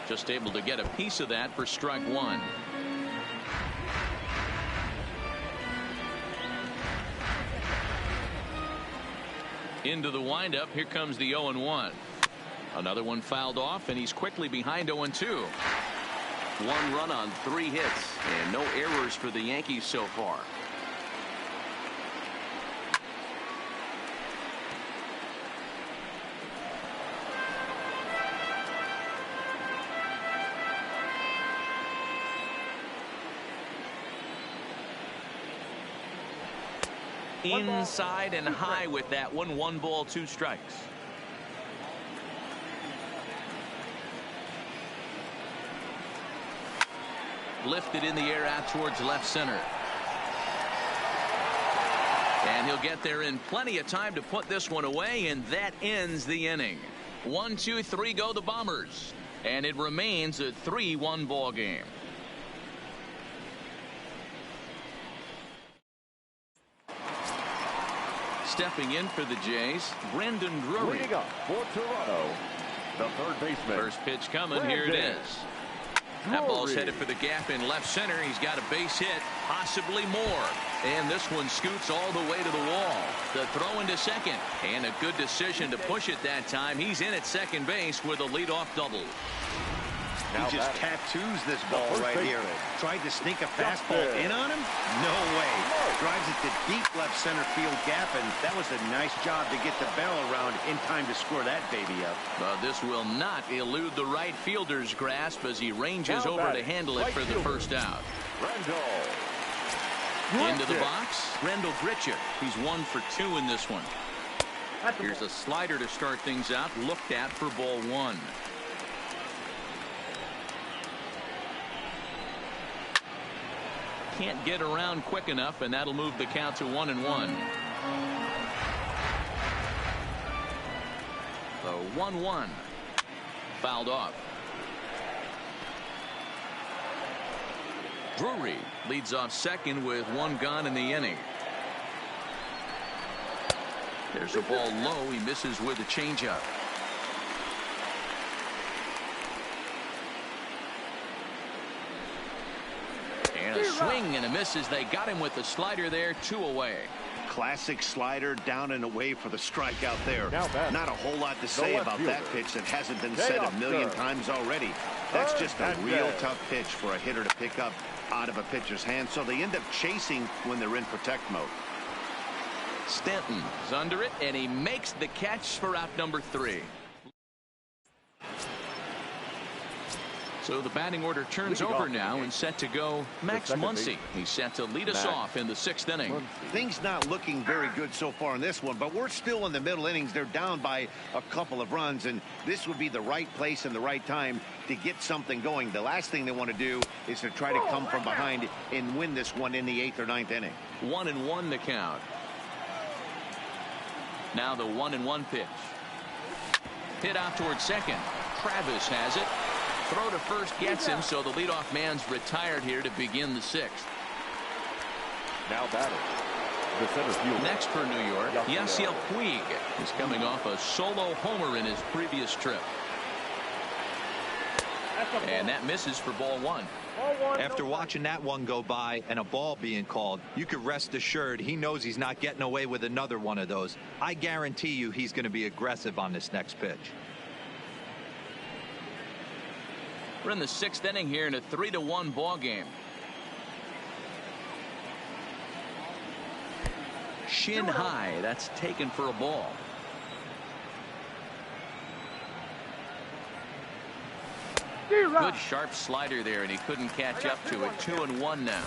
Just able to get a piece of that for strike 1. Into the windup. Here comes the 0-1. Another one fouled off, and he's quickly behind 0-2. 1 run on 3 hits and no errors for the Yankees so far. Inside and high with that one. 1 ball, 2 strikes. Lifted in the air out towards left center. And he'll get there in plenty of time to put this one away, and that ends the inning. 1, 2, 3 go the Bombers, and it remains a 3-1 ball game. Stepping in for the Jays, Brandon Drury. Leading up for Toronto, the third baseman. First pitch coming. Here it is. That ball's headed for the gap in left center. He's got a base hit, possibly more. And this one scoots all the way to the wall. The throw into second. And a good decision to push it that time. He's in at second base with a leadoff double. He just tattoos this ball right here. Tried to sneak a fastball in on him? No way. Drives it to deep left center field gap, and that was a nice job to get the barrel around in time to score that baby up. But this will not elude the right fielder's grasp as he ranges over to handle it for the first out. Into the box, Rendell Gritchick. He's 1 for 2 in this one. Here's a slider to start things out, looked at for ball 1. Can't get around quick enough, and that'll move the count to 1-1. The 1-1 fouled off. Drury leads off second with 1 gone in the inning. There's a ball low. He misses with a changeup. And a swing and a miss as they got him with the slider there. 2 away. Classic slider down and away for the strikeout there. Not a whole lot to say about that pitch that hasn't been said a million times already. That's just a real tough pitch for a hitter to pick up out of a pitcher's hand, so they end up chasing when they're in protect mode. Stanton's under it, and he makes the catch for out number 3. So the batting order turns over now and set to go Max Muncy. He's set to lead us off in the 6th inning. Things not looking very good so far in this one, but we're still in the middle innings. They're down by a couple of runs, and this would be the right place and the right time to get something going. The last thing they want to do is to try to come from behind and win this one in the 8th or 9th inning. 1-1 to count. Now the 1-1 pitch. Hit out towards second. Travis has it. Throw to first gets him, so the leadoff man's retired here to begin the 6th. Now batting, the center fielder. Next for New York, Yasiel Puig is coming off a solo homer in his previous trip. And that misses for ball 1. After watching that one go by and a ball being called, you could rest assured he knows he's not getting away with another one of those. I guarantee you he's going to be aggressive on this next pitch. We're in the 6th inning here in a 3-1 ball game. Shin high. That's taken for a ball. Good sharp slider there, and he couldn't catch up to it. 2-1 now.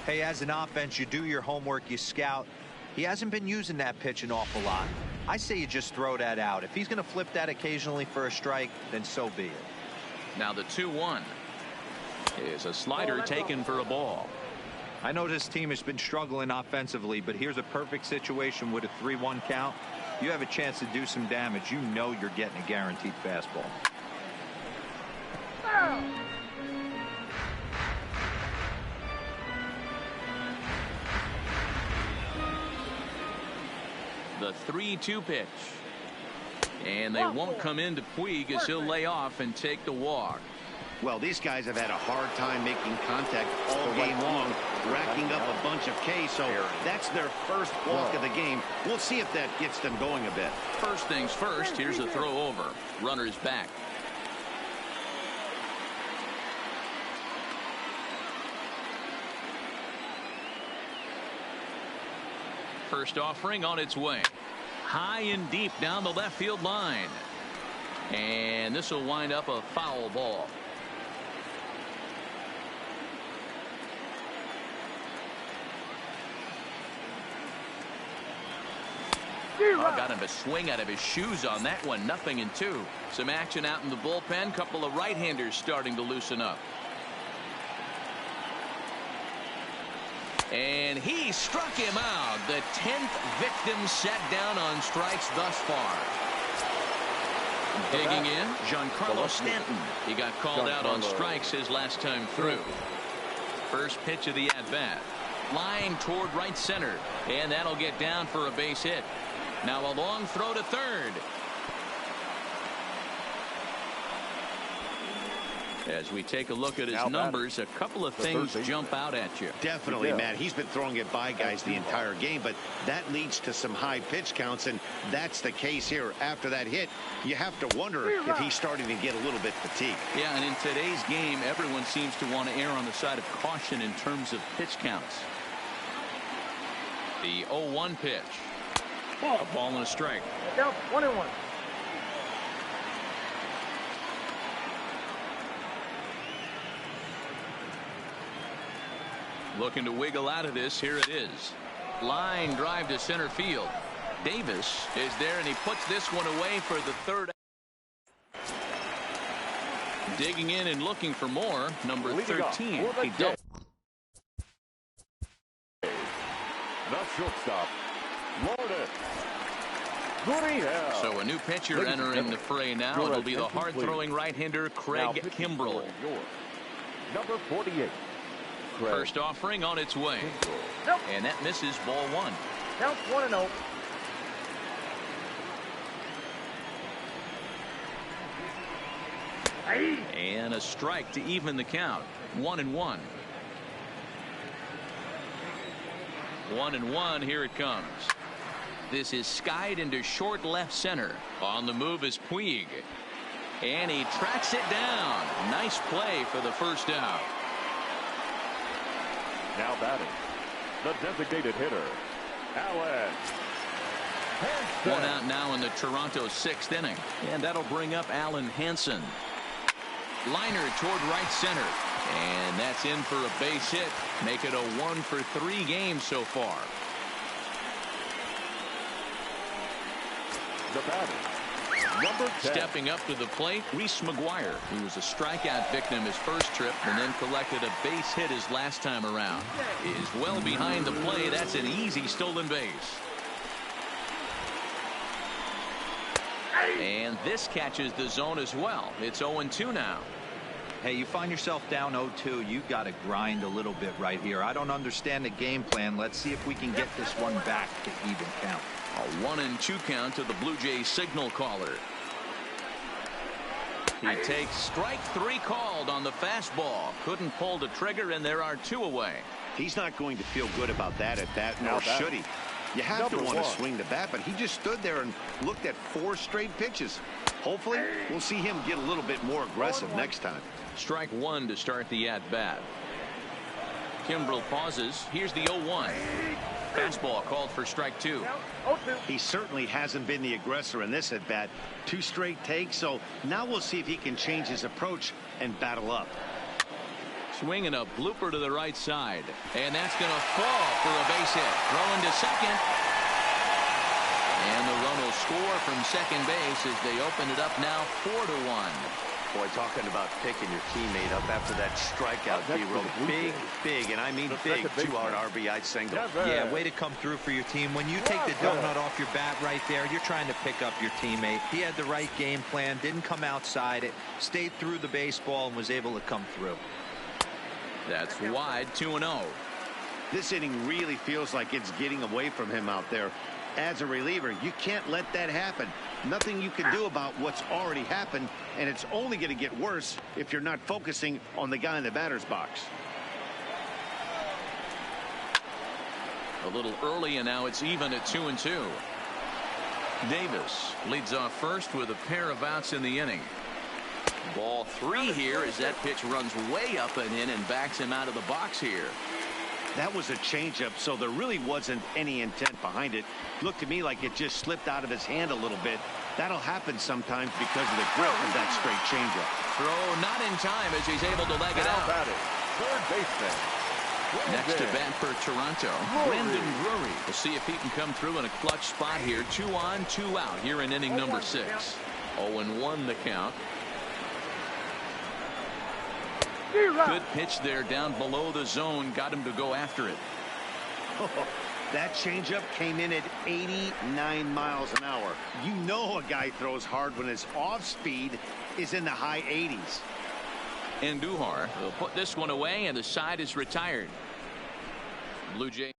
Hey, as an offense, you do your homework, you scout. He hasn't been using that pitch an awful lot. I say you just throw that out. If he's going to flip that occasionally for a strike, then so be it. Now the 2-1 is a slider taken for a ball. I know this team has been struggling offensively, but here's a perfect situation with a 3-1 count. You have a chance to do some damage. You know you're getting a guaranteed fastball. The 3-2 pitch. And they won't come into Puig as he'll lay off and take the walk. Well, these guys have had a hard time making contact all game long, racking up a bunch of Ks, so that's their first walk of the game. We'll see if that gets them going a bit. First things first, here's a throw over. Runner's back. First offering on its way. High and deep down the left field line. And this will wind up a foul ball. Got him to swing out of his shoes on that one. 0-2. Some action out in the bullpen. Couple of right-handers starting to loosen up. And he struck him out. The 10th victim set down on strikes thus far. Digging in, Giancarlo Stanton. He got called out on strikes his last time through. First pitch of the at-bat. Line toward right center. And that'll get down for a base hit. Now a long throw to third. As we take a look at his numbers, a couple of things jump out at you. Definitely, Matt. He's been throwing it by guys the entire game, but that leads to some high pitch counts, and that's the case here. After that hit, you have to wonder if he's starting to get a little bit fatigued. Yeah, and in today's game, everyone seems to want to err on the side of caution in terms of pitch counts. The 0-1 pitch. A ball and a strike. 1-1. Looking to wiggle out of this. Here it is. Line drive to center field. Davis is there, and he puts this one away for the third. Digging in and looking for more. Number 13. He doubled. The shortstop, Lourdes. So a new pitcher entering the fray now. It'll be the hard-throwing right-hander Craig Kimbrell. Number 48. First offering on its way. And that misses ball one. Count 1-0. And a strike to even the count. 1-1. 1-1. Here it comes. This is skied into short left center. On the move is Puig. And he tracks it down. Nice play for the first out. Now batting, the designated hitter, Alan. One out now in the Toronto 6th inning. And that'll bring up Alan Hansen. Liner toward right center. And that's in for a base hit. Make it a 1-for-3 game so far. The batter, number 10. Stepping up to the plate, Reese McGuire. He was a strikeout victim his first trip and then collected a base hit his last time around. Is well behind the play. That's an easy stolen base. And this catches the zone as well. It's 0-2 now. Hey, you find yourself down 0-2. You've got to grind a little bit right here. I don't understand the game plan. Let's see if we can get this one back to even count. A 1-2 count to the Blue Jays signal caller. He takes strike 3 called on the fastball. Couldn't pull the trigger, and there are 2 away. He's not going to feel good about that at bat, nor should he. You have to want to swing the bat, but he just stood there and looked at 4 straight pitches. Hopefully, we'll see him get a little bit more aggressive next time. Strike one to start the at-bat. Kimbrel pauses. Here's the 0-1. Fastball called for strike two. He certainly hasn't been the aggressor in this at-bat. 2 straight takes, so now we'll see if he can change his approach and battle up. Swinging a blooper to the right side. And that's going to fall for a base hit. Throwing to second. And the run will score from second base as they open it up now 4-1. Boy, talking about picking your teammate up after that strikeout, D-Roll. Big, and I mean big, 2-out RBI single. Yeah, way to come through for your team. When you take the donut off your bat right there, you're trying to pick up your teammate. He had the right game plan, didn't come outside it, stayed through the baseball, and was able to come through. That's wide, 2-0. This inning really feels like it's getting away from him out there. As a reliever, you can't let that happen. Nothing you can do about what's already happened, and it's only going to get worse if you're not focusing on the guy in the batter's box. A little early, and now it's even at 2-2. Davis leads off first with a pair of outs in the inning. Ball 3 here as that pitch runs way up and in and backs him out of the box here. That was a changeup, so there really wasn't any intent behind it. Looked to me like it just slipped out of his hand a little bit. That'll happen sometimes because of the grip of that straight changeup. Throw not in time as he's able to leg it out. Third baseman. Next to bat for Toronto, Brandon Drury. We'll see if he can come through in a clutch spot here. 2 on, 2 out here in inning number 6. 0-1 the count. Good pitch there down below the zone. Got him to go after it. That changeup came in at 89 miles an hour. You know a guy throws hard when his off speed is in the high 80s. And Duhar will put this one away, and the side is retired. Blue Jay.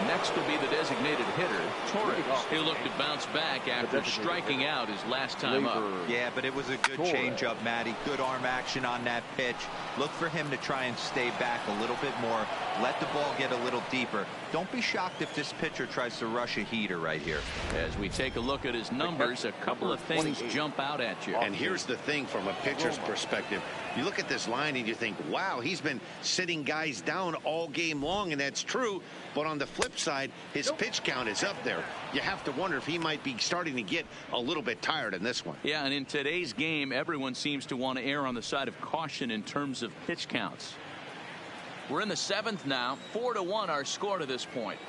Next will be the designated hitter, Torres. He'll look to bounce back after striking out his last time up. Yeah, but it was a good changeup, Matty. Good arm action on that pitch. Look for him to try and stay back a little bit more. Let the ball get a little deeper. Don't be shocked if this pitcher tries to rush a heater right here. As we take a look at his numbers, a couple of things jump out at you. And here's the thing from a pitcher's perspective. You look at this line and you think, wow, he's been sitting guys down all game long, and that's true. But on the flip side, his pitch count is up there. You have to wonder if he might be starting to get a little bit tired in this one. Yeah, and in today's game, everyone seems to want to err on the side of caution in terms of pitch counts. We're in the 7th now. 4-1 our score to this point.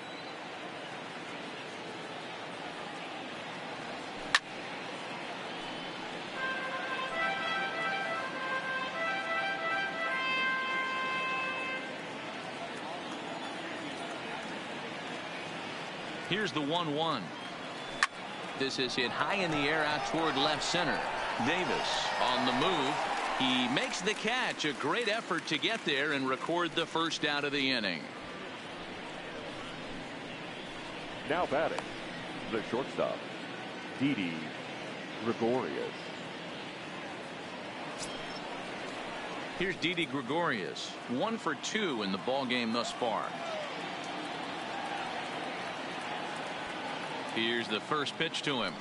Here's the 1-1. This is hit high in the air out toward left center. Davis on the move. He makes the catch. A great effort to get there and record the first out of the inning. Now batting, the shortstop, Didi Gregorius. Here's Didi Gregorius. 1 for 2 in the ball game thus far. Here's the first pitch to him.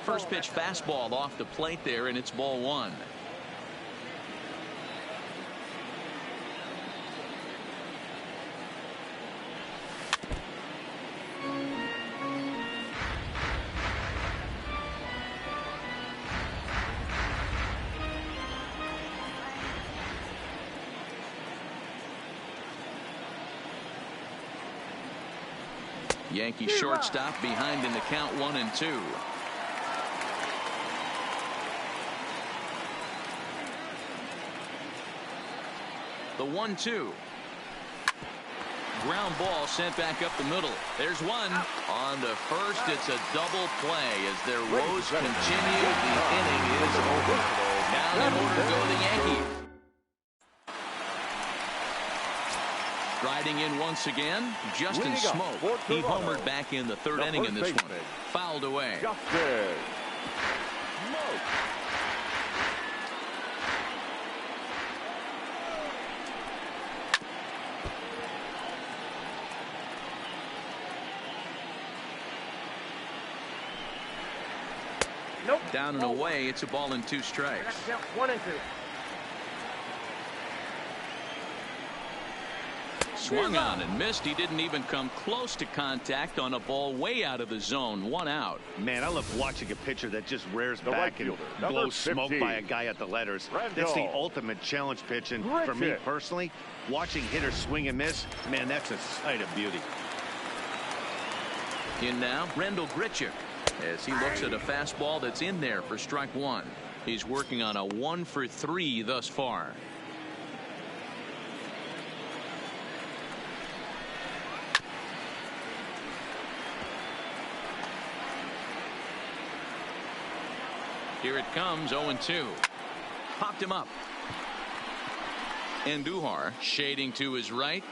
First pitch fastball off the plate there, and it's ball 1. Yankee shortstop behind in the count 1-2. The 1-2. Ground ball sent back up the middle. There's one. On the first, it's a double play as their woes continue. The inning is over. Down in order to go the Yankees. Riding in once again, Justin Smoke. He homered back in the 3rd inning in this one. Fouled away. Justin Smoke. Down and away, it's a ball and 2 strikes. 1 and 2. Swung on and missed. He didn't even come close to contact on a ball way out of the zone. 1 out. Man, I love watching a pitcher that just rears back and blows smoke by a guy at the letters. That's the ultimate challenge pitch. And for me personally, watching hitters swing and miss, man, that's a sight of beauty. In now, Rendell Grichuk, as he looks at a fastball that's in there for strike 1. He's working on a 1 for 3 thus far. Here it comes, 0-2. Popped him up. Andujar shading to his right.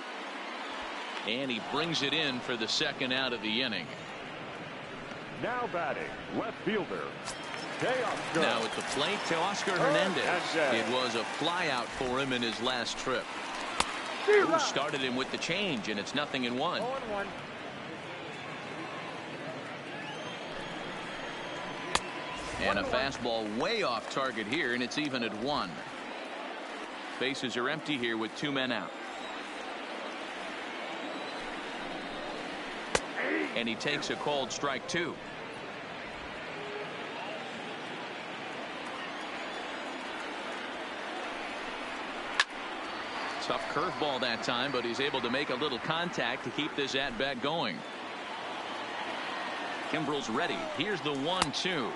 And he brings it in for the 2nd out of the inning. Now batting, left fielder, Teoscar. Now at the plate, Teoscar Hernandez. It was a flyout for him in his last trip. Who started him with the change, and it's 0-1. 0-1. And a fastball way off target here, and it's even at 1. Bases are empty here with 2 men out. And he takes a called strike 2. Tough curveball that time, but he's able to make a little contact to keep this at bat going. Kimbrel's ready. Here's the 1-2.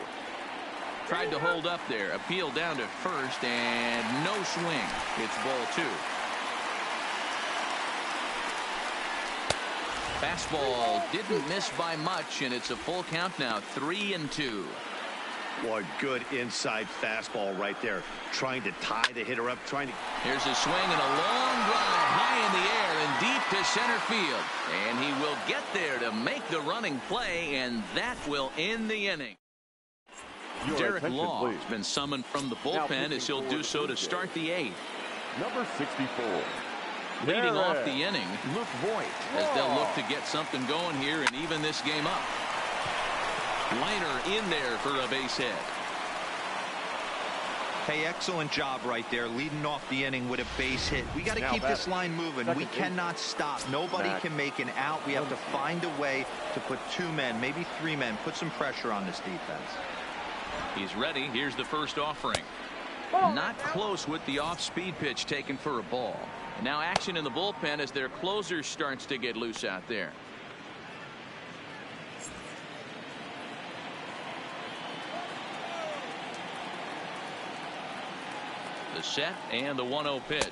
Tried to hold up there. Appeal down to first, and no swing. It's ball 2. Fastball didn't miss by much, and it's a full count now, 3-2. Boy, good inside fastball right there. Trying to tie the hitter up. Here's a swing and a long drive high in the air and deep to center field. And he will get there to make the running play, and that will end the inning. Derek Law has been summoned from the bullpen as he'll do so to start the 8th. Number 64. Leading off the inning, Luke Voigt, as they'll look to get something going here and even this game up. Liner in there for a base hit. Hey, excellent job right there, leading off the inning with a base hit. We got to keep this line moving. We cannot stop. Nobody can make an out. We have to find a way to put 2 men, maybe 3 men, put some pressure on this defense. He's ready. Here's the first offering. Not close with the off-speed pitch taken for a ball. Now action in the bullpen as their closer starts to get loose out there. The set and the 1-0 pitch.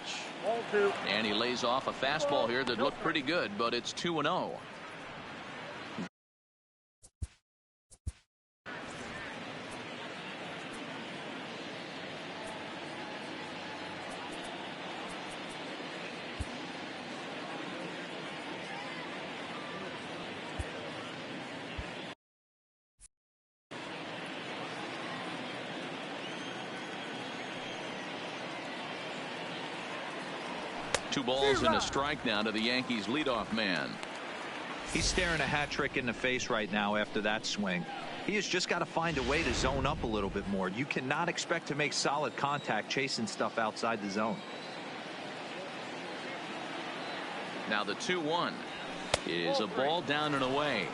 And he lays off a fastball here that looked pretty good, but it's 2-0. Two balls and a strike now to the Yankees leadoff man. He's staring a hat trick in the face right now after that swing. He has just got to find a way to zone up a little bit more. You cannot expect to make solid contact chasing stuff outside the zone. Now the 2-1 is a ball down and away.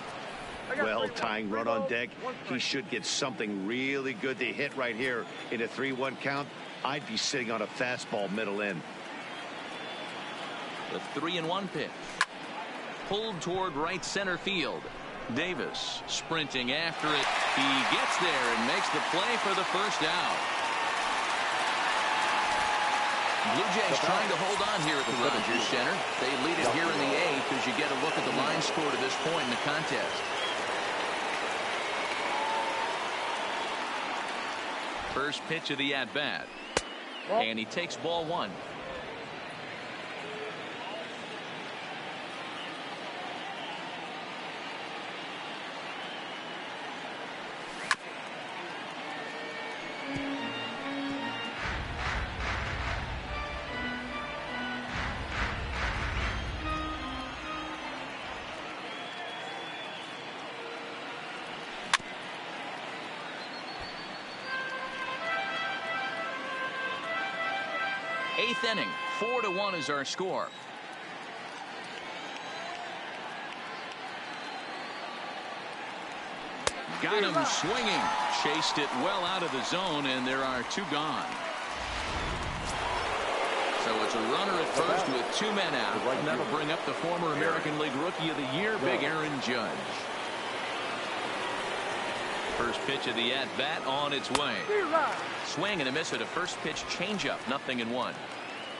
Well, tying run on deck. He should get something really good to hit right here in a 3-1 count. I'd be sitting on a fastball middle in. The 3-1 pitch. Pulled toward right center field. Davis sprinting after it. He gets there and makes the play for the first out. Blue Jays trying to hold on here at the Rogers Center. They lead it here in the 8th as you get a look at the line score to this point in the contest. First pitch of the at-bat. And he takes ball 1. Eighth inning, 4-1 is our score. Got him swinging. Chased it well out of the zone, and there are 2 gone. So it's a runner at first with 2 men out. And that'll bring up the former American League Rookie of the Year, Big Aaron Judge. First pitch of the at-bat on its way. Swing and a miss at a first pitch changeup. 0-1.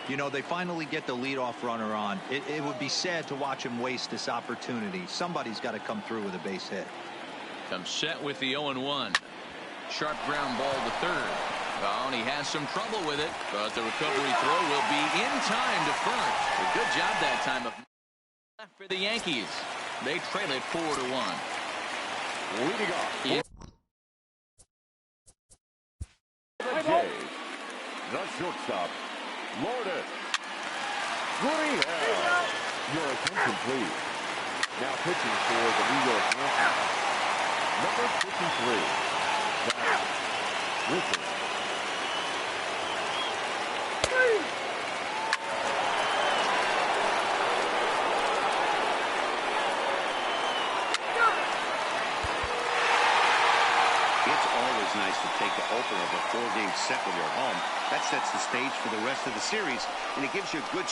You know, they finally get the leadoff runner on. It would be sad to watch him waste this opportunity. Somebody's got to come through with a base hit. Comes set with the 0-1. Sharp ground ball to third. Oh, and he has some trouble with it, but the recovery throw will be in time to first. A good job that time of left for the Yankees. They trail it 4-1. Leading off. Yeah. The shortstop, Lourdes. Your attention, please. Now pitching for the New York Yankees, number 53. That's Richard. Nice to take the opener of a 4-game set when you're at home. That sets the stage for the rest of the series, and it gives you a good